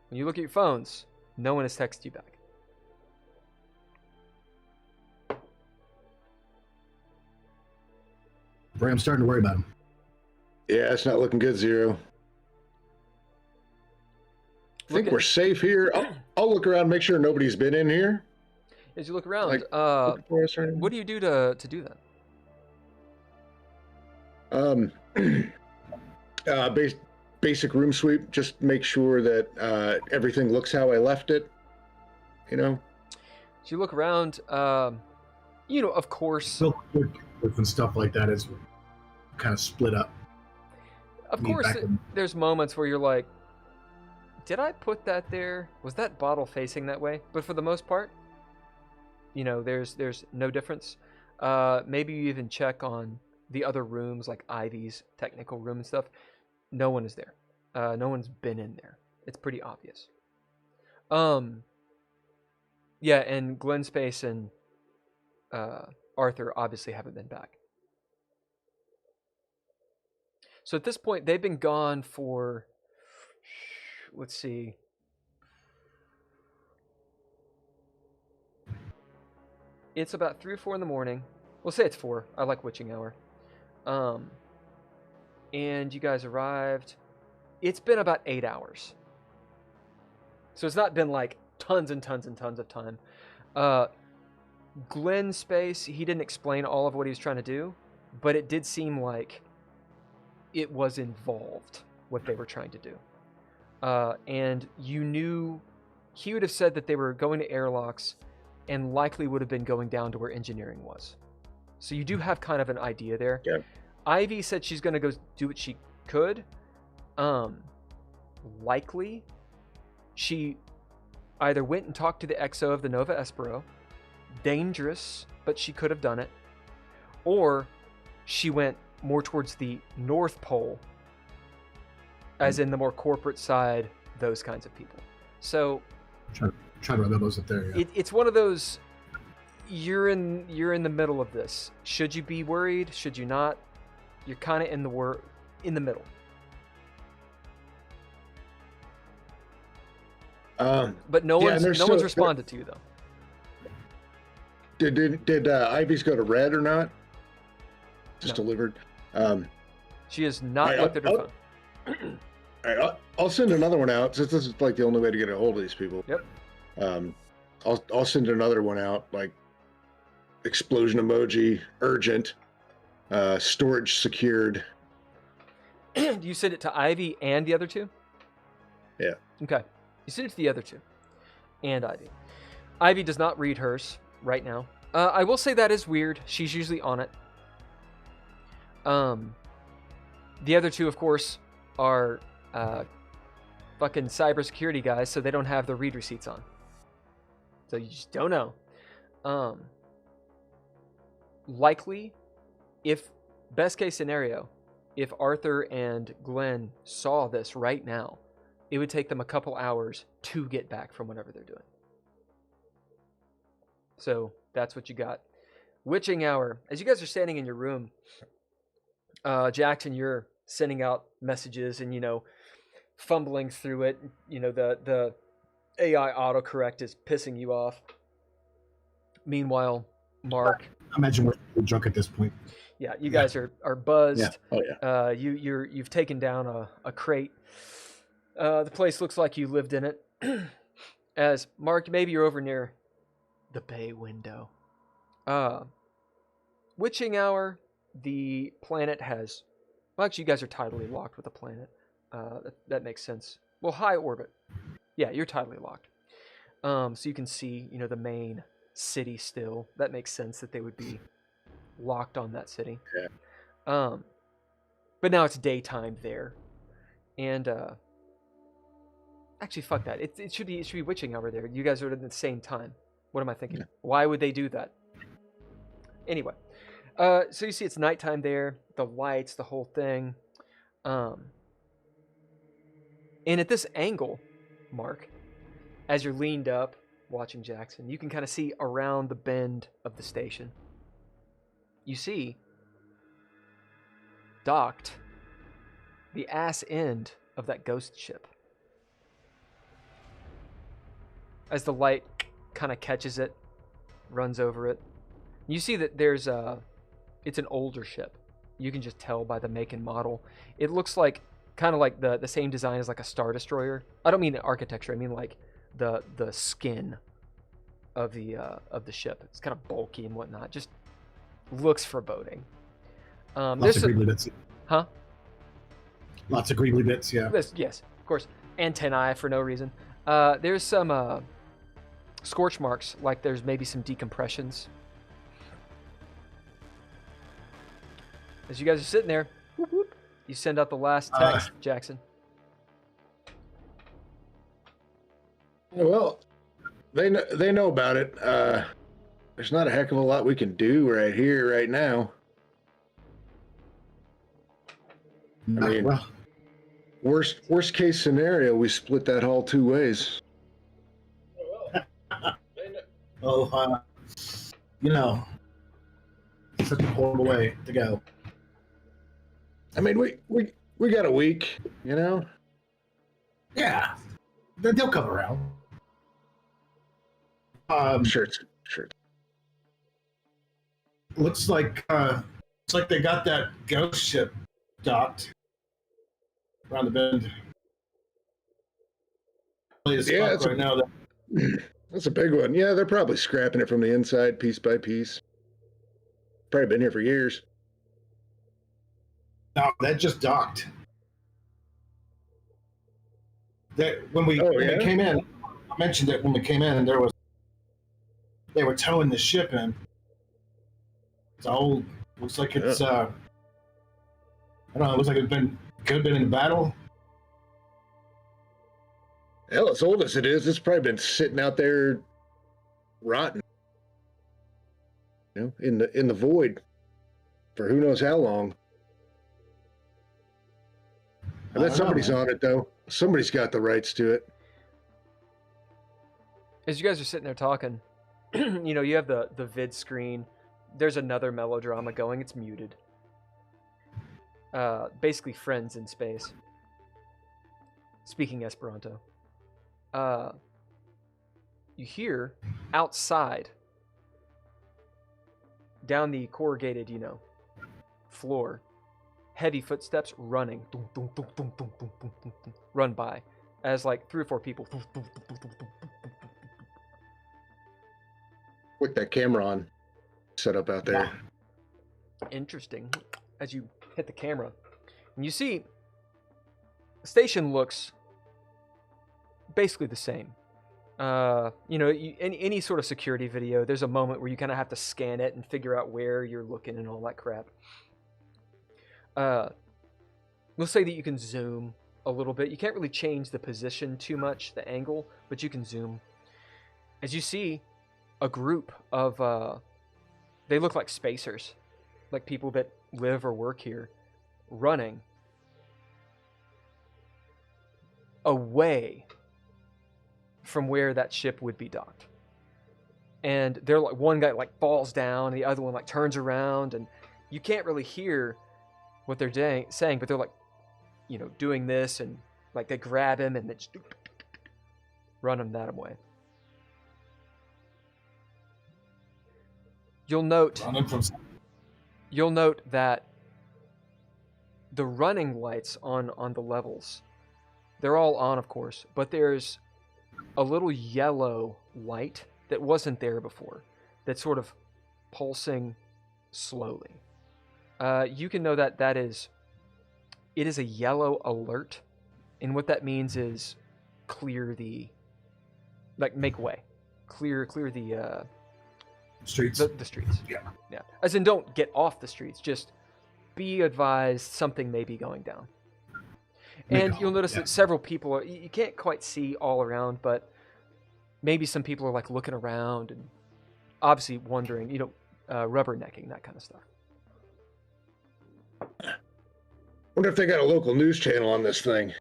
When you look at your phones, no one has texted you back. Bray, I'm starting to worry about him. Yeah, it's not looking good, Zero. I think we're safe here. I'll look around, make sure nobody's been in here. As you look around, what do you do to do that? Basic room sweep. Just make sure that everything looks how I left it. You know. So you look around. You know, of course. And stuff like that is kind of split up. Of course, there's moments where you're like, did I put that there? Was that bottle facing that way? But for the most part, you know, there's no difference. Maybe you even check on the other rooms, like Ivy's technical room and stuff. No one is there. No one's been in there. It's pretty obvious. Yeah, and Glenn Space and Arthur obviously haven't been back. So at this point, they've been gone for, let's see. It's about 3 or 4 in the morning. We'll say it's 4. I like witching hour. And you guys arrived. It's been about 8 hours. So it's not been like tons and tons and tons of time. Glenn Space, he didn't explain all of what he was trying to do, but it did seem like it was involved, what they were trying to do. And you knew he would have said that they were going to airlocks and likely would have been going down to where engineering was. So you do have kind of an idea there. Yeah. Ivy said she's going to go do what she could. Likely, she either went and talked to the XO of the Nova Espero. Dangerous, but she could have done it. Or she went more towards the North Pole, as in the more corporate side, those kinds of people. So Trying to remember those up there. Yeah. it's one of those, you're in the middle of this. Should you be worried? Should you not? You're kind of in the middle. But no one's responded to you though. Did Ivy's go to red or not? Just No. delivered. She has not looked at her phone. All right, I'll send another one out since this is like the only way to get a hold of these people. Yep. I'll send another one out, like explosion emoji, urgent, storage secured. Do you send it to Ivy and the other two? Yeah. Okay. You send it to the other two and Ivy. Ivy does not read hers right now. I will say that is weird. She's usually on it. The other two, of course, are fucking cybersecurity guys, so they don't have the read receipts on. So you just don't know. Likely, if best case scenario, if Arthur and Glenn saw this right now, it would take them a couple hours to get back from whatever they're doing. So that's what you got. Witching hour. As you guys are standing in your room, Jackson, you're sending out messages and, fumbling through it. The AI autocorrect is pissing you off. Meanwhile, Mark. I imagine we're drunk at this point. Yeah, you guys are buzzed. Yeah. Oh yeah. You've taken down a crate. The place looks like you lived in it. As Mark, maybe you're over near the bay window. Witching hour. The planet has. Well, actually, you guys are tidally locked with the planet. That makes sense. Well, high orbit. Yeah, you're tidally locked. So you can see, the main city still. That makes sense that they would be locked on that city. Yeah. But now it's daytime there, and actually, fuck that. It should be witching hour there. You guys are at the same time. What am I thinking? Yeah. Why would they do that? Anyway, so you see it's nighttime there. The lights, the whole thing. And at this angle, Mark, as you're leaned up watching Jackson, you can kind of see around the bend of the station. You see docked the ass end of that ghost ship. As the light kind of catches it, runs over it, you see that there's it's an older ship. You can just tell by the make and model. It looks like kind of like the same design as like a Star Destroyer. I don't mean the architecture. I mean like the skin of the ship. It's kind of bulky and whatnot. Just looks foreboding. Lots of greebly bits. Huh? Lots of greebly bits, yeah. Yes, of course. Antennae for no reason. There's some scorch marks, like there's maybe some decompressions. As you guys are sitting there, whoop, whoop, you send out the last text, Jackson. Well, they know about it. There's not a heck of a lot we can do right here, right now. I mean, well, worst case scenario, we split that hull two ways. such a horrible way to go. I mean, we got a week, Yeah, they'll come around. Sure. Looks like they got that ghost ship docked around the bend. Yeah, it's right now. That's a big one. Yeah, they're probably scrapping it from the inside piece by piece. Probably been here for years. No, that just docked. That when we came in, I mentioned it when we came in. They were towing the ship in. It's old. Looks like it's I don't know. It looks like could have been in battle. Hell, as old as it is, it's probably been sitting out there rotten. In the void for who knows how long. I bet somebody's on it though. Somebody's got the rights to it. As you guys are sitting there talking, you have the vid screen. There's another melodrama going. It's muted. Basically, friends in space. Speaking Esperanto. You hear outside, down the corrugated, floor, heavy footsteps running, run by, as like 3 or 4 people. With that camera on, set up out there. Interesting. As you hit the camera, and you see, the station looks basically the same. Any sort of security video, there's a moment where you kind of have to scan it and figure out where you're looking and all that crap. We'll say that you can zoom a little bit. You can't really change the position too much, the angle, but you can zoom. As you see a group of, they look like spacers, like people that live or work here, running away from where that ship would be docked. And they're like, one guy like falls down, the other one like turns around, and you can't really hear what they're saying, but they're like, doing this, and like they grab him and then just run him that way. You'll note that the running lights on the levels, they're all on, of course, but there's a little yellow light that wasn't there before, that's sort of pulsing slowly. You can know that it is a yellow alert, and what that means is make way, clear the streets. The streets. Yeah. As in, don't get off the streets. Just be advised something may be going down. And you'll notice that several people you can't quite see all around, but maybe some people are like looking around and obviously wondering, rubbernecking, that kind of stuff. Wonder if they got a local news channel on this thing.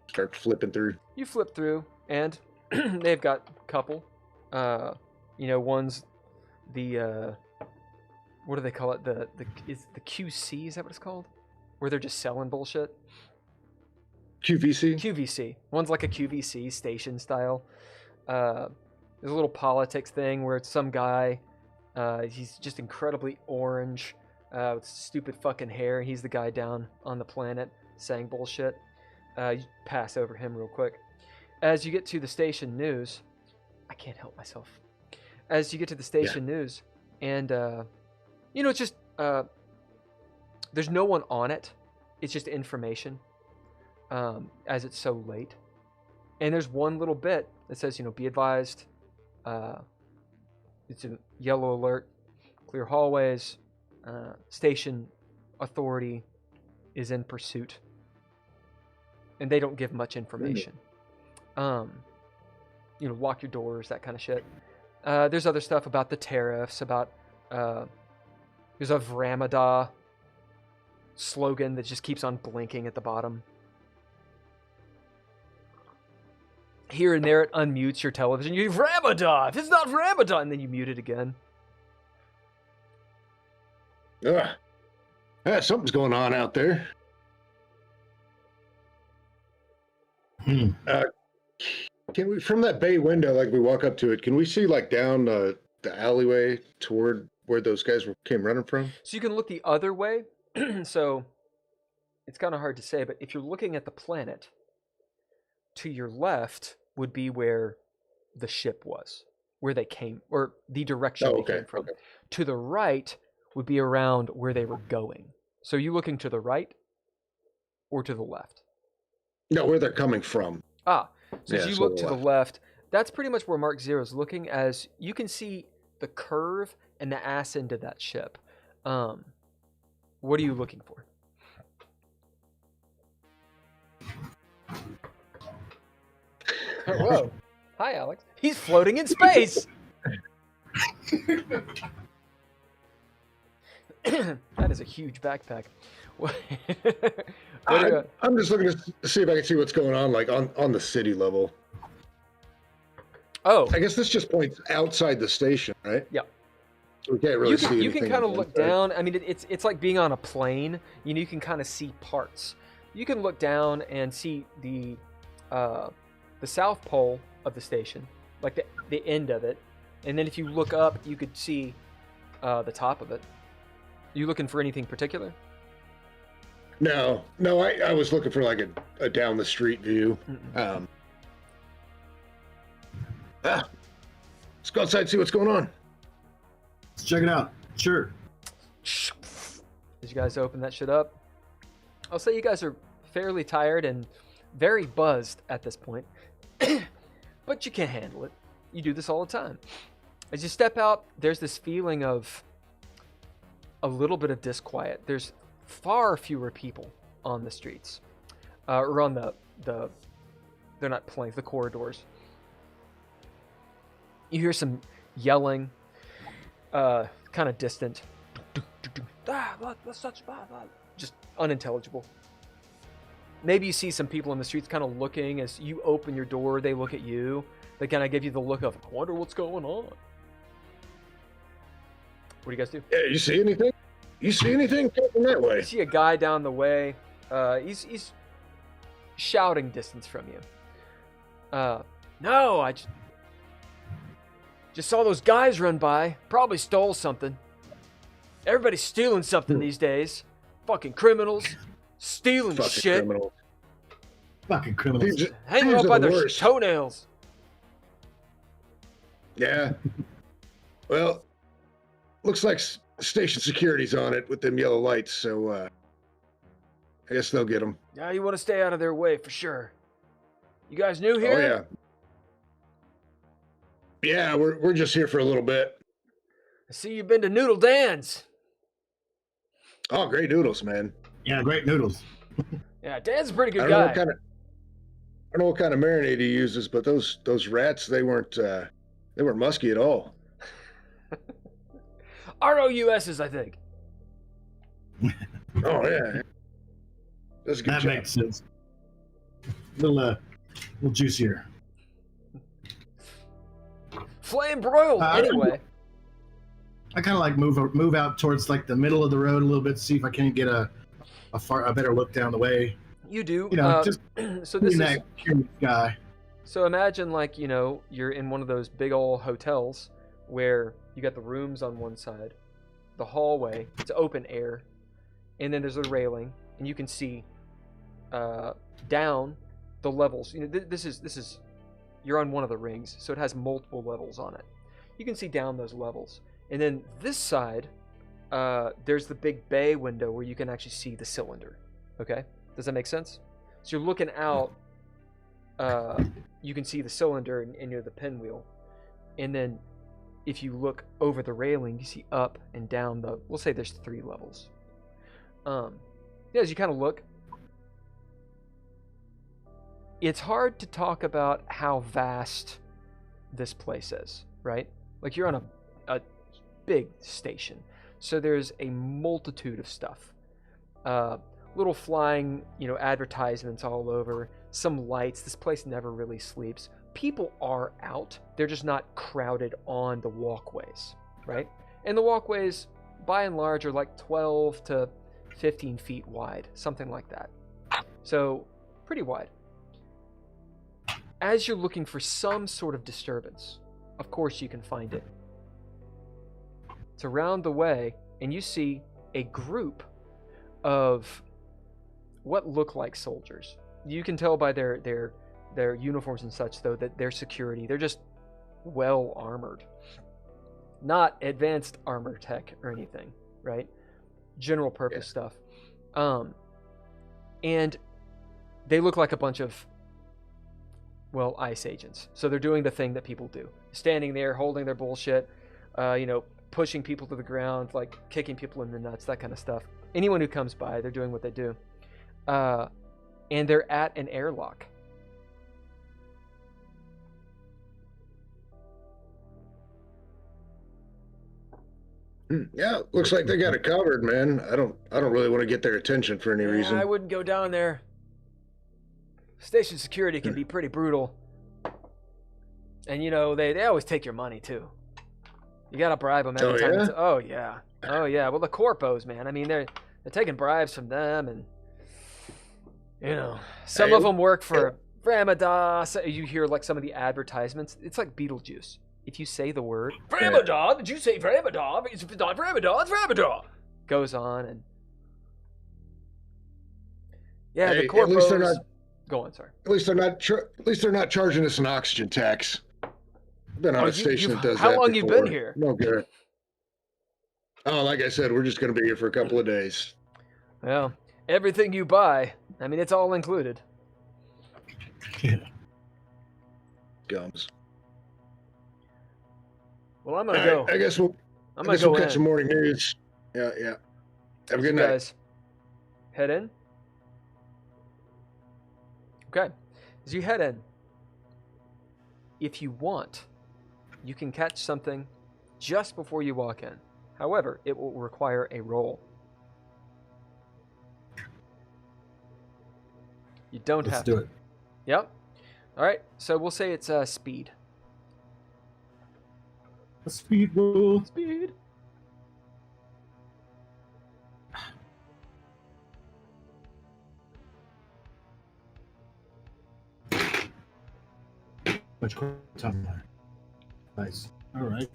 Start flipping through. You flip through, and they've got a couple. One's the what do they call it? The QC, is that what it's called? Where they're just selling bullshit. QVC. One's like a QVC station style. There's a little politics thing where it's some guy. He's just incredibly orange with stupid fucking hair. He's the guy down on the planet saying bullshit. You pass over him real quick. As you get to the station news, I can't help myself. As you get to the station news, and it's just there's no one on it. It's just information. As it's so late, and there's one little bit that says, be advised. It's a yellow alert, clear hallways. Station authority is in pursuit, and they don't give much information. Lock your doors, that kind of shit. There's other stuff about the tariffs, about there's a Vramada slogan that just keeps on blinking at the bottom. Here and there, it unmutes your television. You Vramada! If it's not Vramada! And then you mute it again. Something's going on out there. Can we, from that bay window, like we walk up to it, can we see like down the alleyway toward where those guys came running from? So you can look the other way. So it's kind of hard to say, but if you're looking at the planet, to your left would be where the ship was, where they came, or the direction they came from. Okay. To the right would be around where they were going. So you looking to the right or to the left? No, where they're coming from. So Yeah, as you so look the to the left. left, that's pretty much where Mark Zero is looking, as you can see the curve and the ass end of that ship. What are you looking for? Whoa. Hi, Alex. He's floating in space. That is a huge backpack. What are you, I'm just looking to see if I can see what's going on, like on the city level. oh, I guess this just points outside the station, right? Yeah. So we can't really see anything. you can kind of look inside. down. I mean, it's like being on a plane. You can kind of see parts. You can look down and see the south pole of the station, like the end of it, and then if you look up, you could see the top of it. You looking for anything particular? No, I was looking for like a down the street view. Let's go outside and see what's going on. Let's check it out. Sure. As you guys open that shit up, I'll say you guys are fairly tired and very buzzed at this point, but you can handle it. You do this all the time. As you step out, there's this feeling of a little bit of disquiet. There's far fewer people on the streets, or on the they're not planks, the corridors. You hear some yelling, kind of distant. Just unintelligible. Maybe you see some people in the streets kind of looking as you open your door. They look at you. They kind of give you the look of, I wonder what's going on. What do you guys do? Yeah, you see anything? You see anything coming that way? You see a guy down the way. He's shouting distance from you. No, I just saw those guys run by. Probably stole something. Everybody's stealing something these days. Fucking criminals. Stealing Fucking shit. criminals. Fucking criminals. Hanging Thieves up are by the their worst. toenails. Yeah. Well, looks like station security's on it with them yellow lights, so I guess they'll get them. Yeah, you want to stay out of their way for sure. You guys new here? Oh yeah. Yeah, we're just here for a little bit. I see you've been to Noodle Dan's. Oh, great noodles, man. Yeah, great noodles. Yeah, Dan's a pretty I good don't know guy. what kind of I don't know what kind of marinade he uses, but those rats, they weren't musky at all. ROUS's, I think. Oh yeah. That's a good That job. makes sense. Little juicier. Flame broiled, anyway. I kind of like move out towards like the middle of the road a little bit, see if I can't get a better look down the way. You do. You know, just so this is that curious guy. so imagine like you're in one of those big old hotels where you got the rooms on one side, the hallway, it's open air, and then there's a railing, and you can see down the levels. This is you're on one of the rings, so it has multiple levels on it. You can see down those levels, and then this side, there's the big bay window where you can actually see the cylinder. Okay, does that make sense? So you're looking out. You can see the cylinder and the pinwheel, and then if you look over the railing, you see up and down we'll say there's 3 levels. As you kind of look, it's hard to talk about how vast this place is, right? Like you're on a big station, so there's a multitude of stuff. Little flying, advertisements all over, some lights. This place never really sleeps. People are out. They're just not crowded on the walkways, right? And the walkways, by and large, are like 12 to 15 feet wide, something like that. So, pretty wide. As you're looking for some sort of disturbance, of course you can find it. It's around the way, and you see a group of what look like soldiers. You can tell by their uniforms and such, though, that they're security. They're just well armored. Not advanced armor tech or anything, right? general purpose stuff. And they look like a bunch of, well, ICE agents. So they're doing the thing that people do. Standing there, holding their bullshit, pushing people to the ground, like kicking people in the nuts, that kind of stuff. Anyone who comes by, they're doing what they do. And they're at an airlock. Yeah, looks like they got it covered, man. I don't really want to get their attention for any reason. I wouldn't go down there. Station security can be pretty brutal. And they always take your money too. You gotta bribe them every time. Yeah? Oh yeah. Well, the corpos, man. I mean, they're taking bribes from them, and some of them work for Ramadas. You hear like some of the advertisements. It's like Beetlejuice. If you say the word Ramadan, did you say Ramadan? It's not Ramadan, it's Ramadan. Goes on and the corpos. At least they're not. Go on, sorry. At least they're not charging us an oxygen tax. I've been on a station that does that. How long before. you been here? No good. Oh, like I said, we're just going to be here for a couple of days. Well, everything you buy, I mean, it's all included. Yeah. Gums. Well, I'm gonna go. I guess we'll catch some morning news. Yeah. Have a good night. Guys, head in. Okay. As you head in, if you want, you can catch something just before you walk in. However, it will require a roll. You don't have to. Let's do it. Yep. All right. So we'll say it's speed. A speed roll. Speed. Much quicker time there. Nice. All right.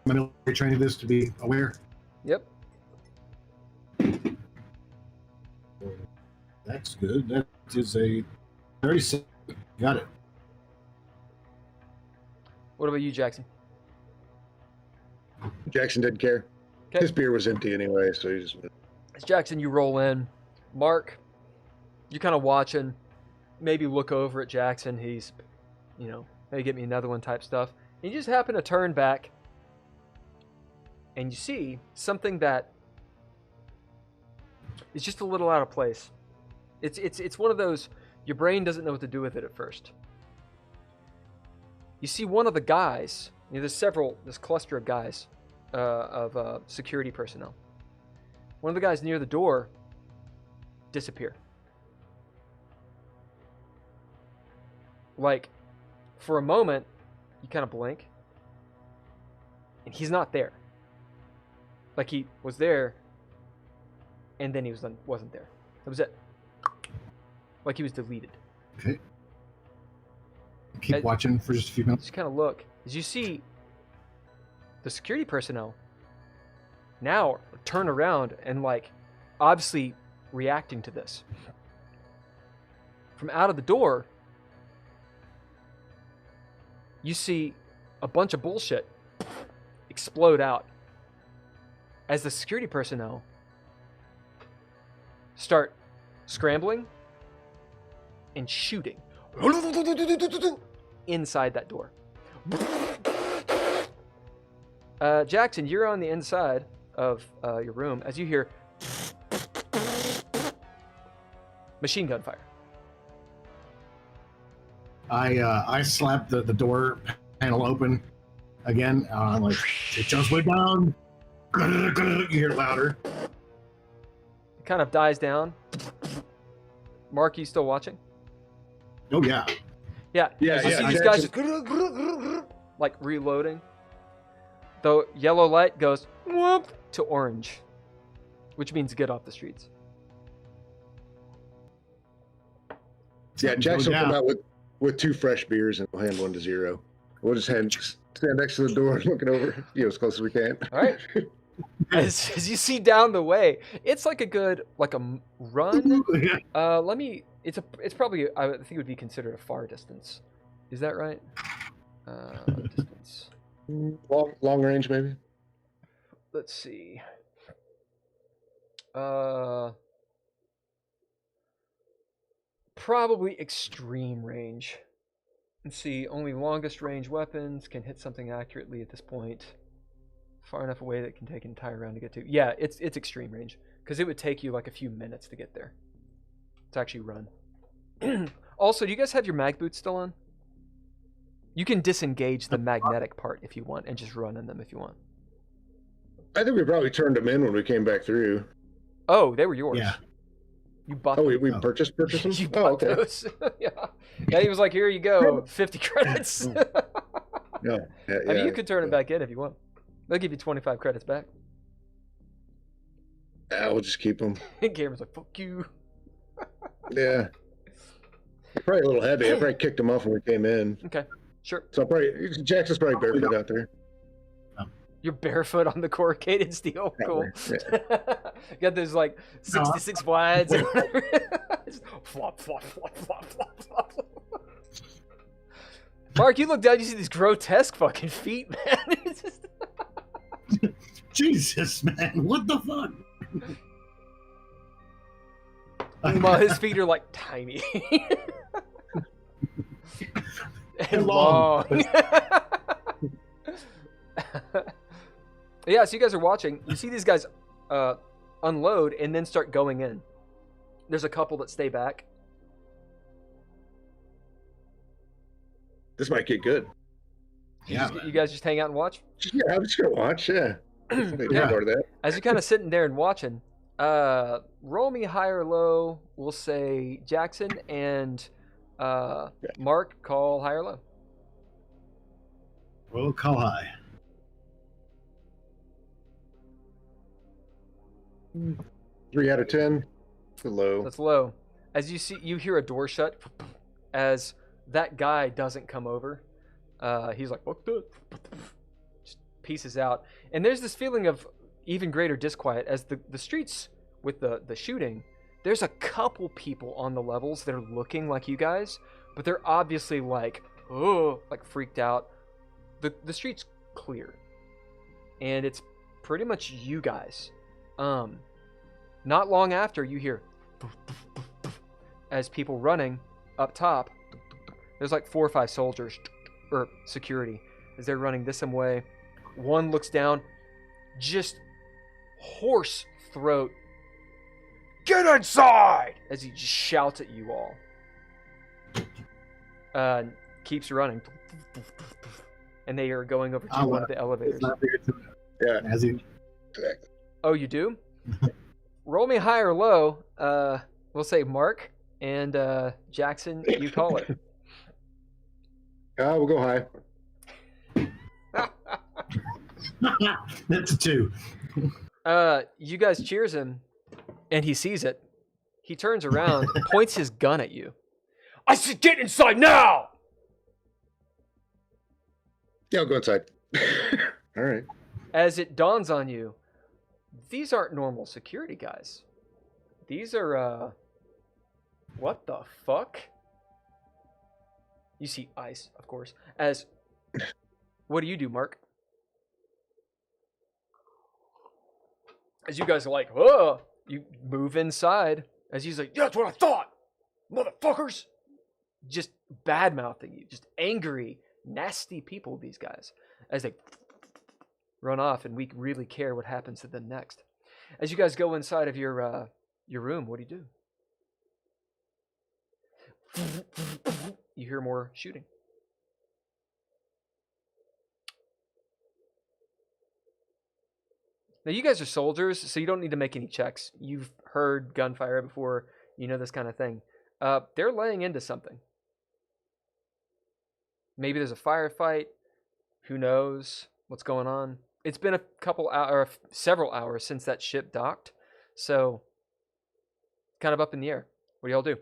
My military training this to be aware. Yep. That's good. That is a 36. Got it. What about you, Jackson? Jackson didn't care. Okay. His beer was empty anyway, so he just. As Jackson, you roll in. Mark, you're kind of watching. Maybe look over at Jackson. He's, maybe get me another one type stuff. And you just happen to turn back, and you see something that is just a little out of place. It's one of those, your brain doesn't know what to do with it at first. You see one of the guys, this cluster of guys, of security personnel. One of the guys near the door disappear. Like, for a moment, you kind of blink, and he's not there. Like, he was there, and then he wasn't there. That was it. Like he was deleted. Okay. Keep watching for just a few minutes. Just kind of look. As you see, the security personnel now turn around and, like, obviously reacting to this. From out of the door, you see a bunch of bullshit explode out as the security personnel start scrambling and shooting inside that door. Jackson, you're on the inside of your room as you hear machine gun fire. I slap the door panel open again. I'm like, it just went down. You hear it louder. It kind of dies down. Mark, you still watching? Oh yeah. Yeah. Yeah. You see these guys just like reloading. The yellow light goes whoop to orange, which means get off the streets. Yeah, Jackson will come out with 2 fresh beers and we'll hand one to Zero. We'll just stand next to the door looking over, as close as we can. All right. As you see down the way, it's like a run. It's probably, I think it would be considered a far distance. Is that right? Distance. Long range, maybe. Let's see. Probably extreme range. Let's see. Only longest range weapons can hit something accurately at this point. Far enough away that it can take an entire round to get to. Yeah, it's extreme range because it would take you like a few minutes to get there. To actually run. Also, do you guys have your mag boots still on? You can disengage the magnetic part if you want and just run in them if you want. I think we probably turned them in when we came back through. Oh, they were yours. Yeah. You bought Oh, them. we purchased them? You bought those. Yeah. Yeah, he was like, here you go, 50 credits. Yeah. I mean, you could turn it back in if you want. They'll give you 25 credits back. Yeah, we'll just keep them. Cameron's like, fuck you. Yeah. They're probably a little heavy. I probably kicked them off when we came in. Okay, sure. So Jackson's probably barefoot out there. You're barefoot on the corrugated steel. Cool. Yeah. You got those like 66 wides. Flop, flop, flop, flop, flop, flop. Mark, you look down, you see these grotesque fucking feet, man. It's just... Jesus, man, what the fuck? Well, his feet are like tiny. And long. Yeah, so you guys are watching. You see these guys unload and then start going in. There's a couple that stay back. This might get good. You guys just hang out and watch? Yeah, I'm just going to watch, yeah. Yeah. Part of that. As you're kind of sitting there and watching, roll me high or low. We'll say Jackson and Mark call high or low. We'll call high. 3 out of 10. Low. That's low. As you hear a door shut as that guy doesn't come over. He's like, fuck that. Just pieces out. And there's this feeling of even greater disquiet as the streets with the shooting. There's a couple people on the levels that are looking like you guys, but they're obviously like, oh, like freaked out. The street's clear. And it's pretty much you guys. Not long after, you hear as people running up top. There's like 4 or 5 soldiers or security as they're running this way. One looks down, just hoarse throat. Get inside! As he just shouts at you all. Keeps running. And they are going over to one of the elevators. Yeah. As he... Oh, you do? Roll me high or low. We'll say Mark and Jackson, you call it. We'll go high. That's a 2. You guys cheers him, and he sees it. He turns around, points his gun at you. I said, get inside now! Yeah, I'll go inside. All right. As it dawns on you, these aren't normal security guys. These are, what the fuck? You see ice, of course. What do you do, Mark? As you guys are like, whoa, you move inside. As he's like, yeah, that's what I thought, motherfuckers. Just bad-mouthing you. Just angry, nasty people, these guys. As they run off, and we really care what happens to them next. As you guys go inside of your room, what do? You hear more shooting. Now, you guys are soldiers, so you don't need to make any checks. You've heard gunfire before. You know this kind of thing. They're laying into something. Maybe there's a firefight. Who knows what's going on? It's been a couple hours, or several hours since that ship docked. So, kind of up in the air. What do y'all do?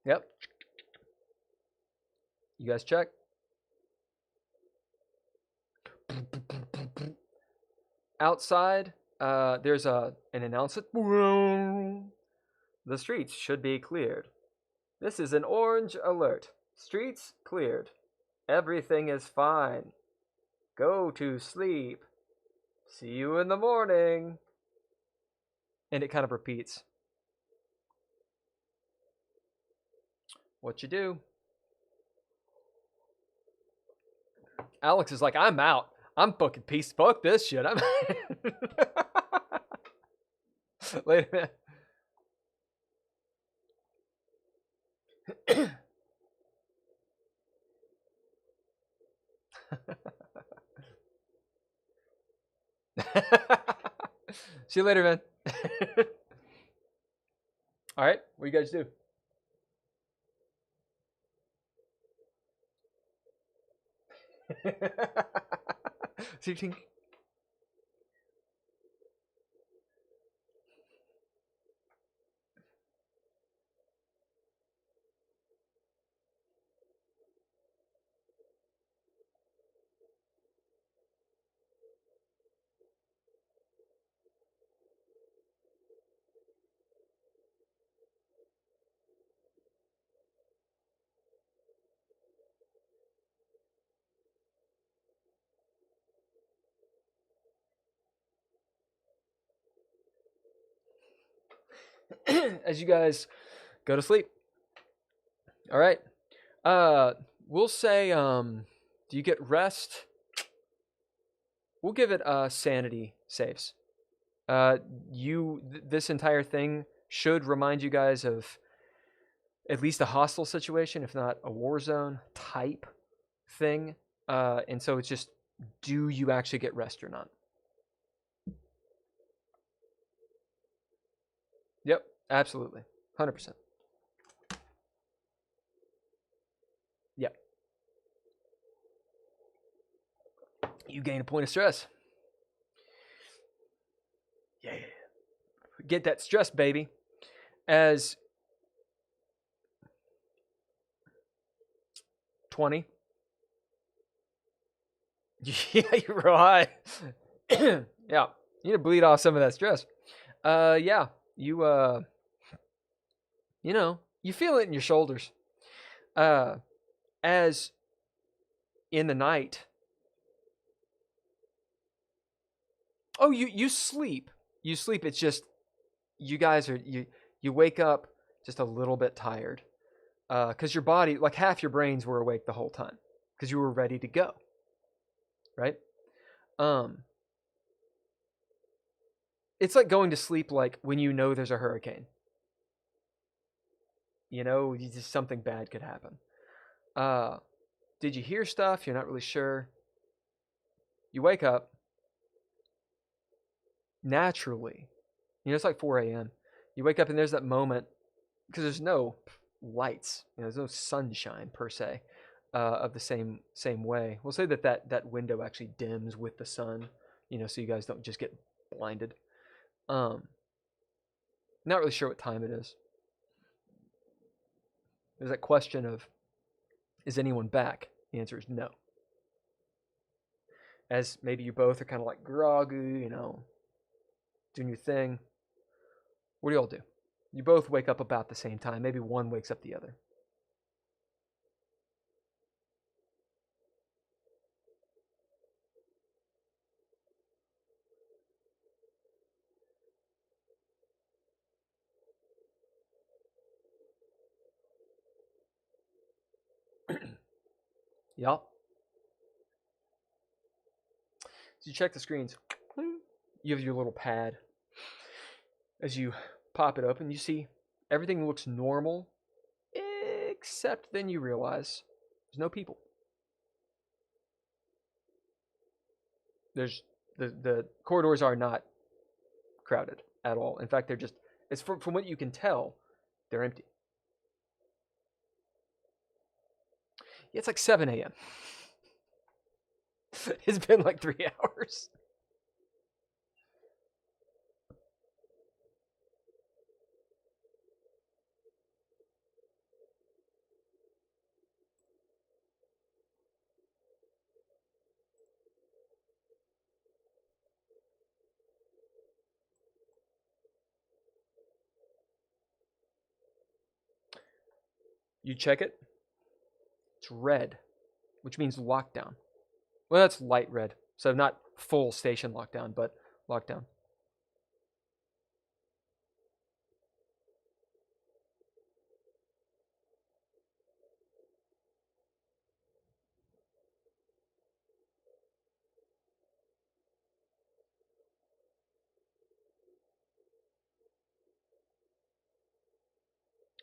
Yep. You guys check. Outside, there's an announcement. The streets should be cleared. This is an orange alert. Streets cleared. Everything is fine. Go to sleep. See you in the morning. And it kind of repeats. What you do? Alex is like, I'm out. I'm fucking peace. Fuck this shit. I'm Wait a minute. See you later, man. All right, what do you guys do? See you. As you guys go to sleep. All right. We'll say do you get rest? We'll give it sanity saves. This entire thing should remind you guys of at least a hostile situation, if not a war zone type thing. And so it's just, do you actually get rest or not? Yep, absolutely. 100%. Yep. You gain a point of stress. Yeah. Get that stress, baby. As 20. Yeah, you're right. Yeah, you need to bleed off some of that stress. Yeah, you you feel it in your shoulders. As in the night. Oh, you sleep. You sleep. It's just you guys are you wake up just a little bit tired. Because your body, like half your brains were awake the whole time because you were ready to go. Right? It's like going to sleep like when you know there's a hurricane. You know, just something bad could happen. Did you hear stuff? You're not really sure. You wake up naturally. You know, it's like 4 a.m. You wake up and there's that moment because there's no lights. You know, there's no sunshine per se of the same way. We'll say that window actually dims with the sun. You know, so you guys don't just get blinded. Not really sure what time it is. There's that question of, is anyone back? The answer is no. As maybe you both are kind of like groggy, you know, doing your thing. What do y'all do? You both wake up about the same time. Maybe one wakes up the other. Yup. So you check the screens. You have your little pad. As you pop it open, you see everything looks normal, except then you realize there's no people. There's the corridors are not crowded at all. In fact, they're just, it's from what you can tell, they're empty. Yeah, it's like 7 a.m. It's been like 3 hours. You check it. It's red, which means lockdown. Well, that's light red. So not full station lockdown, but lockdown.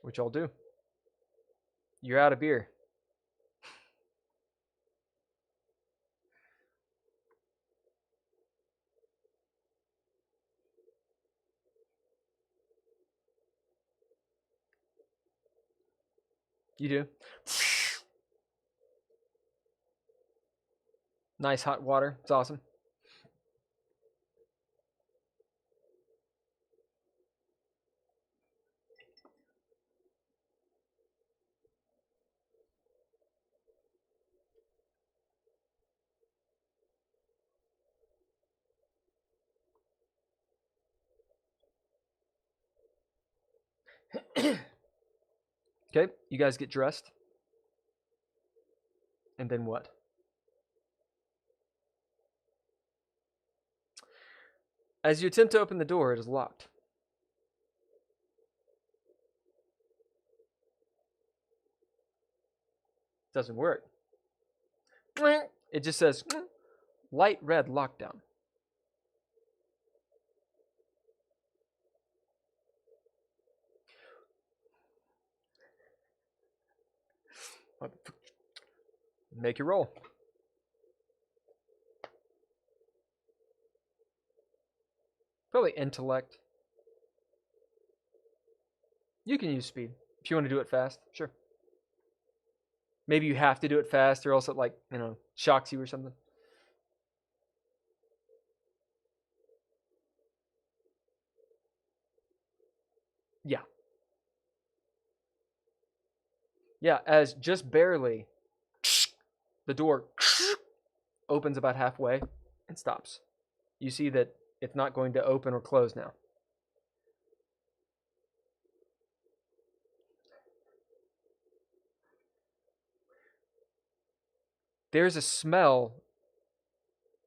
Which I'll do. You're out of beer. You do. Nice hot water. It's awesome. Okay, you guys get dressed. And then what? As you attempt to open the door, it is locked. Doesn't work. It just says light red lockdown. Make your roll. Probably intellect. You can use speed if you want to do it fast. Sure. Maybe you have to do it fast, or else it shocks you or something. Yeah. Yeah, as just barely the door opens about halfway and stops. You see that it's not going to open or close now. There's a smell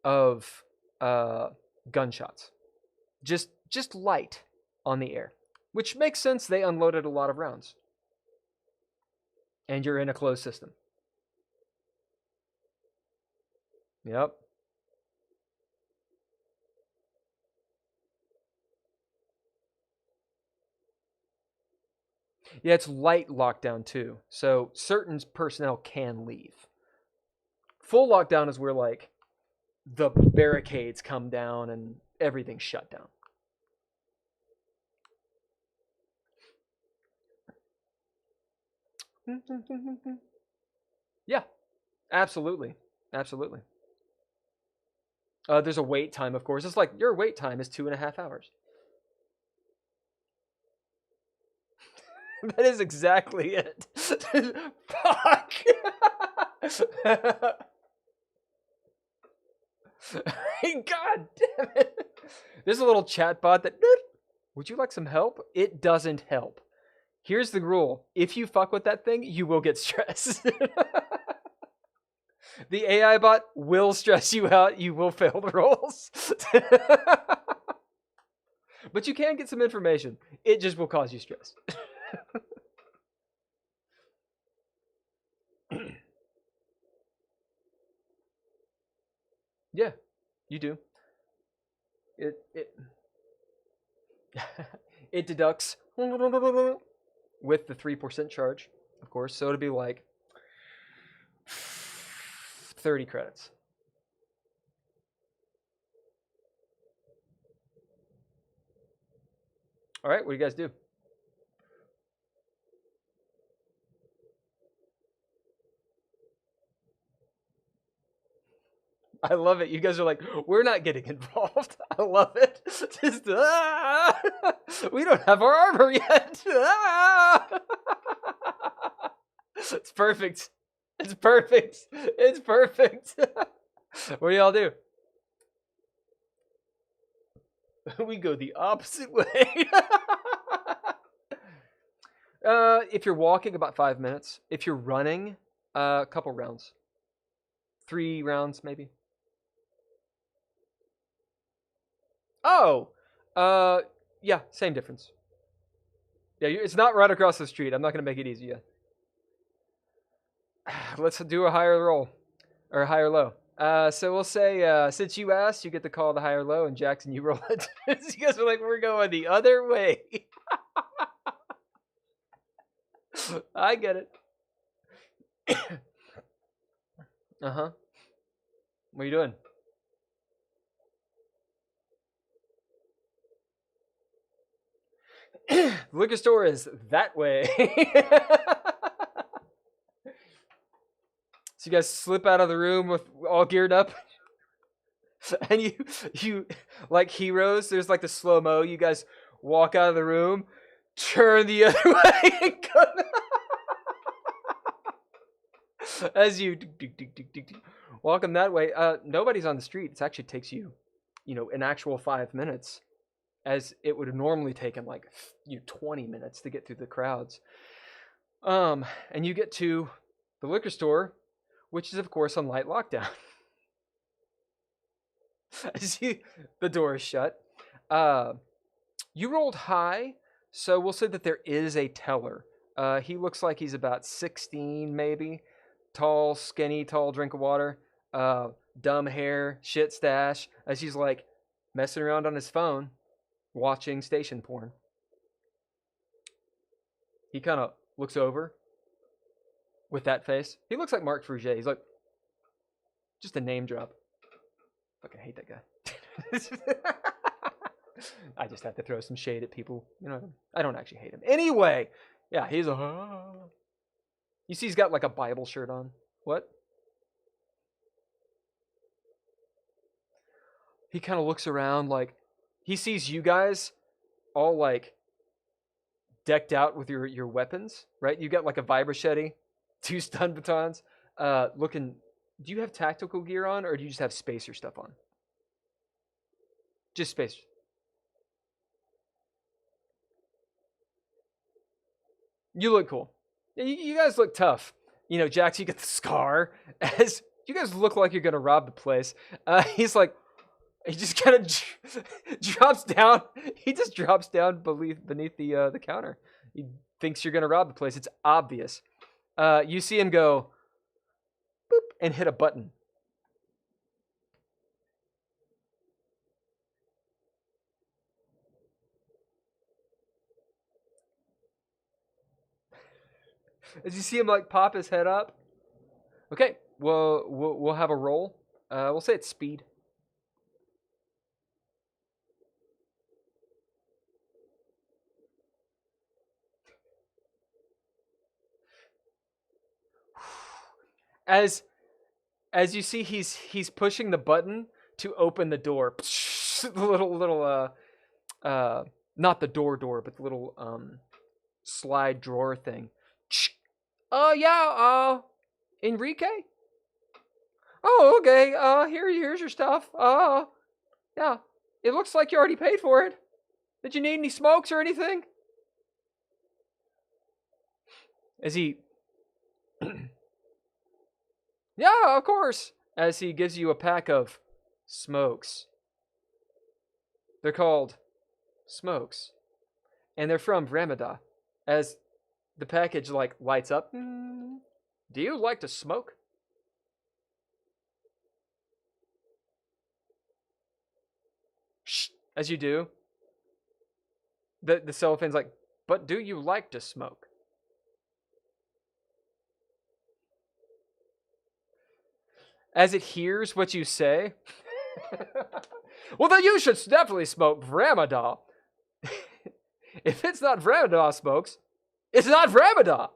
of gunshots. Just light on the air, which makes sense. They unloaded a lot of rounds. And you're in a closed system. Yep. Yeah, it's light lockdown too. So certain personnel can leave. Full lockdown is where like the barricades come down and everything's shut down. Yeah, absolutely. Absolutely. There's a wait time, of course. It's like your wait time is 2.5 hours. That is exactly it. Fuck. God damn it. There's a little chat bot that, would you like some help? It doesn't help. Here's the rule. If you fuck with that thing, you will get stressed. The AI bot will stress you out. You will fail the rolls. But you can get some information. It just will cause you stress. Yeah, you do. It deducts with the 3% charge, of course. So it'll be like 30 credits. All right, what do you guys do? I love it. You guys are like, we're not getting involved. I love it. Just, we don't have our armor yet. It's perfect. It's perfect. It's perfect. What do y'all do? We go the opposite way. If you're walking, about 5 minutes. If you're running, a couple rounds. 3 rounds, maybe. Oh! Yeah, same difference. Yeah, it's not right across the street. I'm not going to make it easy yet. Let's do a higher roll. Or a higher low. So we'll say, since you asked, you get to call the higher low, and Jackson, you roll it. You guys are like, we're going the other way. I get it. Uh-huh. What are you doing? The liquor store is that way. So you guys slip out of the room with all geared up. And you like heroes, there's like the slow-mo, you guys walk out of the room, turn the other way, and go as you walk them that way. Nobody's on the street. It actually takes you, an actual 5 minutes, as it would have normally taken like 20 minutes to get through the crowds. And you get to the liquor store, which is of course on light lockdown. As the door is shut. You rolled high, so we'll say that there is a teller. He looks like he's about 16 maybe. Tall, skinny, tall drink of water. Dumb hair, shit stash. As he's like messing around on his phone, watching station porn. He kind of looks over with that face. He looks like Mark Frugier. He's like, just a name drop. Fucking hate that guy. I just have to throw some shade at people. I don't actually hate him. Anyway, yeah, he's a... You see he's got like a Bible shirt on. What? He kind of looks around like... He sees you guys all like decked out with your weapons, right? You got like a vibrochette, 2 stun batons, looking... Do you have tactical gear on, or do you just have spacer stuff on? Just spacer. You look cool. You guys look tough. Jax, you get the scar. As you guys look like you're gonna rob the place. He's like, he just kind of drops down. He just drops down beneath the counter. He thinks you're gonna rob the place. It's obvious. You see him go, boop, and hit a button. As you see him like pop his head up. Okay, well, we'll have a roll. We'll say it's speed. As you see, he's pushing the button to open the door. The little not the door, but the little slide drawer thing. Yeah, Enrique? Oh, okay, here's your stuff. Yeah, it looks like you already paid for it. Did you need any smokes or anything? As he... Yeah, of course. As he gives you a pack of smokes. They're called smokes. And they're from Ramada. As the package like lights up. Do you like to smoke? Shh. As you do. The cellophane's like, but do you like to smoke? As it hears what you say. Well, then you should definitely smoke Vramadah. If it's not Vramadah smokes, it's not Vramadah.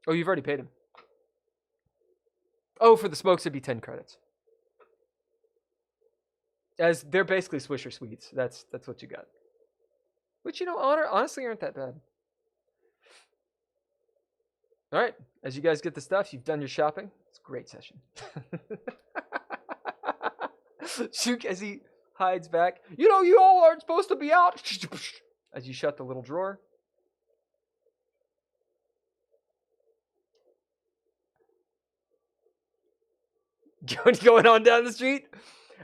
Oh, you've already paid him. Oh, for the smokes, it'd be 10 credits. As they're basically Swisher Sweets. That's what you got. Which, honestly aren't that bad. All right, as you guys get the stuff, you've done your shopping. It's a great session. Shoot, as he hides back. You know, you all aren't supposed to be out. As you shut the little drawer. Going on down the street.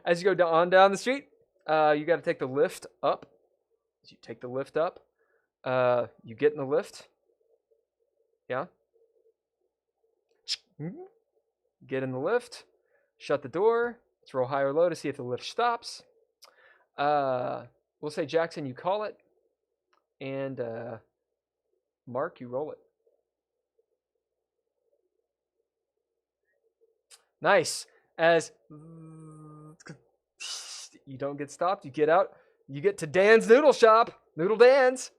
As you go on down the street, you got to take the lift up. As you take the lift up, you get in the lift. Yeah. Get in the lift. Shut the door. Let's roll high or low to see if the lift stops. We'll say Jackson, you call it. And Mark, you roll it. Nice. As you don't get stopped, you get out. You get to Dan's Noodle Shop. Noodle Dan's.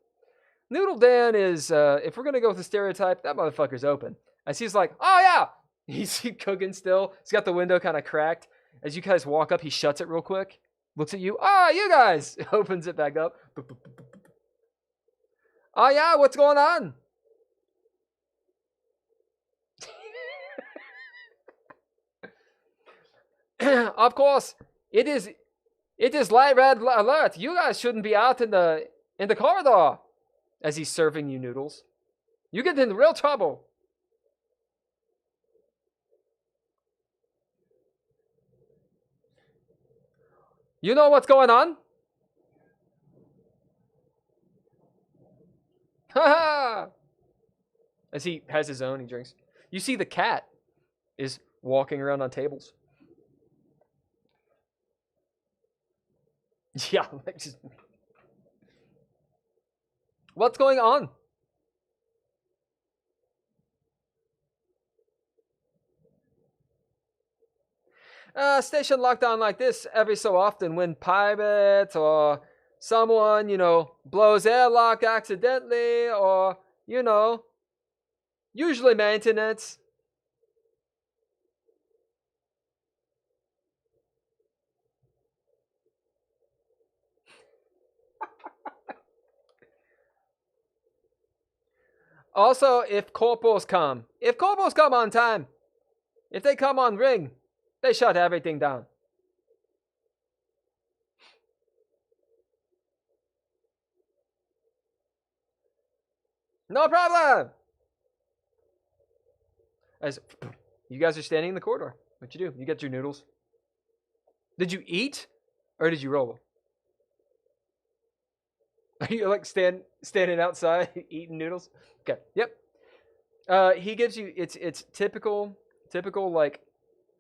Noodle Dan is, if we're going to go with the stereotype, that motherfucker's open. As he's like, oh yeah! He's cooking still. He's got the window kind of cracked. As you guys walk up, he shuts it real quick. Looks at you. Oh, you guys! Opens it back up. Oh yeah, what's going on? Of course, it is light red alert. You guys shouldn't be out in the corridor. As he's serving you noodles, you get in real trouble. You know what's going on? Ha ha! As he has his own, he drinks. You see the cat is walking around on tables. Yeah, just... What's going on? Station lockdown like this every so often when pirates or someone, blows airlock accidentally or, usually maintenance. Also, if corporals come on time, if they come on ring, they shut everything down. No problem. As you guys are standing in the corridor, what you do? You get your noodles. Did you eat, or did you roll? Are you like standing outside eating noodles? Okay. Yep. He gives you it's typical like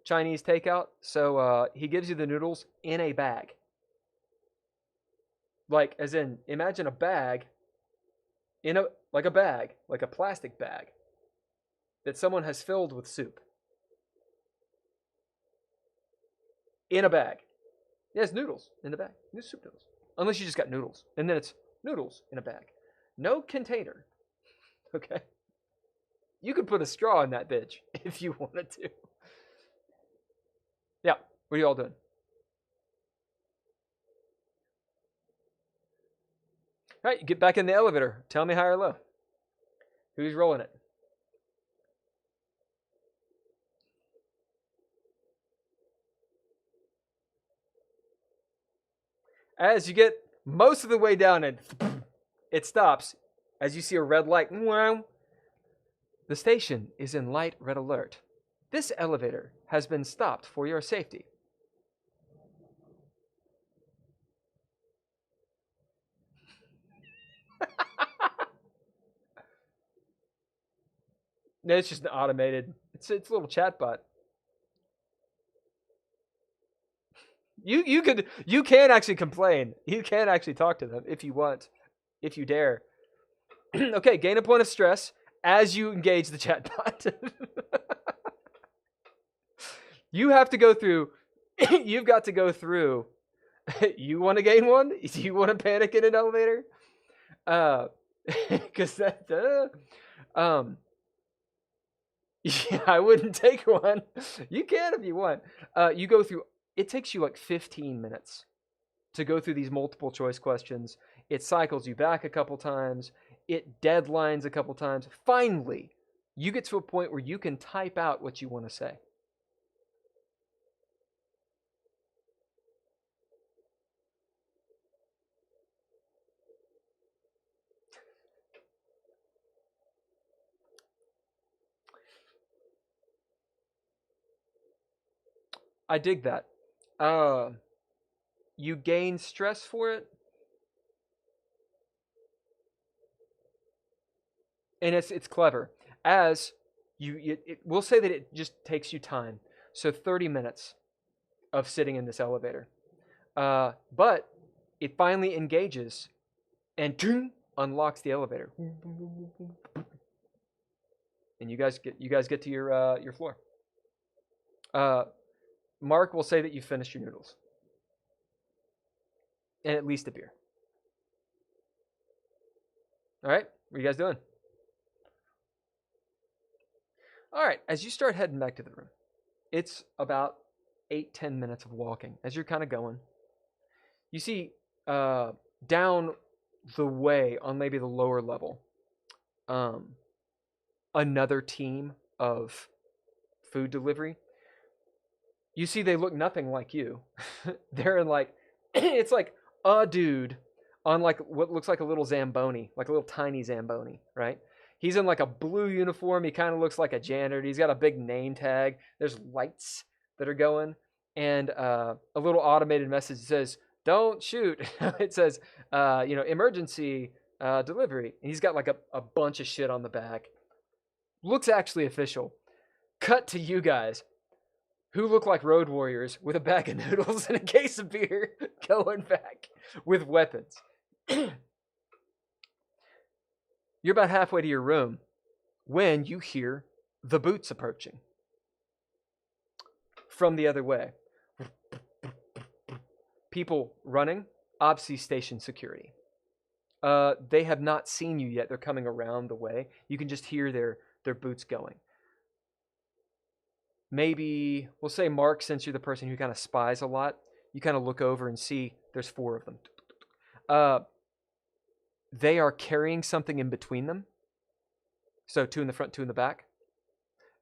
Chinese takeout. So he gives you the noodles in a bag. Like as in imagine a bag in a bag, like a plastic bag that someone has filled with soup. In a bag. Yes, noodles in the bag. New soup noodles. Unless you just got noodles. And then it's noodles in a bag. No container. Okay? You could put a straw in that bitch if you wanted to. Yeah. What are you all doing? All right, you get back in the elevator. Tell me high or low. Who's rolling it? As you get most of the way down and it stops as you see a red light. The station is in light red alert. This elevator has been stopped for your safety. No, it's just an automated. It's a little chat bot. You can actually complain. You can actually talk to them if you want, if you dare. Okay, gain a point of stress as you engage the chat bot. You have to go through. You've got to go through. You want to gain one? Do you want to panic in an elevator? Because that. Yeah, I wouldn't take one. You can if you want. You go through. It takes you like 15 minutes to go through these multiple choice questions. It cycles you back a couple times. It deadlines a couple times. Finally, you get to a point where you can type out what you want to say. I dig that. You gain stress for it, and it's clever. As we'll say that it just takes you time. So 30 minutes of sitting in this elevator. But it finally engages and unlocks the elevator. And you guys get to your floor. Mark will say that you finished your noodles. And at least a beer. All right, what are you guys doing? All right, as you start heading back to the room, it's about 8-10 minutes of walking. As you're kind of going, you see down the way on maybe the lower level, another team of food delivery. You see they look nothing like you. They're in like, it's like a dude on like what looks like a little Zamboni, like a little tiny Zamboni, right? He's in like a blue uniform. He kind of looks like a janitor. He's got a big name tag. There's lights that are going, and a little automated message says, "Don't shoot." It says, emergency delivery. And he's got like a bunch of shit on the back. Looks actually official. Cut to you guys, who look like road warriors with a bag of noodles and a case of beer, going back with weapons. You're about halfway to your room when you hear the boots approaching from the other way. People running, obviously station security. They have not seen you yet. They're coming around the way. You can just hear their boots going. Maybe, we'll say Mark, since you're the person who kind of spies a lot, you kind of look over and see there's 4 of them. They are carrying something in between them. So 2 in the front, 2 in the back.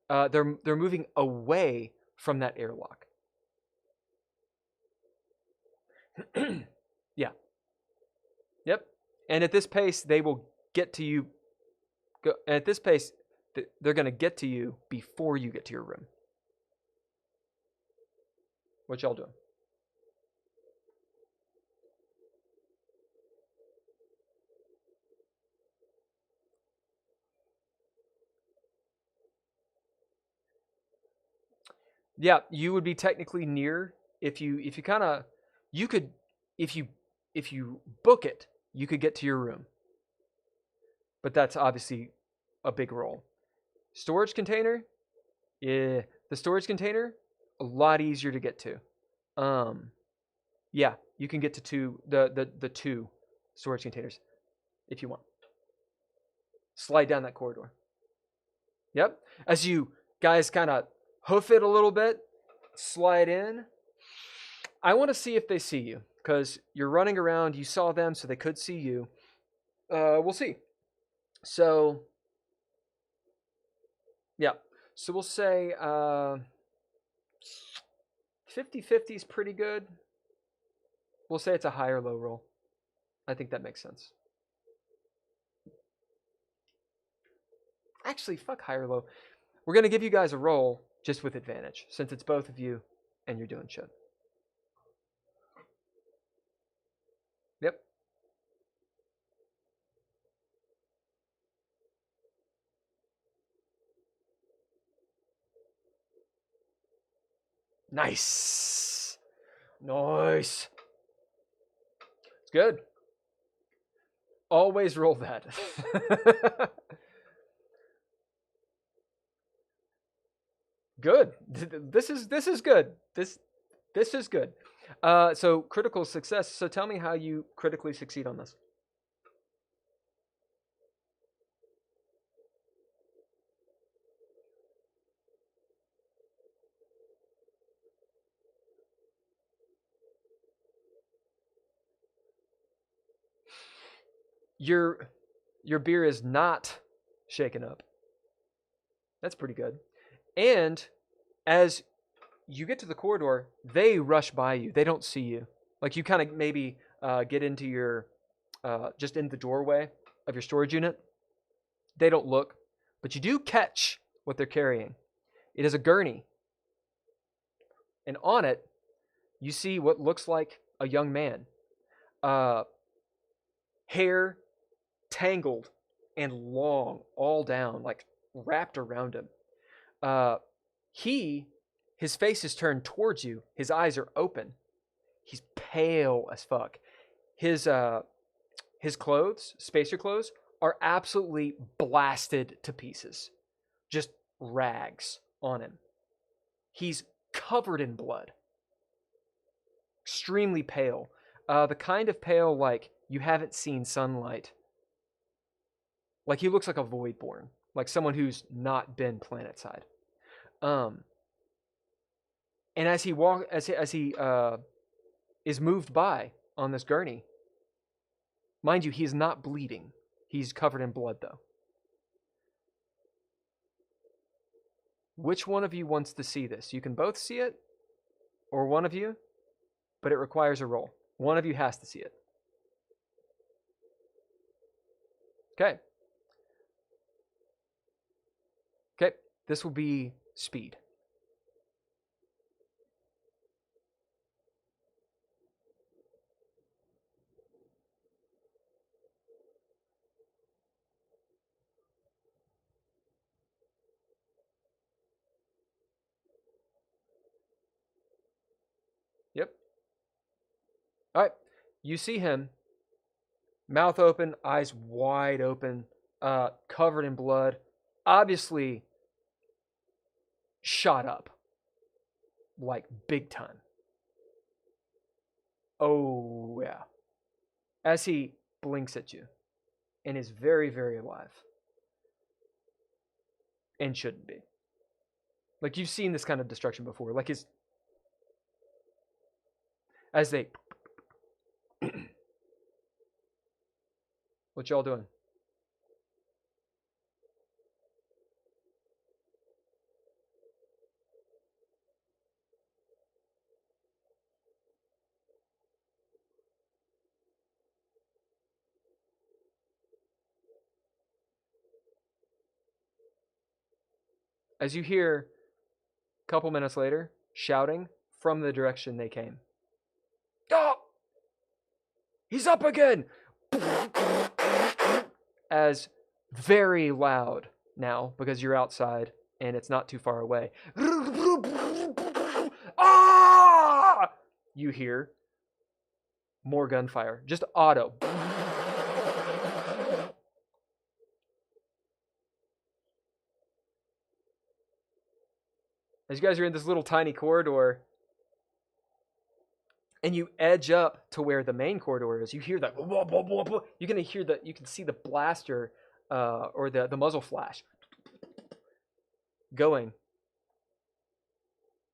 They're moving away from that airlock. Yeah. Yep. And at this pace, they will get to you. At this pace, they're going to get to you before you get to your room. What y'all doing? Yeah, you would be technically near if you kind of you could if you book it, you could get to your room. But that's obviously a big roll. Storage container? Yeah, the storage container a lot easier to get to. Yeah, you can get to the 2 storage containers if you want. Slide down that corridor. Yep. As you guys kind of hoof it a little bit, slide in. I want to see if they see you because you're running around. You saw them, so they could see you. We'll see. So, yeah. So we'll say 50-50 is pretty good. We'll say it's a high or low roll. I think that makes sense. Actually, fuck high or low. We're going to give you guys a roll just with advantage since it's both of you and you're doing shit. Yep. Nice. Nice. It's good. Always roll that. Good. This is good. This is good. So critical success. So tell me how you critically succeed on this. Your beer is not shaken up. That's pretty good. And as you get to the corridor, they rush by you. They don't see you. Like you kind of maybe get into your just in the doorway of your storage unit. They don't look, but you do catch what they're carrying. It is a gurney. And on it, you see what looks like a young man. Uh, hair tangled and long, all down, like wrapped around him. Uh, his face is turned towards you. His eyes are open. He's pale as fuck. His clothes, spacer clothes, are absolutely blasted to pieces. Just rags on him. He's covered in blood. Extremely pale. The kind of pale like you haven't seen sunlight. Like he looks like a voidborn, like someone who's not been planetside. And as he is moved by on this gurney, mind you, he's not bleeding. He's covered in blood though. Which one of you wants to see this? You can both see it, or one of you, but it requires a roll. One of you has to see it. Okay. Okay, this will be speed. Yep. All right. You see him, mouth open, eyes wide open, covered in blood, obviously shot up, like big time. Oh, yeah. As he blinks at you and is very, very alive. And shouldn't be. Like, you've seen this kind of destruction before. Like, as they. What y'all doing? As you hear, a couple minutes later, shouting from the direction they came. Oh! He's up again! As very loud now, because you're outside and it's not too far away. Ah! You hear more gunfire. Just auto. As you guys are in this little tiny corridor, and you edge up to where the main corridor is, you hear that. You're gonna hear that. You can see the blaster or the muzzle flash going.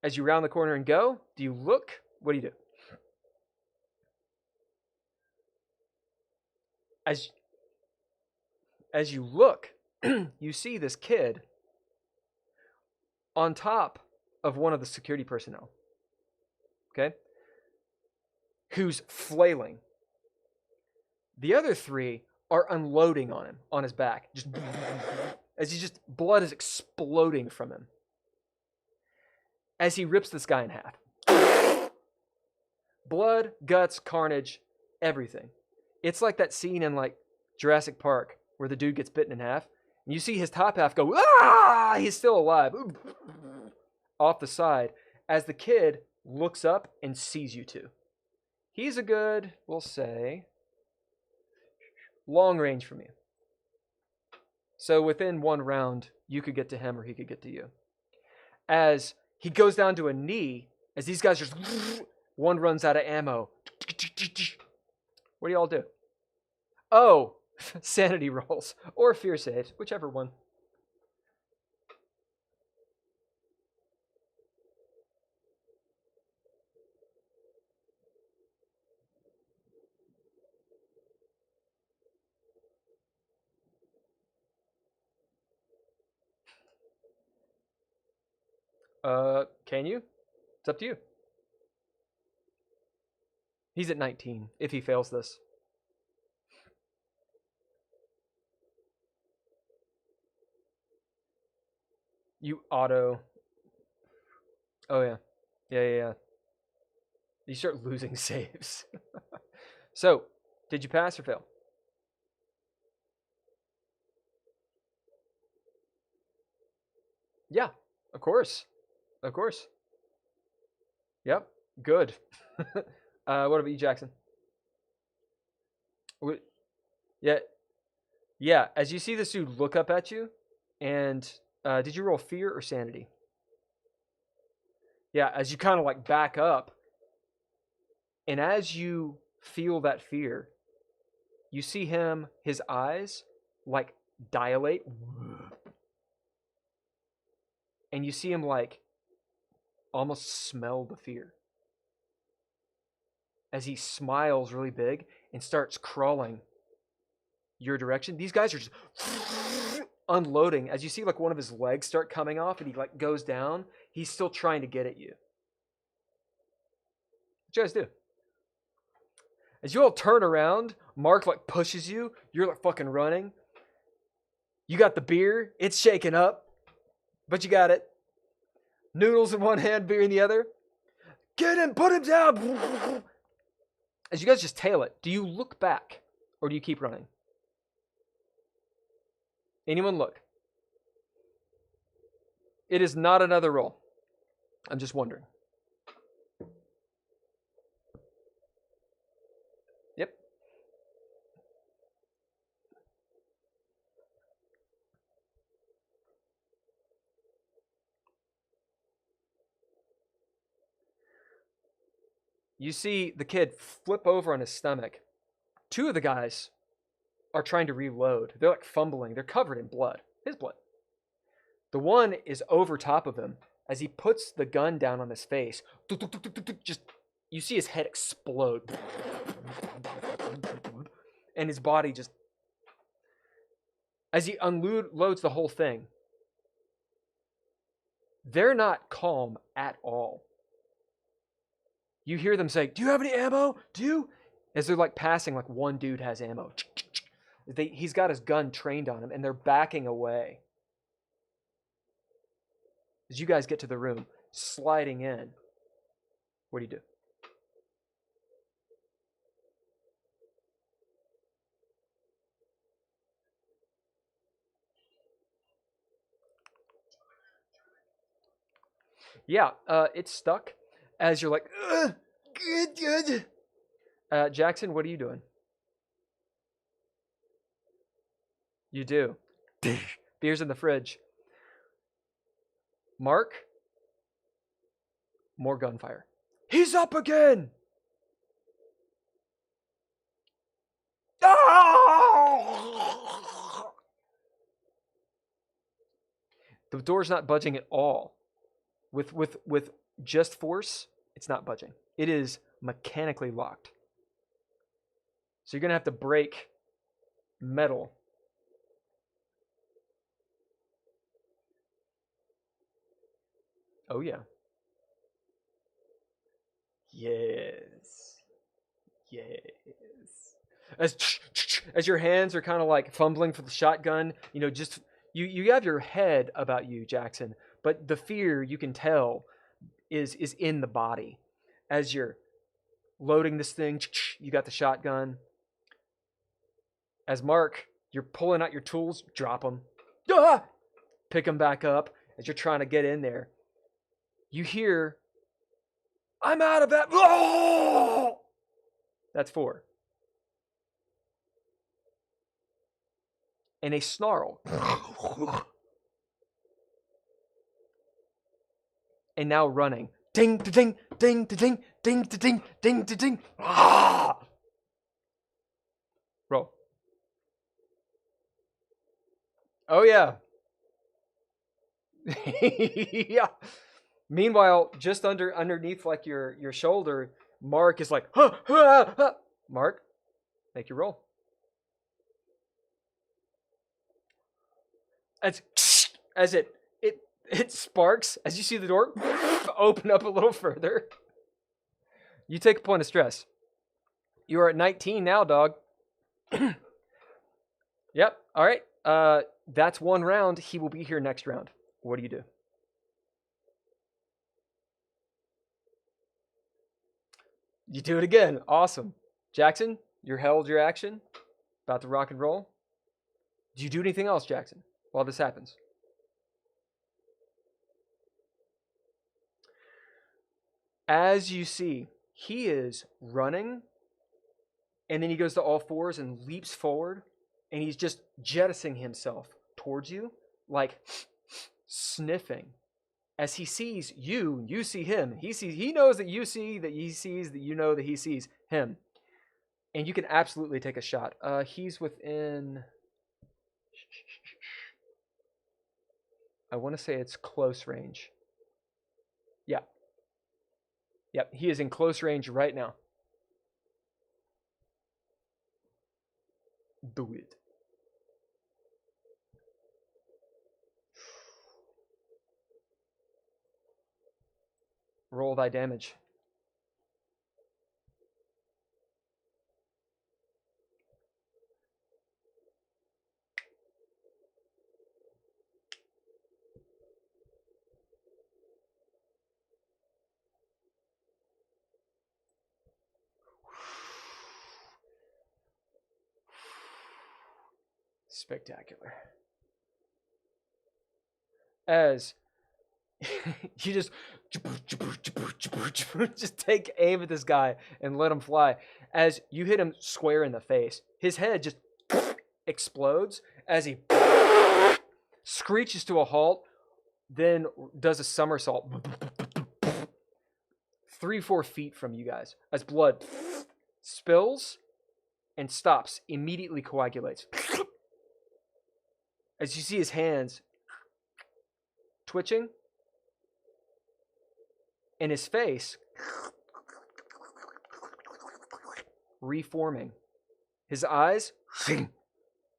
As you round the corner and go, do you look? What do you do? As you look, you see this kid on top of one of the security personnel. Okay? Who's flailing. The other three are unloading on him, on his back. Just as blood is exploding from him. As he rips this guy in half. Blood, guts, carnage, everything. It's like that scene in like Jurassic Park where the dude gets bitten in half. And you see his top half go, ah! He's still alive. Off the side. As the kid looks up and sees you two. He's a good, we'll say, long range from you. So within one round, you could get to him or he could get to you. As he goes down to a knee, as these guys just, one runs out of ammo. What do y'all do? Oh, sanity rolls or fear saves, whichever one. Can you? It's up to you. He's at 19 if he fails this. You auto. Oh, yeah. Yeah. You start losing saves. So, did you pass or fail? Yeah, of course. Of course. Yep. Good. What about you, Jackson? Yeah. Yeah. As you see this dude look up at you, and did you roll fear or sanity? Yeah. As you kind of like back up, and as you feel that fear, you see his eyes like dilate, and you see him like almost smell the fear as he smiles really big and starts crawling your direction. These guys are just unloading as you see like one of his legs start coming off and he like goes down. He's still trying to get at you. What you guys do? As you all turn around, Mark like pushes you. You're like fucking running. You got the beer. It's shaking up, but you got it. Noodles in one hand, beer in the other. Get him, put him down. As you guys just tail it, do you look back or do you keep running? Anyone look? It is not another roll. I'm just wondering. Yep. You see the kid flip over on his stomach. Two of the guys are trying to reload. They're like fumbling. They're covered in blood. His blood. The one is over top of him. As he puts the gun down on his face, just you see his head explode. And his body just... As he unloads the whole thing, they're not calm at all. You hear them say, "Do you have any ammo? Do you?" As they're like passing, like one dude has ammo. He's got his gun trained on him, and they're backing away. As you guys get to the room, sliding in, what do you do? Yeah, it's stuck. As you're like, good. Jackson, what are you doing? You do. Beer's in the fridge. Mark, more gunfire. He's up again! The door's not budging at all. With just force, it's not budging. It is mechanically locked. So you're gonna have to break metal. Oh yeah. Yes. As your hands are kind of like fumbling for the shotgun, just you have your head about you, Jackson, but the fear you can tell is in the body. As you're loading this thing, you got the shotgun. As Mark, you're pulling out your tools, drop them. Pick them back up as you're trying to get in there. You hear, "I'm out of that." That's 4. And a snarl. And now running. Ding, ding, ding, ding, ding, ding, ding, ding. Roll. Oh yeah. Yeah. Meanwhile, just underneath like your shoulder, Mark is like, Mark, make your roll. As it sparks, as you see the door open up a little further. You take a point of stress. You are at 19 now, dog. Yep. All right. That's one round. He will be here next round. What do you do? You do it again. Awesome. Jackson, you're held your action. About to rock and roll. Do you do anything else, Jackson, while this happens? As you see, he is running, and then he goes to all fours and leaps forward, and he's just jettisoning himself towards you, like sniffing. As he sees you, you see him. He knows that you see, that he sees, that you know that he sees him. And you can absolutely take a shot. He's within, I want to say it's close range. Yeah. Yep, he is in close range right now. Do it. Roll thy damage. Spectacular. As you just take aim at this guy and let him fly. As you hit him square in the face, his head just explodes as he screeches to a halt, then does a somersault 3-4 feet from you guys as blood spills and stops, immediately coagulates. As you see his hands twitching and his face reforming. His eyes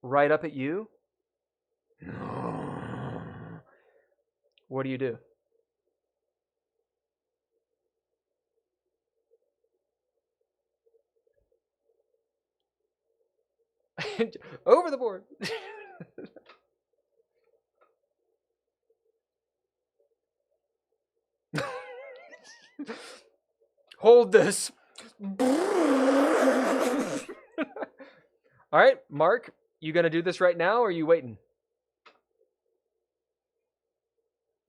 right up at you. What do you do? Over the board. Hold this. All right, Mark, you gonna do this right now, or are you waiting?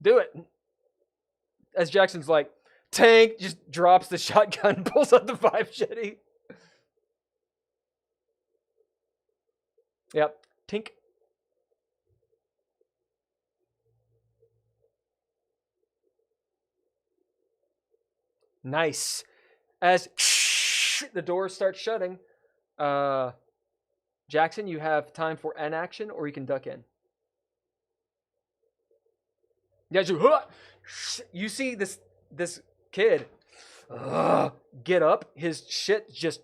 Do it. As Jackson's like, tank, just drops the shotgun, pulls out the 5-shitty. Yep, tink. Nice. As the door starts shutting, Jackson, you have time for an action, or you can duck in. Yeah, you see this kid get up, his shit just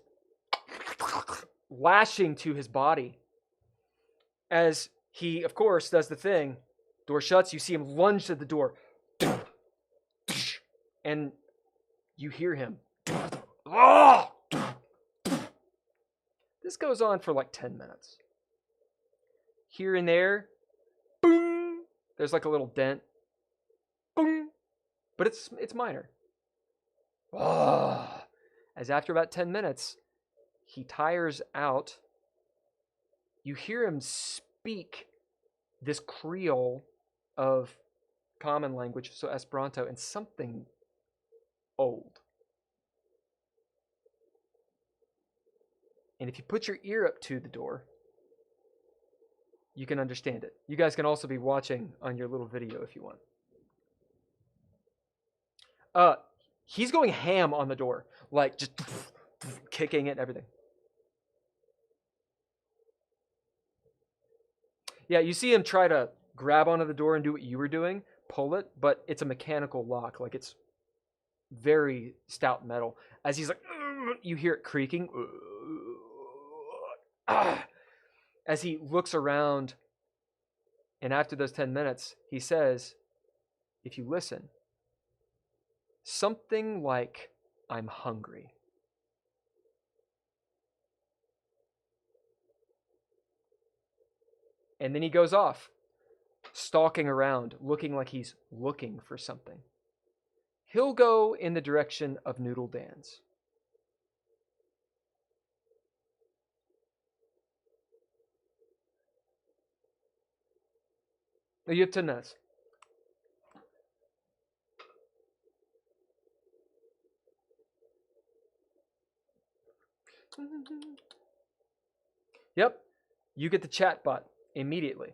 lashing to his body. As he, of course, does the thing. Door shuts, you see him lunge to the door. And you hear him. This goes on for like 10 minutes. Here and there, boom, there's like a little dent. Boom. But it's minor. As after about 10 minutes, he tires out. You hear him speak this Creole of common language, so Esperanto, and something old. And if you put your ear up to the door, you can understand it. You guys can also be watching on your little video if you want. He's going ham on the door, like just kicking it and everything. Yeah, you see him try to grab onto the door and do what you were doing, pull it, but it's a mechanical lock, like it's very stout metal. As he's like, you hear it creaking. As he looks around, and after those 10 minutes, he says, if you listen, something like, I'm hungry. And then he goes off, stalking around, looking like he's looking for something. He'll go in the direction of Noodle Dan's. Oh, you have 10 minutes. Yep. You get the chat bot immediately.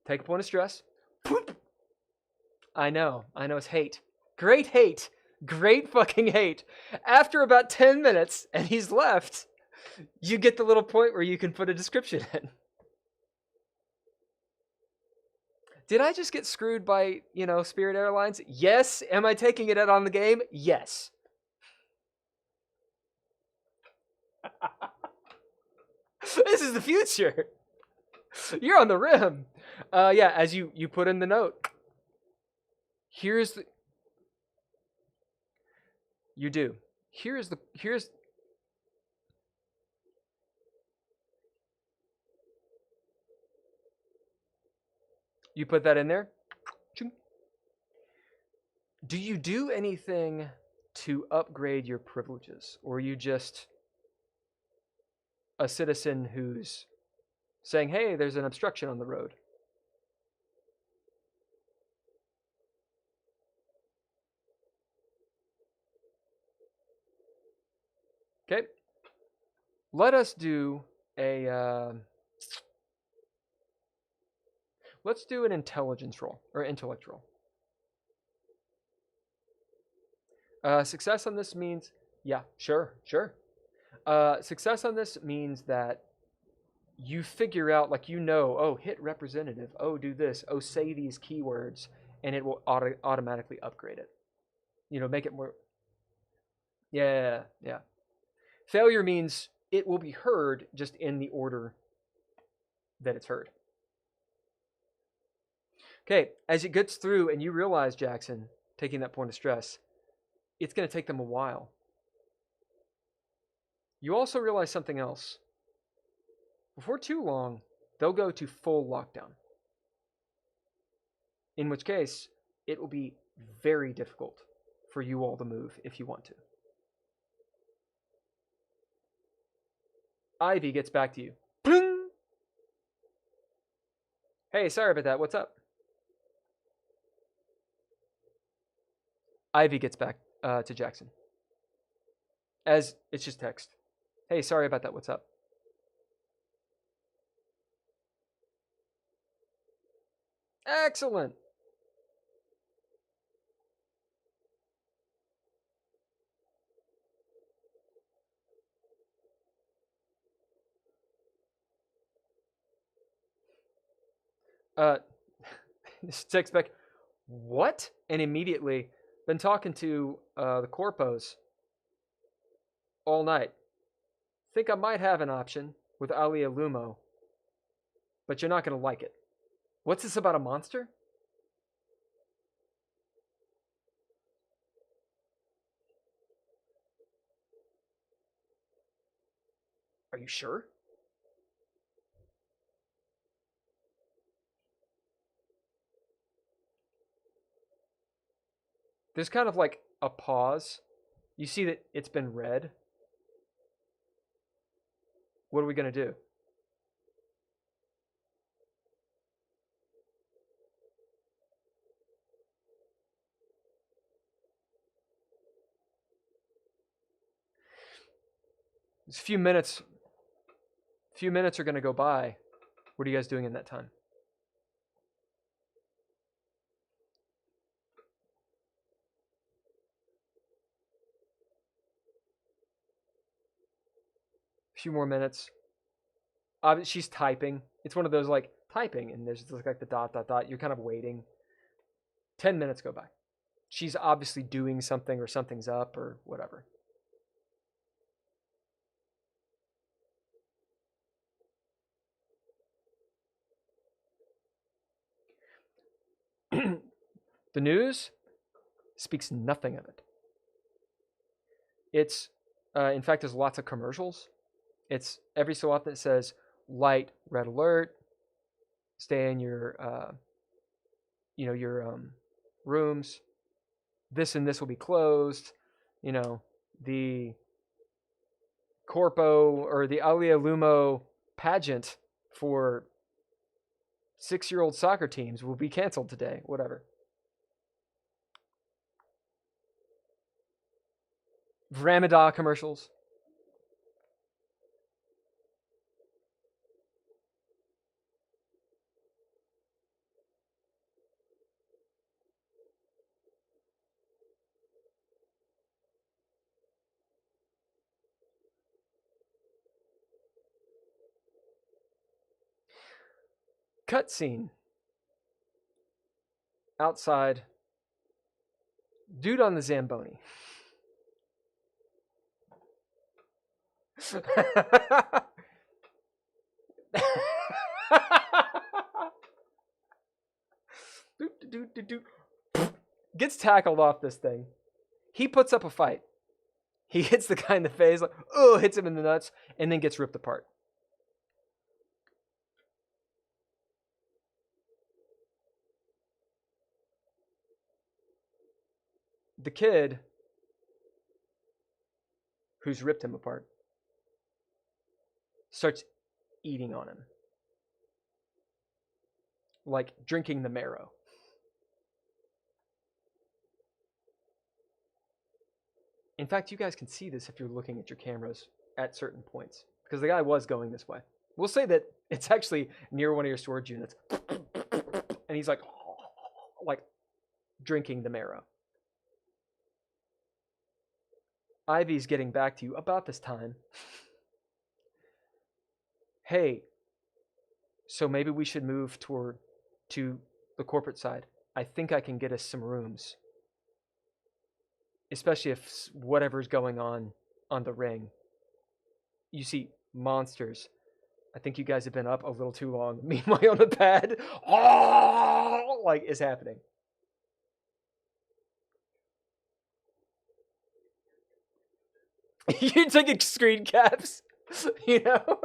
Take a point of stress. I know. It's hate. Great hate. Great fucking hate. After about 10 minutes and he's left, you get the little point where you can put a description in. Did I just get screwed by, Spirit Airlines? Yes. Am I taking it out on the game? Yes. This is the future. You're on the rim. Yeah, as you put in the note. Here's the... You do. Here's... You put that in there. Do you do anything to upgrade your privileges? Or are you just a citizen who's saying, hey, there's an obstruction on the road? Okay. Let us do a... let's do an intelligence roll, or intellect roll. Success on this means... Yeah, sure. Success on this means that you figure out, oh, hit representative, oh, do this, oh, say these keywords, and it will automatically upgrade it. Make it more... Yeah. Failure means it will be heard just in the order that it's heard. Okay, as it gets through and you realize, Jackson, taking that point of stress, it's going to take them a while. You also realize something else. Before too long, they'll go to full lockdown. In which case, it will be very difficult for you all to move if you want to. Ivy gets back to you. Bling! Hey, sorry about that. What's up? Ivy gets back to Jackson. As it's just text. Hey, sorry about that. What's up? Excellent. Text back. What? And immediately, been talking to the corpos all night. Think I might have an option with Alia Lumo, but you're not going to like it. What's this about a monster? Are you sure? There's kind of like a pause. You see that it's been read. What are we going to do? There's a few minutes. Few minutes are going to go by. What are you guys doing in that time? A few more minutes. She's typing. It's one of those like typing, and there's like the dot. You're kind of waiting. 10 minutes go by. She's obviously doing something, or something's up, or whatever. The news speaks nothing of it. It's, in fact, there's lots of commercials. It's every so often it says light red alert. Stay in your, rooms. This and this will be closed. The Corpo or the Alia Lumo pageant for 6-year-old soccer teams will be canceled today. Whatever. Ramadan commercials. Cutscene. Outside. Dude on the Zamboni. Gets tackled off this thing. He puts up a fight. He hits the guy in the face, like, oh, hits him in the nuts, and then gets ripped apart. The kid who's ripped him apart starts eating on him. Like drinking the marrow. In fact, you guys can see this if you're looking at your cameras at certain points. Because the guy was going this way. We'll say that it's actually near one of your storage units. And he's like drinking the marrow. Ivy's getting back to you about this time. Hey, so maybe we should move to the corporate side. I think I can get us some rooms. Especially if whatever's going on the ring. You see monsters. I think you guys have been up a little too long. Meanwhile on the pad, is happening. You're taking screen caps, you know?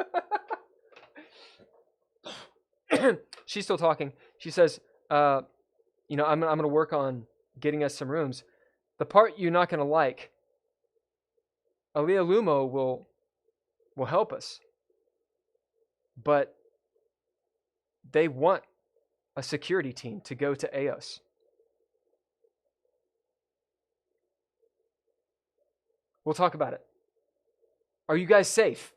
She's still talking. She says, I'm going to work on getting us some rooms. The part you're not going to like, Alea Lumo will help us. But they want a security team to go to Eos. We'll talk about it. Are you guys safe?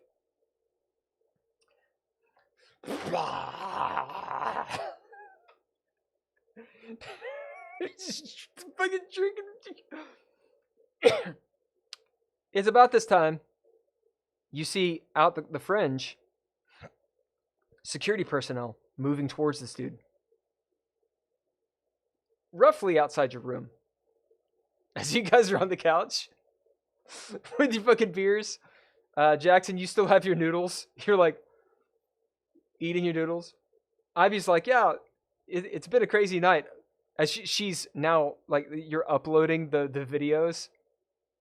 Fucking drinking. It's about this time. You see out the fringe security personnel moving towards this dude. Roughly outside your room. As you guys are on the couch with your fucking beers. Jackson, you still have your noodles. You're like eating your noodles. Ivy's like, yeah, it's been a crazy night. As she's now, like, you're uploading the videos.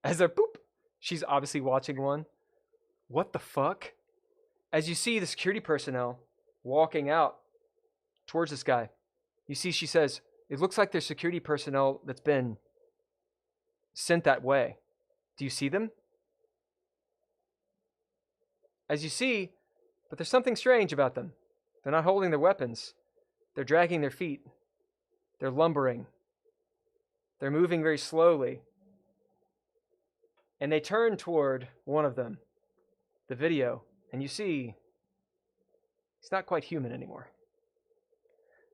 As a boop, she's obviously watching one. What the fuck? As you see the security personnel walking out towards this guy, you see she says, it looks like there's security personnel that's been sent that way. Do you see them? As you see, but there's something strange about them. They're not holding their weapons. They're dragging their feet. They're lumbering. They're moving very slowly. And they turn toward one of them, the video, and you see he's not quite human anymore.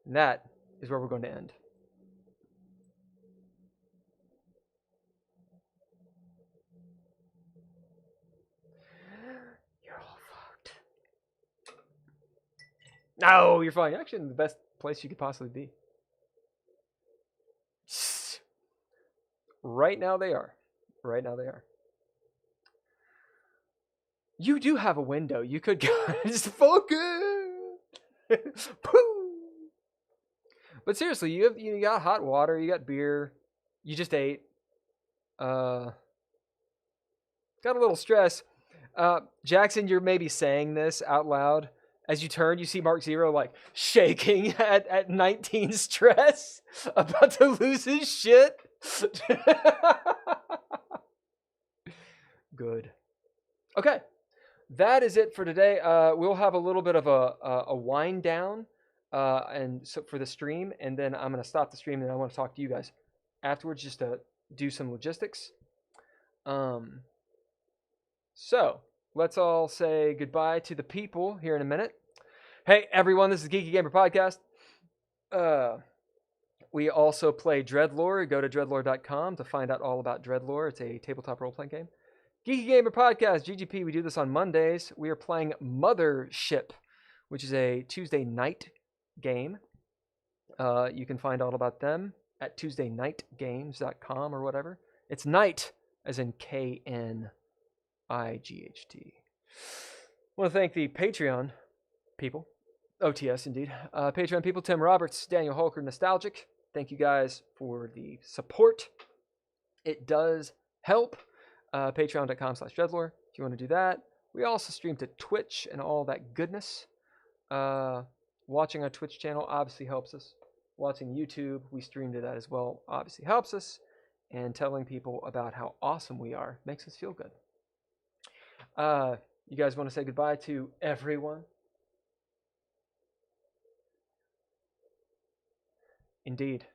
And that is where we're going to end. You're all fucked. No, you're fine. You're actually in the best place you could possibly be. Right now they are. Right now they are. You do have a window. You could go just focus. But seriously, you got hot water, you got beer, you just ate. Got a little stress. Jackson, you're maybe saying this out loud. As you turn, you see Mark Zero like shaking at 19 stress, about to lose his shit. Good. Okay. That is it for today. We'll have a little bit of a wind down and so for the stream, and then I'm gonna stop the stream, and I want to talk to you guys afterwards, just to do some logistics. So let's all say goodbye to the people here in a minute. Hey everyone, this is Geeky Gamer Podcast. We also play Dreadlore. Go to dreadlore.com to find out all about Dreadlore. It's a tabletop role-playing game. Geeky Gamer Podcast, GGP. We do this on Mondays. We are playing Mothership, which is a Tuesday night game. You can find all about them at tuesdaynightgames.com or whatever. It's night, as in KNIGHT. I want to thank the Patreon people. OTS, indeed. Patreon people, Tim Roberts, Daniel Holker, Nostalgic. Thank you guys for the support. It does help. Patreon.com/Dreadlore if you want to do that. We also stream to Twitch and all that goodness. Watching our Twitch channel obviously helps us. Watching YouTube, we stream to that as well, obviously helps us. And telling people about how awesome we are makes us feel good. You guys want to say goodbye to everyone? Indeed.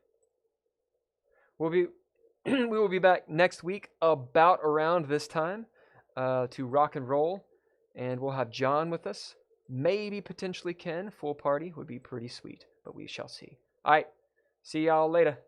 We will be back next week about around this time to rock and roll, and we'll have John with us. Maybe potentially Ken. Full party would be pretty sweet, but we shall see. All right. See y'all later.